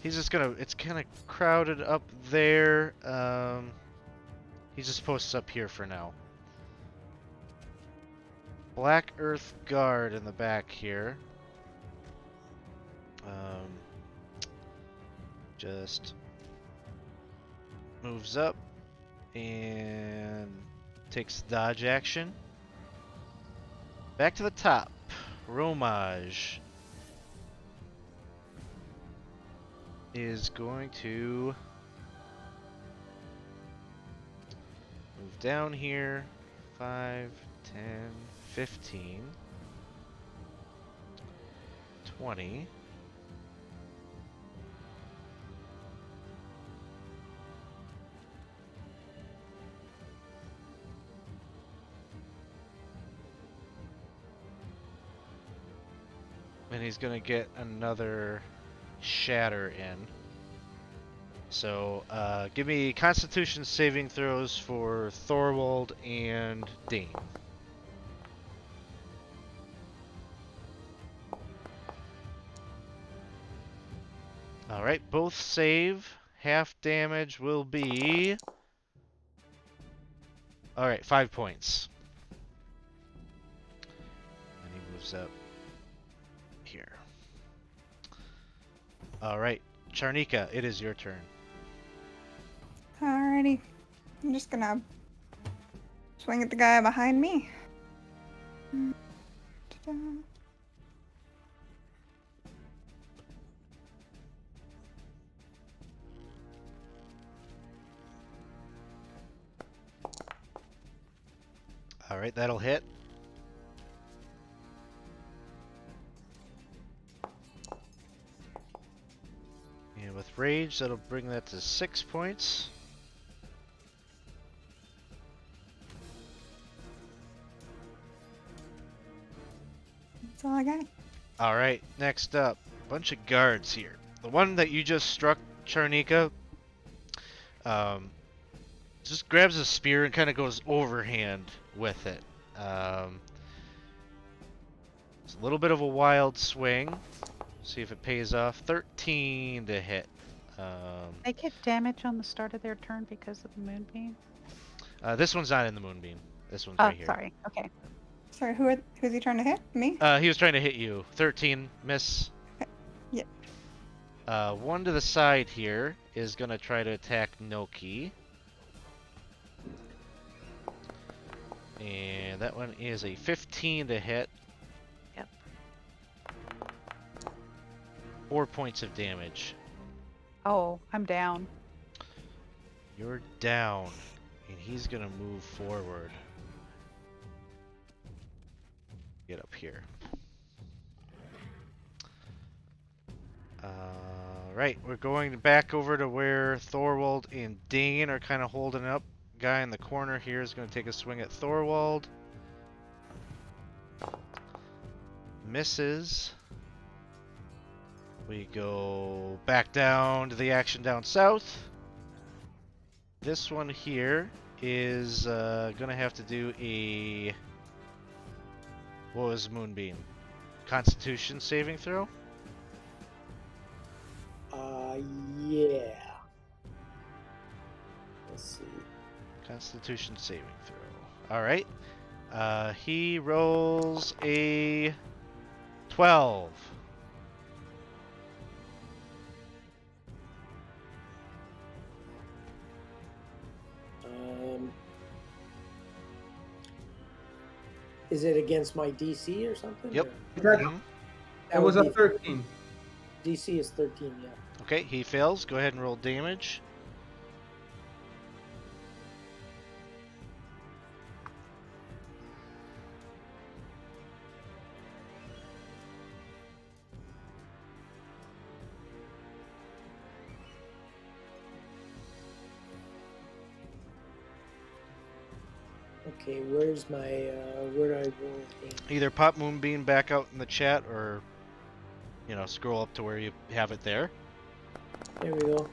He's just gonna. It's kind of crowded up there. He just posts up here for now. Black Earth Guard in the back here. Just moves up and takes dodge action. Back to the top. Romage is going to move down here. 5, 10, 15, 20. And he's gonna get another shatter in. So, give me Constitution saving throws for Thorwald and Dane. Alright, both save. Half damage will be... Alright, 5 points. And he moves up here. Alright, Charnika, it is your turn. Alrighty. I'm just gonna swing at the guy behind me. Ta-da. Alright, that'll hit. And with rage, that'll bring that to 6 points. That's all I got. Alright, next up, bunch of guards here. The one that you just struck, Charnika, just grabs a spear and kind of goes overhand with it. It's a little bit of a wild swing. See if it pays off. 13 to hit. They get damage on the start of their turn because of the moonbeam. This one's not in the moonbeam. This one's Oh, right here. sorry. Okay. Sorry, who's he trying to hit? Me? He was trying to hit you. 13, miss. Yep. One to the side here is gonna try to attack Noki. And that one is a 15 to hit. Yep. 4 points of damage. Oh, I'm down. You're down. And he's gonna move forward. Get up here. Right, we're going back over to where Thorwald and Dane are kind of holding up. Guy in the corner here is going to take a swing at Thorwald. Misses. We go back down to the action down south. This one here is going to have to do a... What was Moonbeam? Constitution saving throw? Yeah. Let's see. Constitution saving throw. Alright. He rolls a 12. Is it against my DC or something? Yep. Or- Mhm. It was a 13. DC is 13, yeah. Okay, he fails. Go ahead and roll damage. Okay, where's my, where do I roll damage? Either pop Moonbeam back out in the chat or, you know, scroll up to where you have it there. There we go.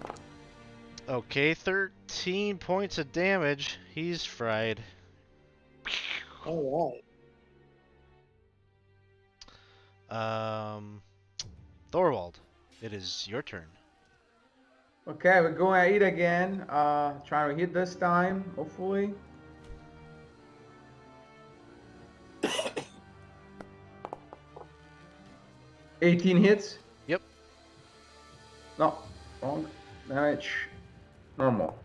Okay, 13 points of damage. He's fried. All right. Thorwald, it is your turn. Okay, we're going at it again. Trying to hit this time, hopefully. $18 hits. Yep. No, wrong damage. Normal.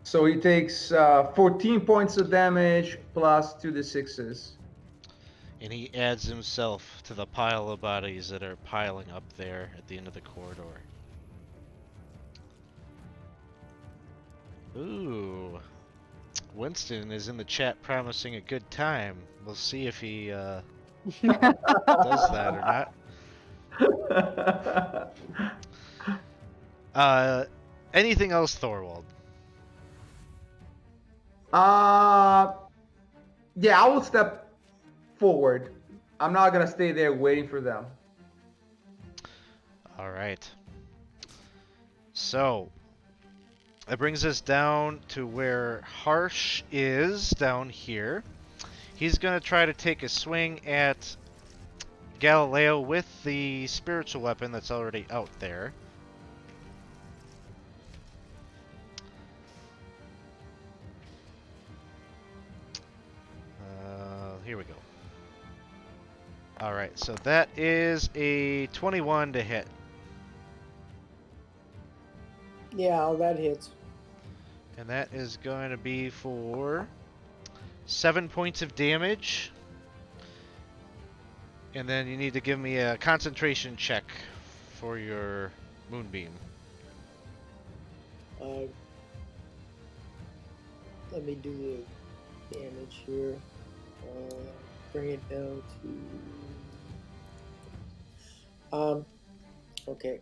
So he takes 14 points of damage plus 2d6s. And he adds himself to the pile of bodies that are piling up there at the end of the corridor. Ooh. Winston is in the chat promising a good time. We'll see if he does that or not. Anything else, Thorwald? Yeah, I will step forward. I'm not gonna stay there waiting for them. All right. So that brings us down to where Harsh is down here. He's gonna try to take a swing at Galileo with the spiritual weapon that's already out there. Here we go. Alright, so that is a 21 to hit. Yeah, that hits. And that is going to be for 7 points of damage. And then you need to give me a concentration check for your moonbeam. Let me do the damage here. Bring it down to. Okay.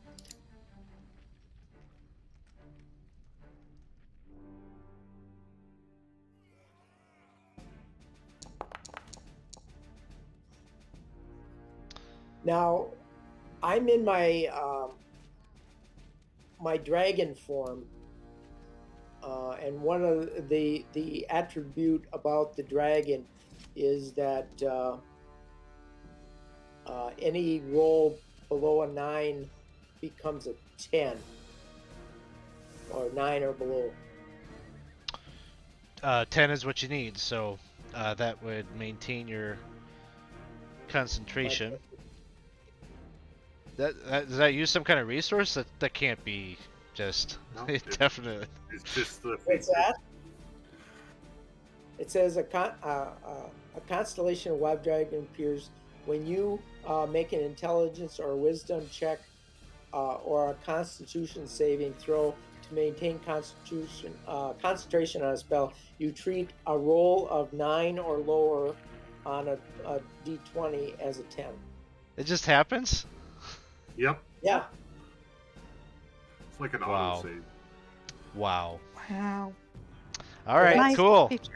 Now, I'm in my my dragon form, and one of the attribute about the dragon is that any roll below a 9 becomes a 10, or 9 or below. 10 is what you need, so that would maintain your concentration. Does that use some kind of resource? That can't be just. No, It definitely. It's just the What's feature. that? It says a constellation of web dragon appears when you make an intelligence or wisdom check or a constitution saving throw to maintain concentration on a spell. You treat a roll of 9 or lower on a d20 as a 10. It just happens? Yep, Yeah. it's like an Wow. autosave. Wow. Wow. All right, Nice cool. feature.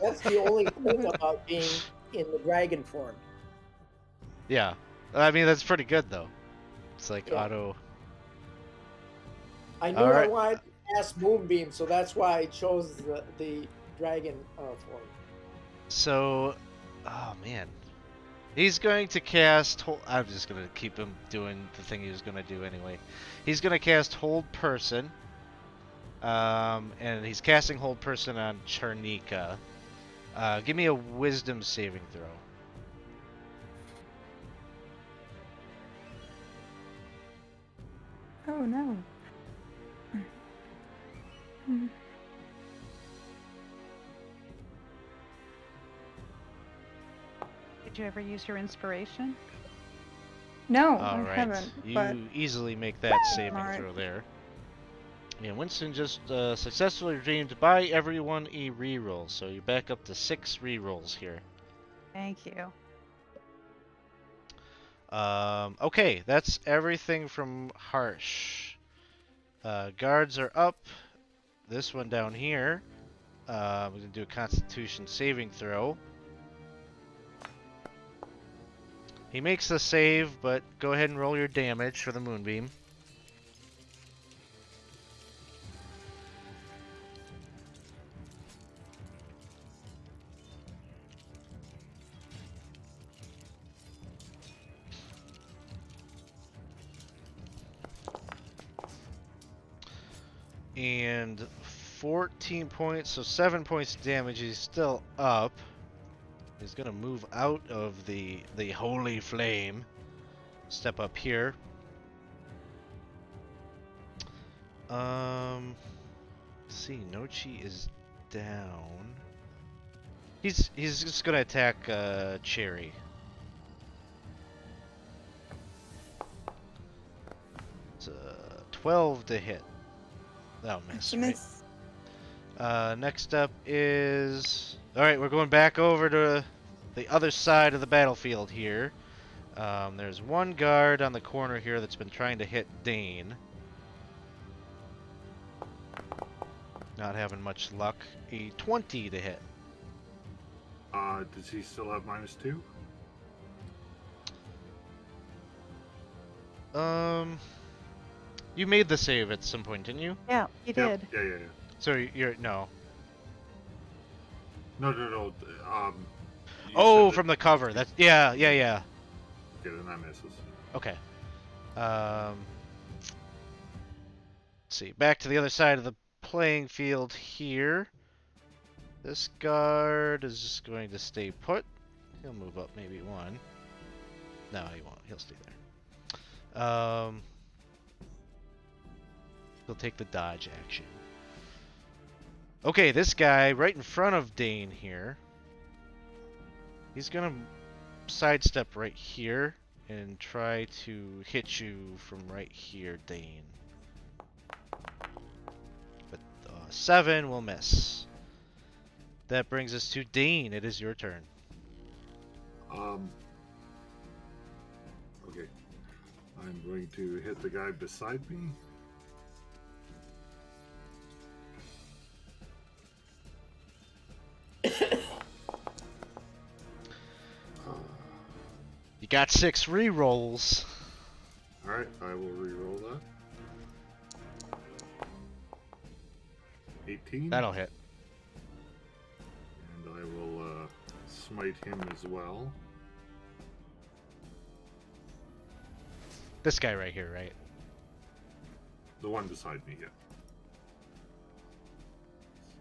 That's the only thing about being in the dragon form. Yeah. I mean, that's pretty good, though. It's like Yeah. auto. I knew All I right. wanted to cast Moonbeam, so that's why I chose the dragon form. So, oh man. He's going to cast. I'm just going to keep him doing the thing he was going to do anyway. He's going to cast Hold Person. And he's casting Hold Person on Charnika. Give me a Wisdom saving throw. Oh no. Did you ever use your inspiration? No, All I right. haven't. You But easily make that saving Smart. throw there. And Winston just successfully redeemed by everyone a reroll, so you're back up to 6 rerolls here. Thank you. Okay, that's everything from Harsh. Guards are up. This one down here. We're gonna do a Constitution saving throw. He makes the save, but go ahead and roll your damage for the Moonbeam. and 14 points, so 7 points of damage. He's still up. He's gonna move out of the holy flame. Step up here. Let's see, Nochi is down. He's just gonna attack Cherry. It's 12 to hit. That'll miss, That's a right? miss. Next up is... Alright, we're going back over to the other side of the battlefield here. There's one guard on the corner here that's been trying to hit Dane. Not having much luck. A 20 to hit. Does he still have -2? You made the save at some point, didn't you? Yeah, he did. Yep. Yeah. So you're... No. No. You Oh, said from that- the cover. That's... Yeah. Okay, then that misses. Okay. Let's see. Back to the other side of the playing field here. This guard is just going to stay put. He'll move up maybe one. No, he won't. He'll stay there. He'll take the dodge action. Okay, this guy right in front of Dane here. He's gonna sidestep right here and try to hit you from right here, Dane. But 7 will miss. That brings us to Dane. It is your turn. Okay. I'm going to hit the guy beside me. You got 6 re-rolls. Alright, I will re-roll that. 18. That'll hit. And I will smite him as well. This guy right here, right? The one beside me, yeah.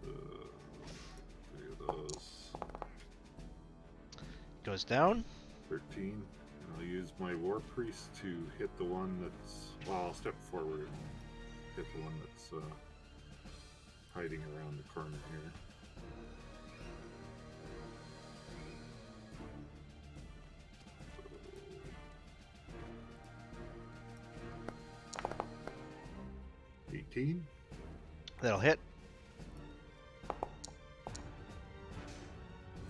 So, 3 of those. Goes down. 13. And I'll use my War Priest to hit the one that's... Well, I'll step forward and hit the one that's hiding around the corner here. So, 18. That'll hit.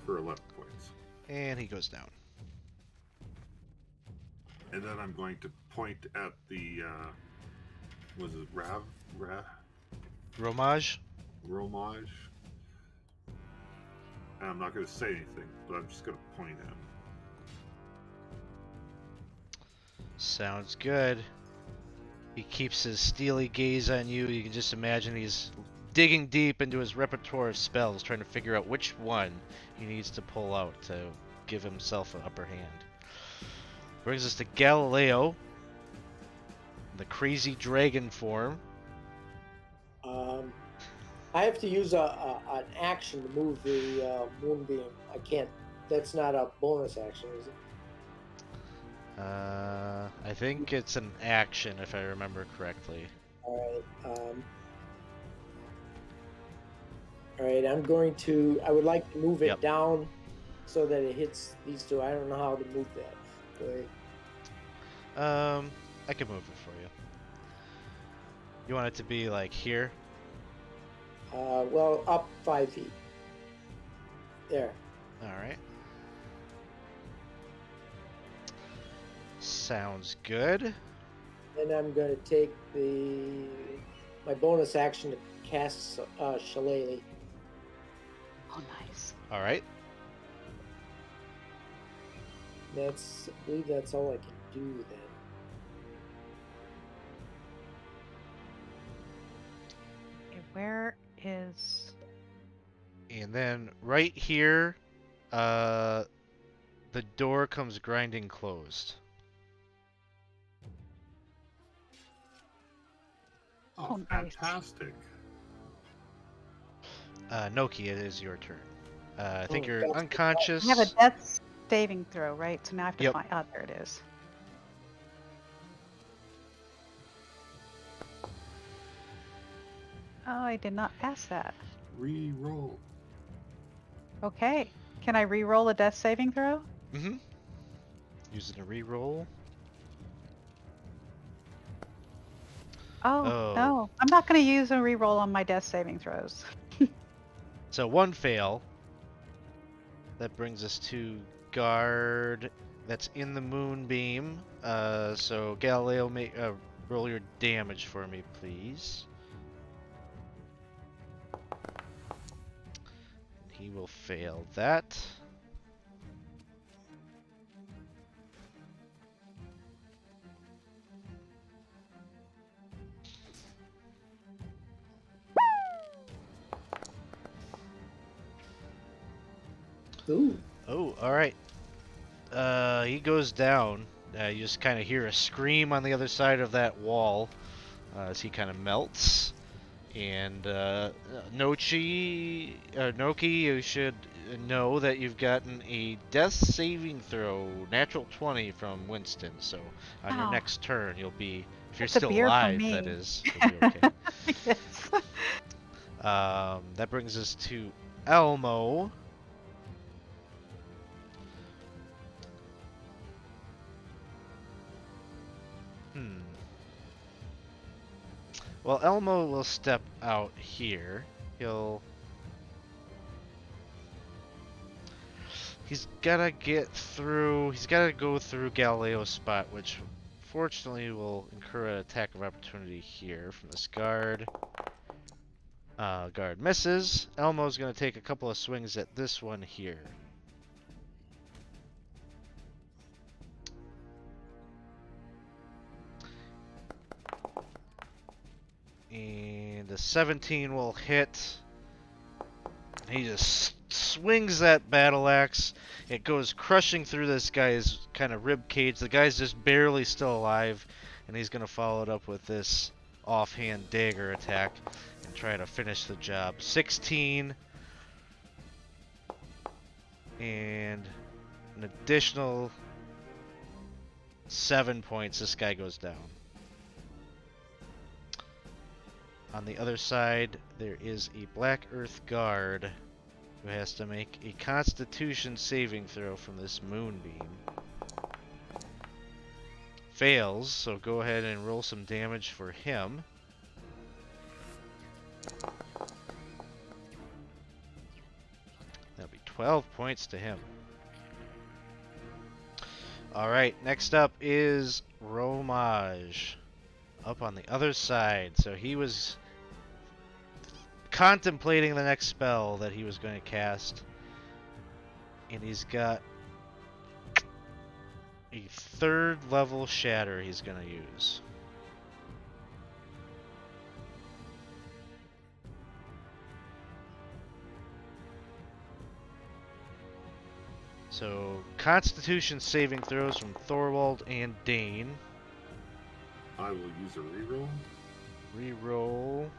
For 11 points. And he goes down. And then I'm going to point at the, was it Romage. Romage? And I'm not going to say anything, but I'm just going to point at him. Sounds good. He keeps his steely gaze on you. You can just imagine he's digging deep into his repertoire of spells, trying to figure out which one he needs to pull out to give himself an upper hand. Brings us to Galileo, the crazy dragon form. I have to use an action to move the moonbeam. I can't. That's not a bonus action, is it? I think it's an action, if I remember correctly. All right. I'm going to. I would like to move it Yep. down so that it hits these two. I don't know how to move that. Go ahead. I can move it for you. You want it to be like here? Well, up 5 feet. There. All right. Sounds good. Then I'm going to take my bonus action to cast Shillelagh. Oh, nice. All right. I believe that's all I can do then. Okay, where is... And then right here, the door comes grinding closed. Oh, Oh, nice. fantastic. Noki, it is your turn. I think Oh, you're that's good. I have a unconscious. death saving throw, right? So now I have to Yep. find. Oh, there it is. Oh, I did not pass that. Re-roll. Okay. Can I re-roll a death saving throw? Mm-hmm. Using a reroll. Oh, Oh, no. I'm not going to use a re-roll on my death saving throws. so one fail. That brings us to guard. That's in the moonbeam. So Galileo, roll your damage for me, please. He will fail that. Ooh. Oh, all right. He goes down. You just kind of hear a scream on the other side of that wall as he kind of melts. And Noki, you should know that you've gotten a death saving throw, natural 20 from Winston. So on your Wow. next turn, you'll be, if you're That's a still beer from alive, that me. is, you'll be okay. Yes. That brings us to Elmo. Hmm. Well, Elmo will step out here. He'll. He's gotta get through. He's gotta go through Galileo's spot, which fortunately will incur an attack of opportunity here from this guard. Guard misses. Elmo's gonna take a couple of swings at this one here. And the 17 will hit. He just swings that battle axe. It goes crushing through this guy's kind of rib cage. The guy's just barely still alive, and he's gonna follow it up with this offhand dagger attack and try to finish the job. 16 and an additional 7 points. This guy goes down. On the other side, there is a Black Earth guard who has to make a Constitution saving throw from this moonbeam. Fails, so go ahead and roll some damage for him. That'll be 12 points to him. Alright, next up is Romage. Up on the other side. So he was contemplating the next spell that he was going to cast. And he's got a 3rd level shatter he's going to use. So, Constitution saving throws from Thorwald and Dane. I will use a reroll. Reroll.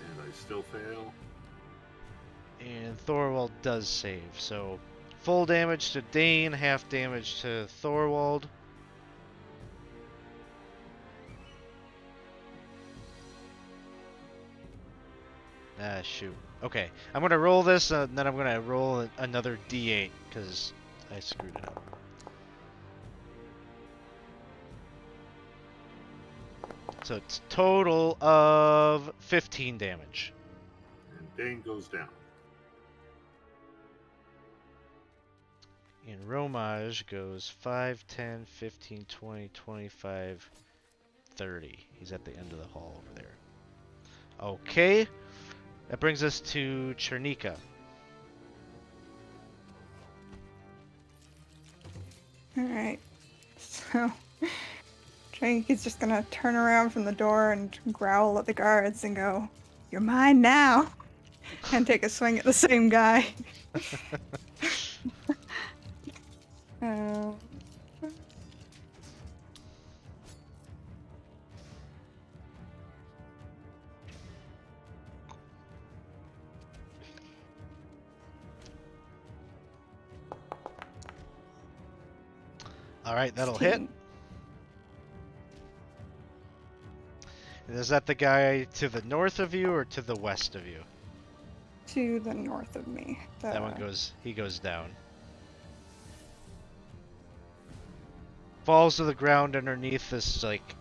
And I still fail. And Thorwald does save. So, full damage to Dane, half damage to Thorwald. Ah, shoot. Okay, I'm gonna roll this, and then I'm gonna roll another D8 because I screwed it up. So it's total of 15 damage. And Dane goes down. And Romage goes 5, 10, 15, 20, 25, 30. He's at the end of the hall over there. Okay, that brings us to Chernika. Alright. So Drake is just gonna turn around from the door and growl at the guards and go, "You're mine now!" and take a swing at the same guy. Um, – All right, that'll hit. 16. And is that the guy to the north of you or to the west of you? To the north of me. That one goes. He goes down. Falls to the ground underneath this like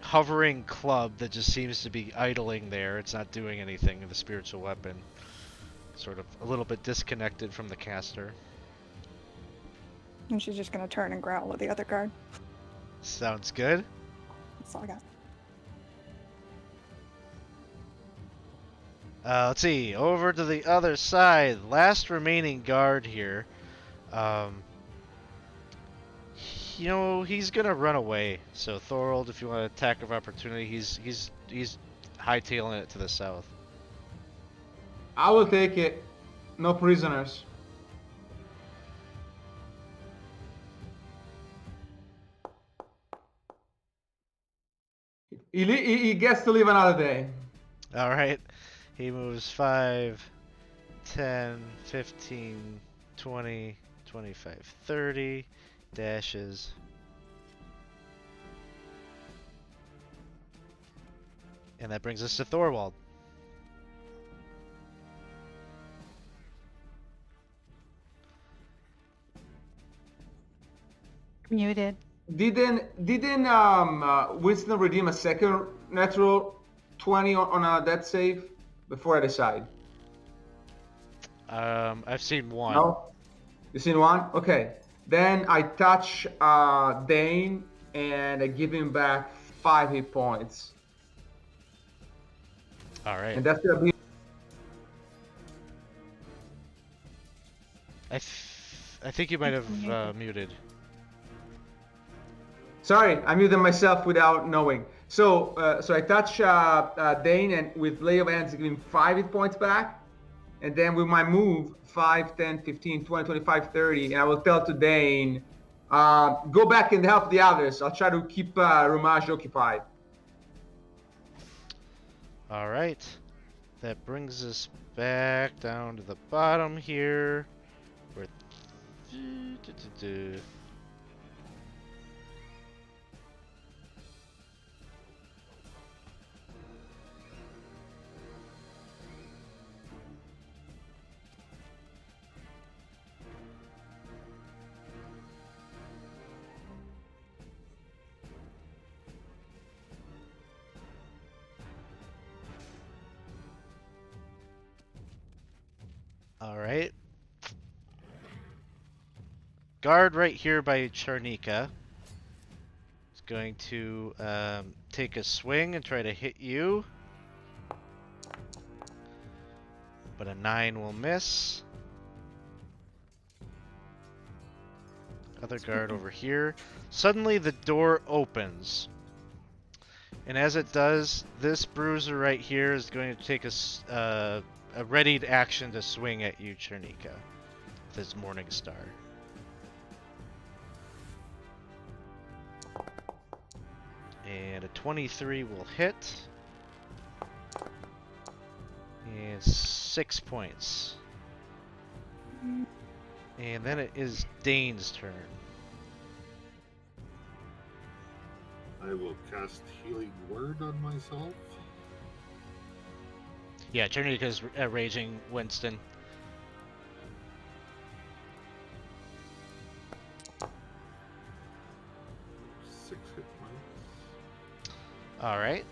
hovering club that just seems to be idling there. It's not doing anything. The spiritual weapon, sort of a little bit disconnected from the caster. And she's just gonna turn and growl at the other guard. Sounds good. That's all I got. Let's see. Over to the other side. Last remaining guard here. You know, he's gonna run away. So Thorold, if you want an attack of opportunity, he's hightailing it to the south. I will take it. No prisoners. He gets to live another day. All right. He moves 5, 10, 15, 20, 25, 30, dashes. And that brings us to Thorwald. Muted. Didn't Winston redeem a second natural 20 on a death save before I decide? I've seen one. No? You seen one? Okay. Then I touch Dane and I give him back 5 hit points. All right. And that's gonna be. I think you might have muted. Sorry, I muted myself without knowing. So I touch Dane and with Lay of Hands, give him 5 hit points back. And then with my move, 5, 10, 15, 20, 25, 30, and I will tell to Dane, go back and help the others. I'll try to keep Rumage occupied. All right. That brings us back down to the bottom here. We're all right. Guard right here by Charnika is going to take a swing and try to hit you. But a 9 will miss. Other guard over here. Suddenly the door opens. And as it does, this bruiser right here is going to take a readied action to swing at you, Chernika, with his Morning Star. And a 23 will hit. And 6 points. And then it is Dane's turn. I will cast Healing Word on myself. Yeah, Chernika's raging Winston. Six hit points. Alright.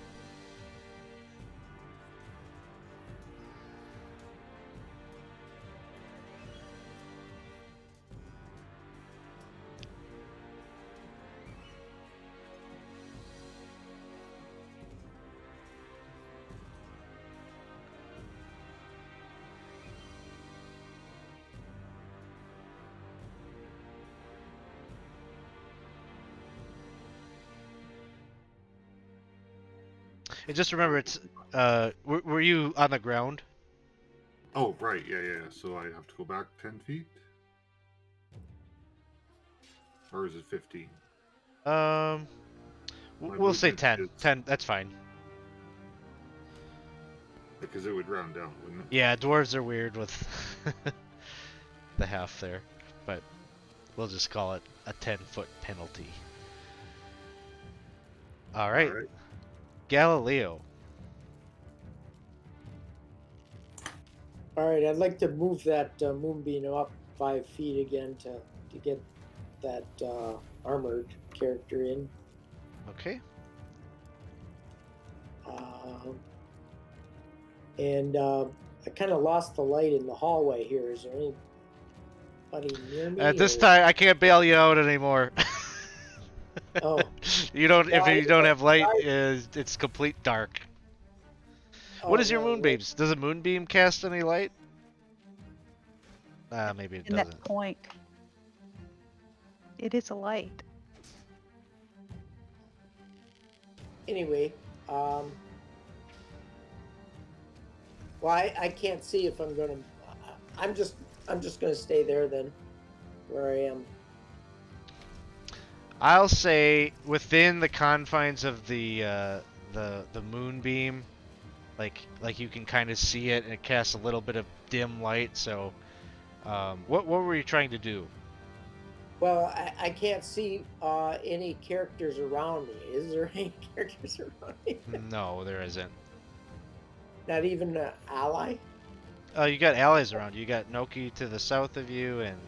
And just remember, it's were you on the ground? Oh, right, yeah. So I have to go back 10 feet? Or is it 15? Um, My we'll say movement 10. is- 10, that's fine. Because it would round down, wouldn't it? Yeah, dwarves are weird with the half there, but We'll just call it a 10-foot penalty. All All right, right. Galileo. All right, I'd like to move that moonbeam up 5 feet again to get that armored character in. Okay. And I kind of lost the light in the hallway here. Is there anybody near me? At this Or... time, I can't bail you out anymore. Oh, You don't. well, If I you didn't don't know have light, if it's complete dark. What oh, is your well, well, moonbeams? Does a moonbeam cast any light? Maybe it In that doesn't. point, it is a light. anyway, well, I can't see if I'm gonna. I'm just gonna stay there then, where I am. I'll say within the confines of the moonbeam, like you can kind of see it, and it casts a little bit of dim light. So, what were you trying to do? Well, I can't see any characters around me. Is there any characters around me? No, there isn't. Not even an ally? You got allies around you. You got Noki to the south of you, and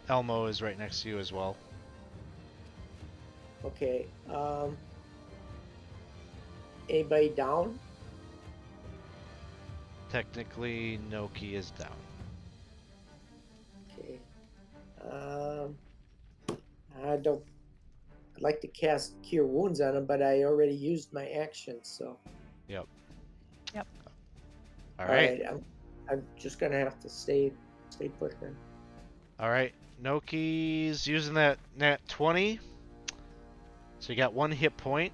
Elmo is right next to you as well. Okay. Anybody down? Technically, Noki is down. Okay. I don't. I'd like to cast Cure Wounds on him, but I already used my action, so. Yep. Yep. All right. I'm just gonna have to stay put here. All right. Noki's using that nat 20. So you got 1 hit point.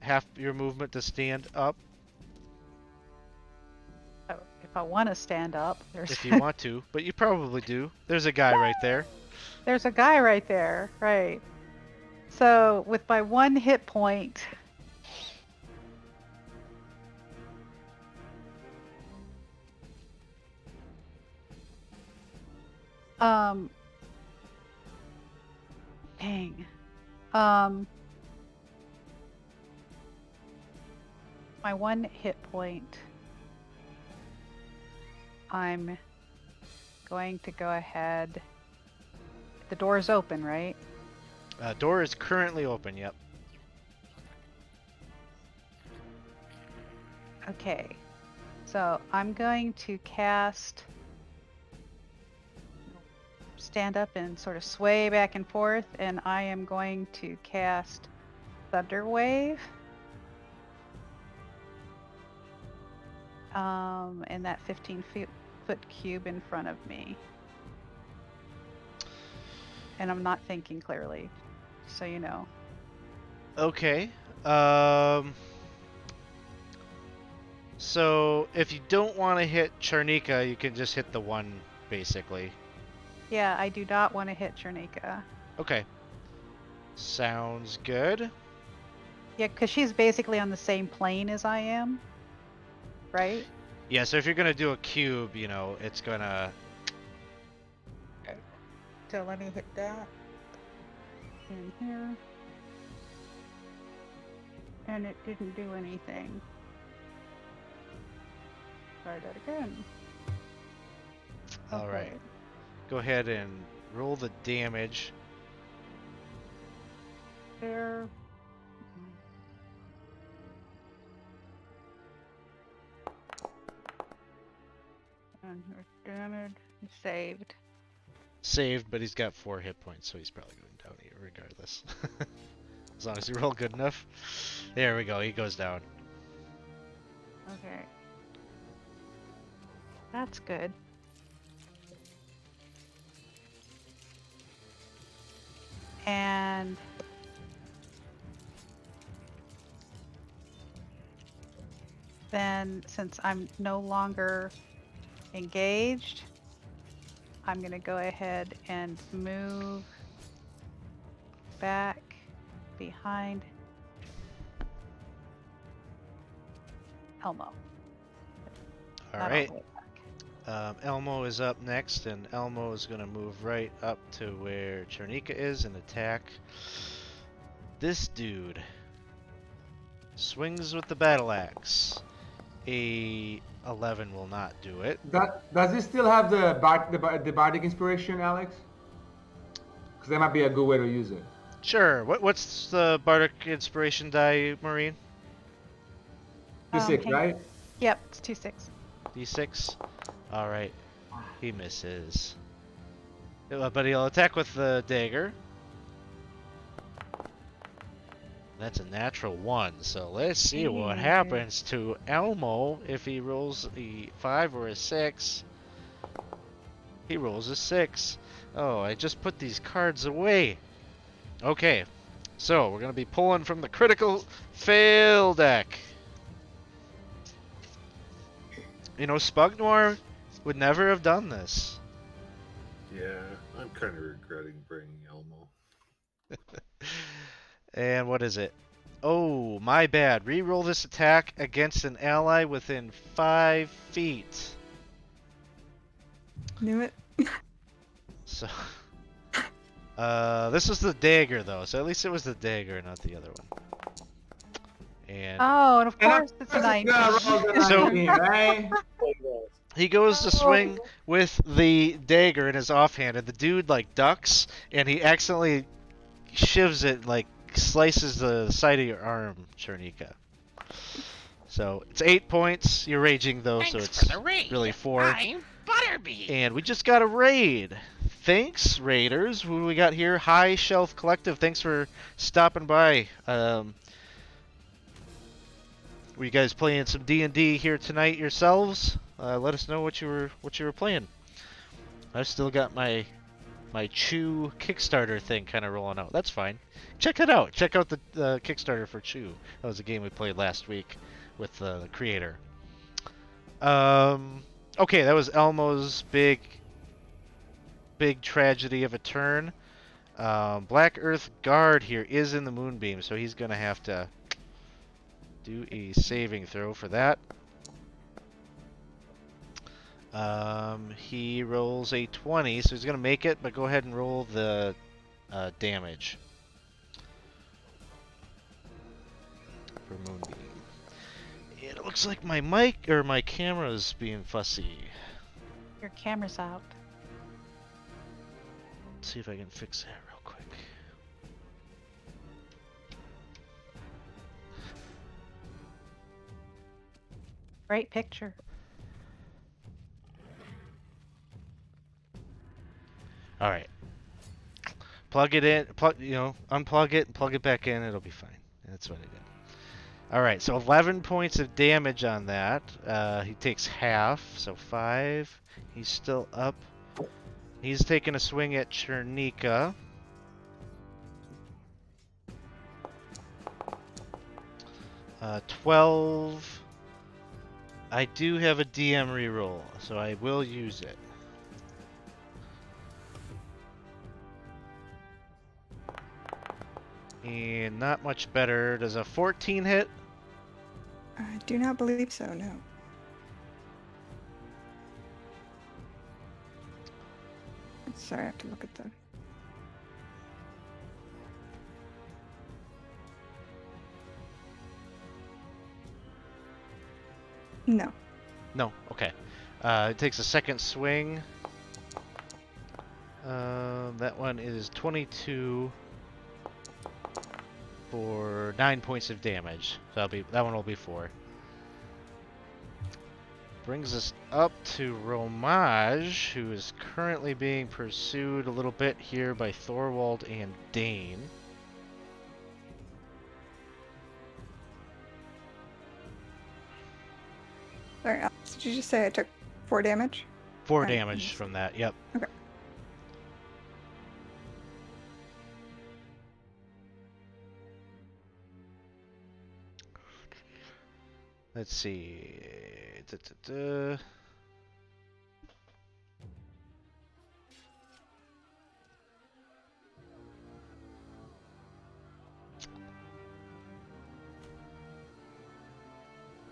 Half your movement to stand up So if I want to stand up, if you want to, but you probably do. There's a guy right there. there's a guy right there, right? So with my 1 hit point, um, dang, my 1 hit point, I'm going to go ahead. The door is open, right? Door is currently open. Yep. Okay. So I'm going to cast, stand up and sort of sway back and forth, and I am going to cast Thunder Wave. In that 15-foot cube in front of me. And I'm not thinking clearly, so you know. Okay. So if you don't want to hit Charnika, you can just hit the one, basically. Yeah, I do not want to hit Chernika. Okay. Sounds good. Yeah, because she's basically on the same plane as I am, right? Yeah, so if you're gonna do a cube, you know, it's gonna... So let me hit that in here. And it didn't do anything. Try that again. All right. Okay. Go ahead and roll the damage. There. And here's damage. Saved. Saved, but he's got 4 hit points, so he's probably going down here regardless. As long as you roll good enough. There we go, he goes down. Okay. That's good. And then since I'm no longer engaged, I'm going to go ahead and move back behind Elmo. All Not right. all the way back. Elmo is up next, and Elmo is going to move right up to where Chernika is and attack this dude. Swings with the battle axe. A 11 will not do it. Does he still have the bardic inspiration, Alex? Because that might be a good way to use it. Sure. What's the bardic inspiration die, Maureen? D6, right? Yep, it's 2-6. D6. All right. He misses. But he'll attack with the dagger. That's a natural 1, so let's see what happens to Elmo if he rolls a 5 or a 6. He rolls a 6. Oh, I just put these cards away. Okay, so we're going to be pulling from the critical fail deck. You know, Spug Noir would never have done this. Yeah, I'm kind of regretting bringing Elmo. And what is it? Oh, my bad. Reroll this attack against an ally within 5 feet. Knew it. So, this was the dagger, though. So at least it was the dagger, not the other one. And Oh, and of And course it's a 19. So- right? he goes to swing with the dagger in his offhand, and the dude like ducks, and he accidentally shivs it, like slices the side of your arm, Chernika. So it's 8 points. You're raging though, so it's really 4. I'm Butterbean. And we just got a raid. Thanks, raiders. Who do we got here? High Shelf Collective. Thanks for stopping by. Were you guys playing some D&D here tonight yourselves? Let us know what you were playing. I've still got my Chew Kickstarter thing kind of rolling out. That's fine. Check it out. Check out the Kickstarter for Chew. That was a game we played last week with the creator. Okay, that was Elmo's big tragedy of a turn. Black Earth Guard here is in the Moonbeam, so he's gonna have to do a saving throw for that. He rolls a 20, so he's gonna make it, but go ahead and roll the damage for Moonbeam. It looks like my mic or my camera's being fussy. Your camera's out. Let's see if I can fix that real quick. Great picture. All right. Plug it in. Unplug it and plug it back in. It'll be fine. That's what I did. All right. So 11 points of damage on that. He takes half, so 5. He's still up. He's taking a swing at Chernika. Uh, 12. I do have a DM reroll, so I will use it. And not much better. Does a 14 hit? I do not believe so, no. Sorry, I have to look at the... No. No. Okay. It takes a second swing. That one is 22 for 9 points of damage. So that one will be 4. Brings us up to Romage, who is currently being pursued a little bit here by Thorwald and Dane. Sorry, Alex, did you just say I took 4 damage? 4 Right. damage from that, yep. Okay. Let's see. Da-da-da.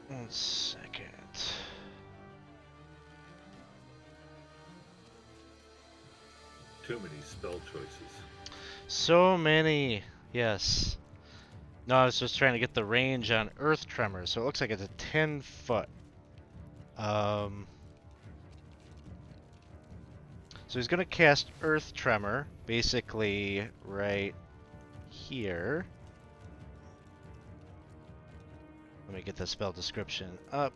One second. Too many spell choices. So many. Yes. No, I was just trying to get the range on Earth Tremor, so it looks like it's a 10-foot. So he's gonna cast Earth Tremor, basically right here. Let me get the spell description up.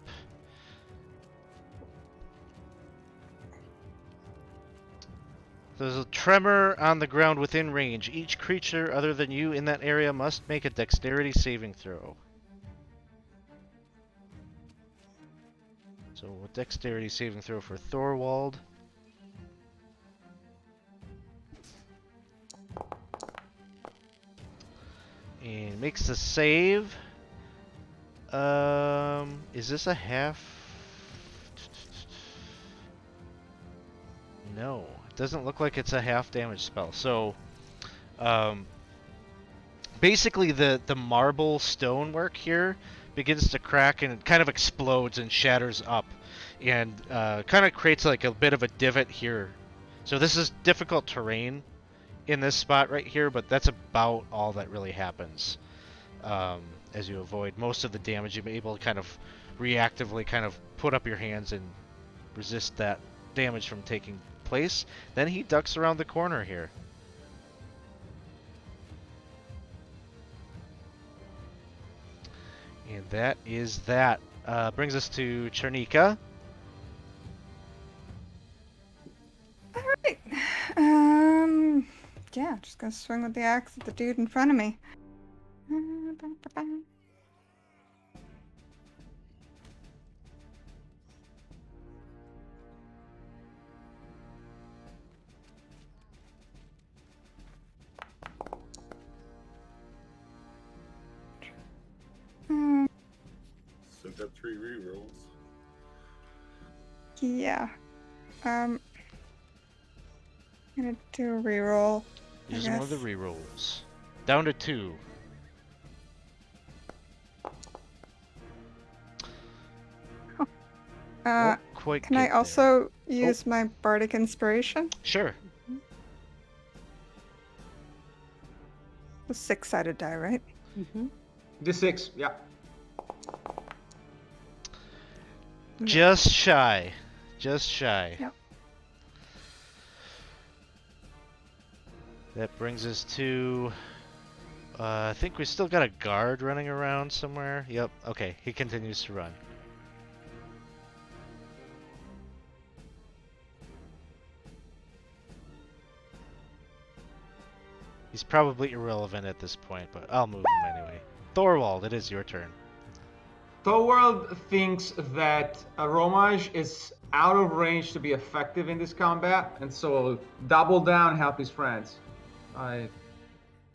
There's a tremor on the ground within range. Each creature other than you in that area must make a dexterity saving throw. So a dexterity saving throw for Thorwald. And makes the save. Is this a half? No, it doesn't look like it's a half damage spell. So, basically the marble stonework here begins to crack and it kind of explodes and shatters up, and kind of creates like a bit of a divot here. So this is difficult terrain in this spot right here, but that's about all that really happens. As you avoid most of the damage, you're able to kind of reactively kind of put up your hands and resist that damage from taking place. Then he ducks around the corner here. And that is that. Brings us to Chernika. All right. Yeah, just gonna swing with the axe at the dude in front of me. So got 3 rerolls. Yeah. I'm gonna do a reroll. Using one of the rerolls. Down to 2. Won't quite Can get I there. also use my bardic inspiration? Sure. The 6-sided die, right? Mm-hmm. D6, yeah. Just shy. Just shy. Yep. That brings us to... I think we still got a guard running around somewhere. Yep, okay, he continues to run. He's probably irrelevant at this point, but I'll move him anyway. Thorwald, it is your turn. Thorwald thinks that Romage is out of range to be effective in this combat, and so double down, help his friends. 5,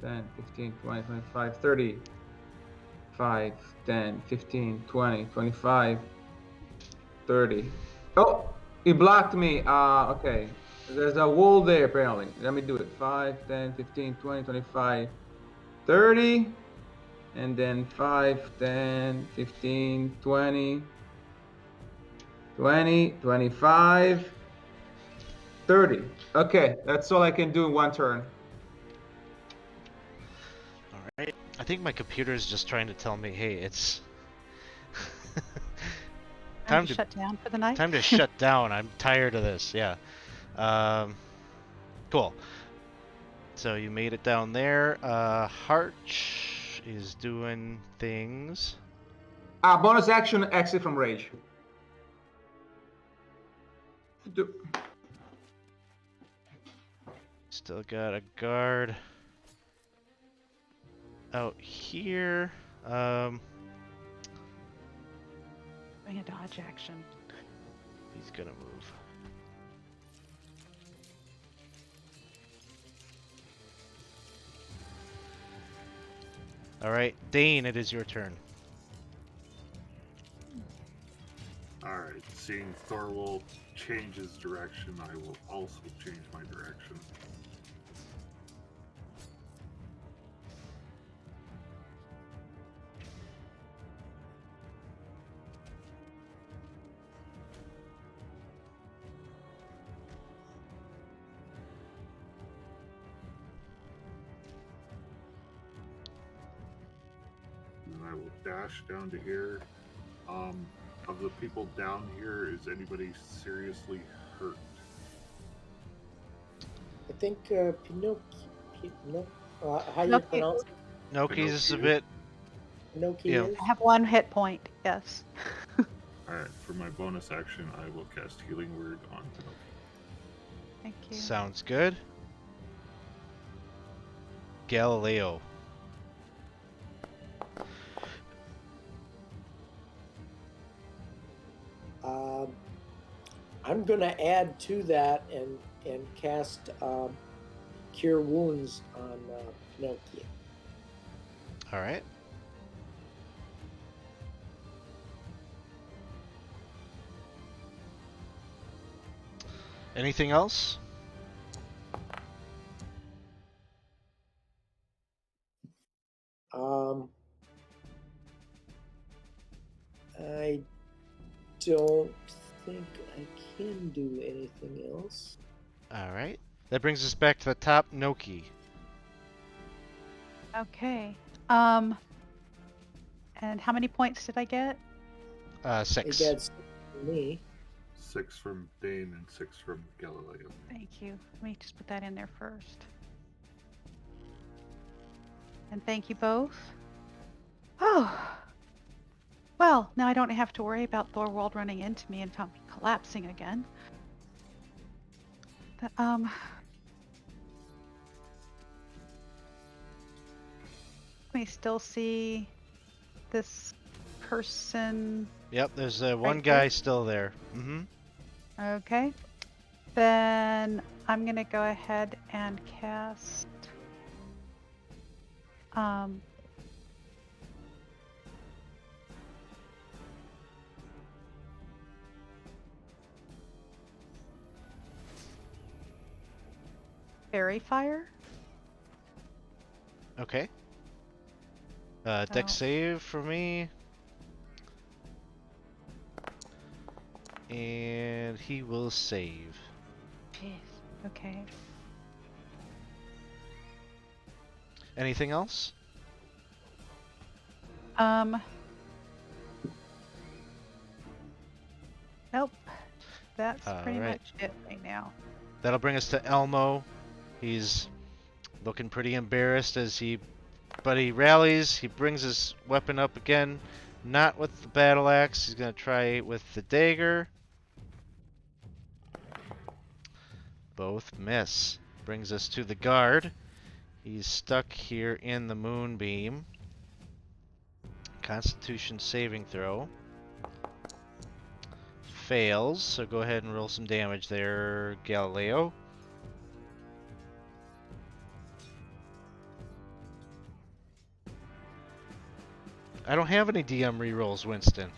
10, 15, 20, 25, 30. 5, 10, 15, 20, 25, 30. Oh, he blocked me. Okay. There's a wall there, apparently. Let me do it. 5, 10, 15, 20, 25, 30. And then 5, 10, 15, 20, 20, 25, 30. Okay, that's all I can do in one turn. Alright. I think my computer is just trying to tell me, hey, it's... Time to shut down for the night. Time to shut down. I'm tired of this, yeah. Cool. So you made it down there. Harch is doing things. Bonus action, exit from rage. Still got a guard out here. Bring a dodge action. He's gonna move. Alright, Dane, it is your turn. Alright, seeing Thorwald change his direction, I will also change my direction. I will dash down to here. Of the people down here, is anybody seriously hurt? I think how you Noki, pronounce it? Noki's a Pinocchio? bit, Pinocchio you know, is? I have 1 hit point. Yes. Alright, for my bonus action, I will cast Healing Word on Pinocchio. Thank you. sounds good. Galileo. Um, I'm gonna add to that and cast Cure Wounds on Pinocchio. All right. Anything else? I don't think I can do anything else. All right. That brings us back to the top. Noki. Okay. And how many points did I get? I 6. got 6 for me. 6 from Dane and 6 from Galileo. Thank you. Let me just put that in there first. And thank you both. Oh. Well, now I don't have to worry about Thorwald running into me and collapsing again. Let me still see this person. Yep, there's one Right guy here? still there. Mm-hmm. Okay. Then I'm gonna go ahead and cast Fairy Fire. Okay. Deck So- save for me. And he will save. Jeez. Okay. Anything else? Nope. That's pretty Alright. much it right now. That'll bring us to Elmo. He's looking pretty embarrassed but he rallies. He brings his weapon up again. Not with the battle axe. He's gonna try with the dagger. Both miss. Brings us to the guard. He's stuck here in the moonbeam. Constitution saving throw. Fails, so go ahead and roll some damage there, Galileo. I don't have any DM rerolls, Winston.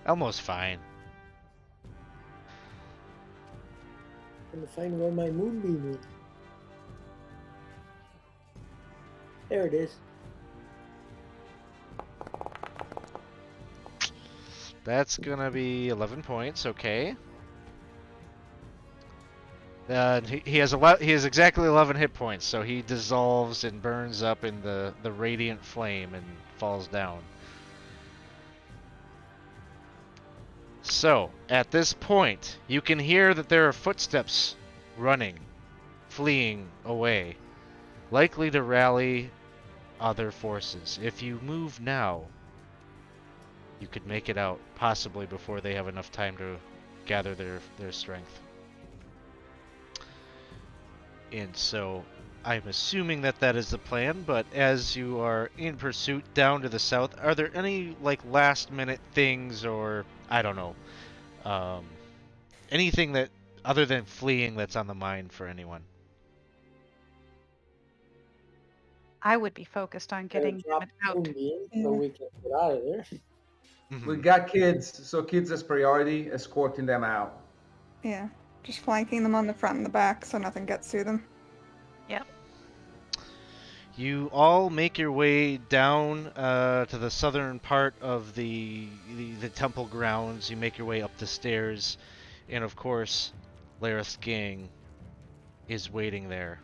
Almost fine. I'm gonna find where my moonbeam is. There it is. That's gonna be 11 points, okay. He has exactly 11 hit points, so he dissolves and burns up in the radiant flame and falls down. So, at this point, you can hear that there are footsteps running, fleeing away, likely to rally other forces. If you move now, you could make it out, possibly before they have enough time to gather their strength. And so, I'm assuming that is the plan, but as you are in pursuit down to the south, are there any, like, last-minute things or, I don't know, anything that, other than fleeing, that's on the mind for anyone? I would be focused on Gotta getting drop them the out. moonbeam so Yeah. we can get out of there. We Mhm. got kids, so kids as priority, escorting them out. Yeah. Just flanking them on the front and the back so nothing gets to them. Yep. You all make your way down to the southern part of the temple grounds. You make your way up the stairs, and of course, Lareth's gang is waiting there.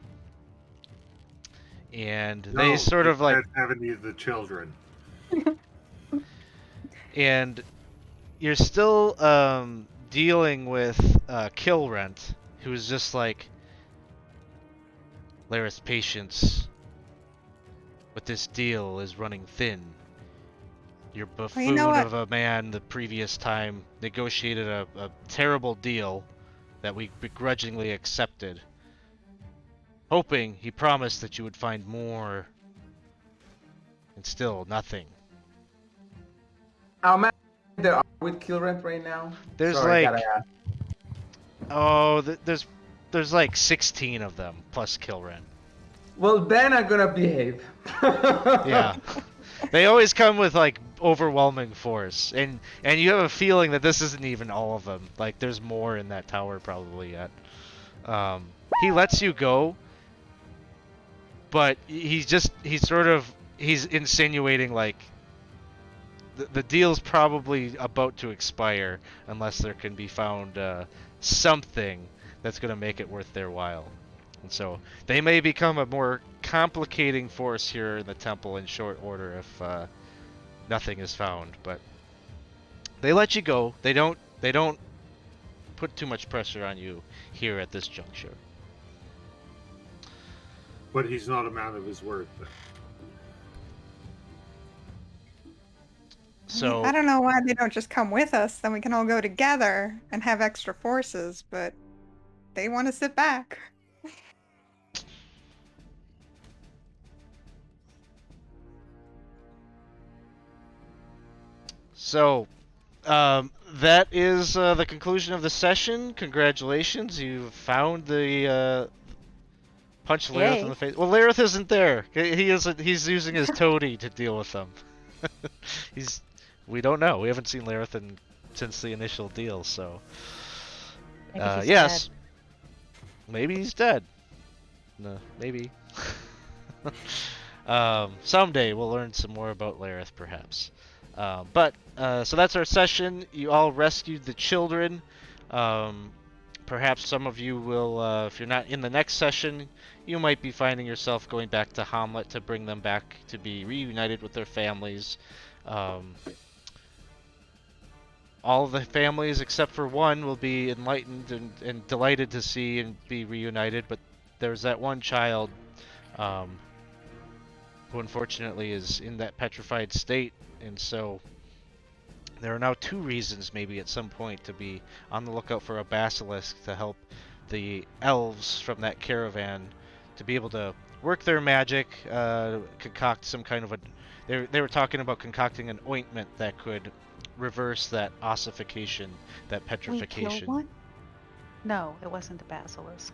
And No, they sort it of like, said 70 of the children. and you're still dealing with Kill Rent, who's just like, Laris, patience with this deal is running thin. Your Well, you know buffoon what? of a man the previous time negotiated a terrible deal that we begrudgingly accepted, hoping he promised that you would find more, and still nothing. How many there are with kill rent right now? There's Sorry, gotta like, ask. oh, there's like 16 of them plus Kill Rent. Well, then I'm gonna behave. Yeah. They always come with like overwhelming force, and you have a feeling that this isn't even all of them. Like there's more in that tower probably yet. He lets you go, but he's insinuating like the deal's probably about to expire unless there can be found something that's going to make it worth their while. And so they may become a more complicating force here in the temple in short order if nothing is found. But they let you go. They don't put too much pressure on you here at this juncture. But he's not a man of his word. So I don't know why they don't just come with us. Then we can all go together and have extra forces. But they want to sit back. So, that is the conclusion of the session. Congratulations, you found the punch Lareth in Yay. the face. Well, Lareth isn't there. He's using his toady to deal with them. We don't know. We haven't seen Lareth since the initial deal. So, Maybe he's yes, dead. maybe he's dead. No, maybe. Someday we'll learn some more about Lareth, perhaps. So that's our session. You all rescued the children. Perhaps some of you will, if you're not in the next session, you might be finding yourself going back to Hamlet to bring them back to be reunited with their families. All of the families except for one will be enlightened and delighted to see and be reunited, but there's that one child who unfortunately is in that petrified state, and so there are now two reasons maybe at some point to be on the lookout for a basilisk to help the elves from that caravan to be able to work their magic, concoct some kind of a... They were talking about concocting an ointment that could reverse that ossification, that We petrification. kill one? No, it wasn't a basilisk.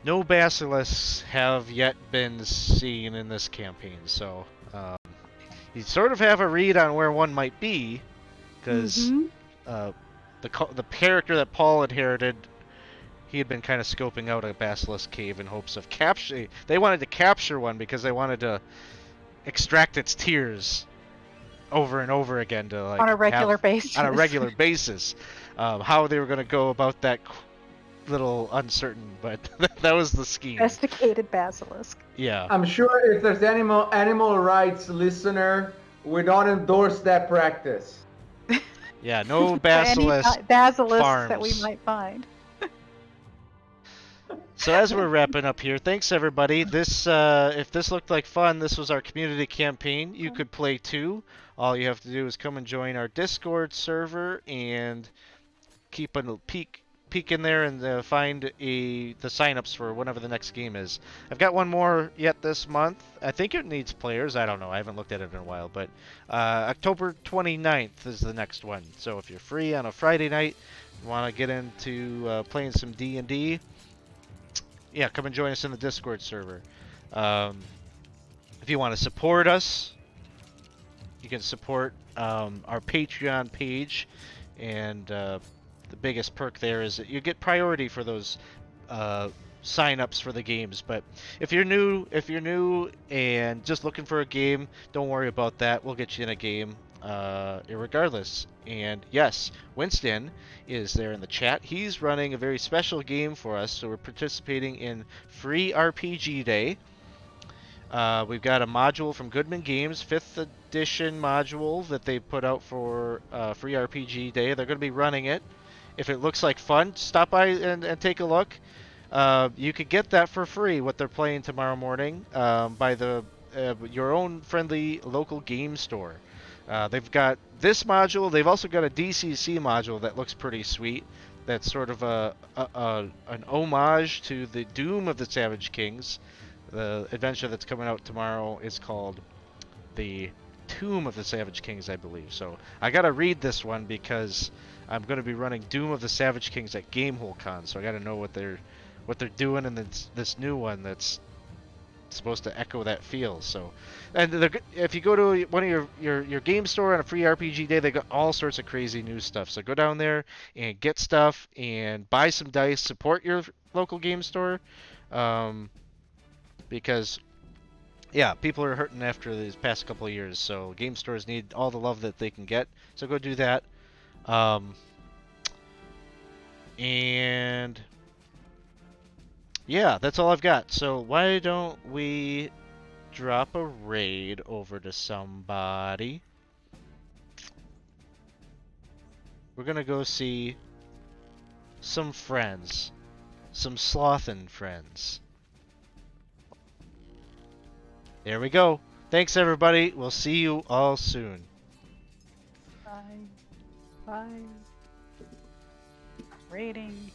No basilisks have yet been seen in this campaign, so you sort of have a read on where one might be, because the character that Paul inherited, he had been kind of scoping out a basilisk cave in hopes of capturing. They wanted to capture one because they wanted to extract its tears over and over again to like On a regular have, basis. on a regular basis. How they were going to go about that little uncertain, but that was the scheme. Domesticated basilisk. Yeah. I'm sure if there's animal rights listener, we don't endorse that practice. Yeah, no Any basilisk basilisks farms. that we might find. So as we're wrapping up here, thanks everybody. This, if this looked like fun, this was our community campaign. You could play too. All you have to do is come and join our Discord server and keep a peek in there and find the signups for whenever the next game is. I've got one more yet this month. I think it needs players. I don't know. I haven't looked at it in a while, but October 29th is the next one. So if you're free on a Friday night, want to get into playing some D&D, yeah, come and join us in the Discord server. If you want to support us, you can support our Patreon page, and the biggest perk there is that you get priority for those sign-ups for the games. But if you're new and just looking for a game, don't worry about that. We'll get you in a game. irregardless. And yes, Winston is there in the chat. He's running a very special game for us, so we're participating in Free RPG Day. We've got a module from Goodman Games, 5th edition module that they put out for Free RPG Day. They're going to be running it. If it looks like fun, stop by and take a look. You could get that for free, what they're playing tomorrow morning, by your own friendly local game store. They've got this module. They've also got a DCC module that looks pretty sweet. That's sort of an homage to the Doom of the Savage Kings. The adventure that's coming out tomorrow is called The Tomb of the Savage Kings, I believe. So I gotta read this one because I'm gonna be running Doom of the Savage Kings at GameholeCon. So I gotta know what they're doing in this new one that's supposed to echo that feel. So, and if you go to one of your game store on a free RPG day, they got all sorts of crazy new stuff. So go down there and get stuff and buy some dice. Support your local game store, because yeah, people are hurting after these past couple of years. So game stores need all the love that they can get. So go do that. And yeah, that's all I've got. So why don't we drop a raid over to somebody? We're gonna go see some friends. Some slothin' friends. There we go. Thanks, everybody. We'll see you all soon. Bye. Bye. Rating.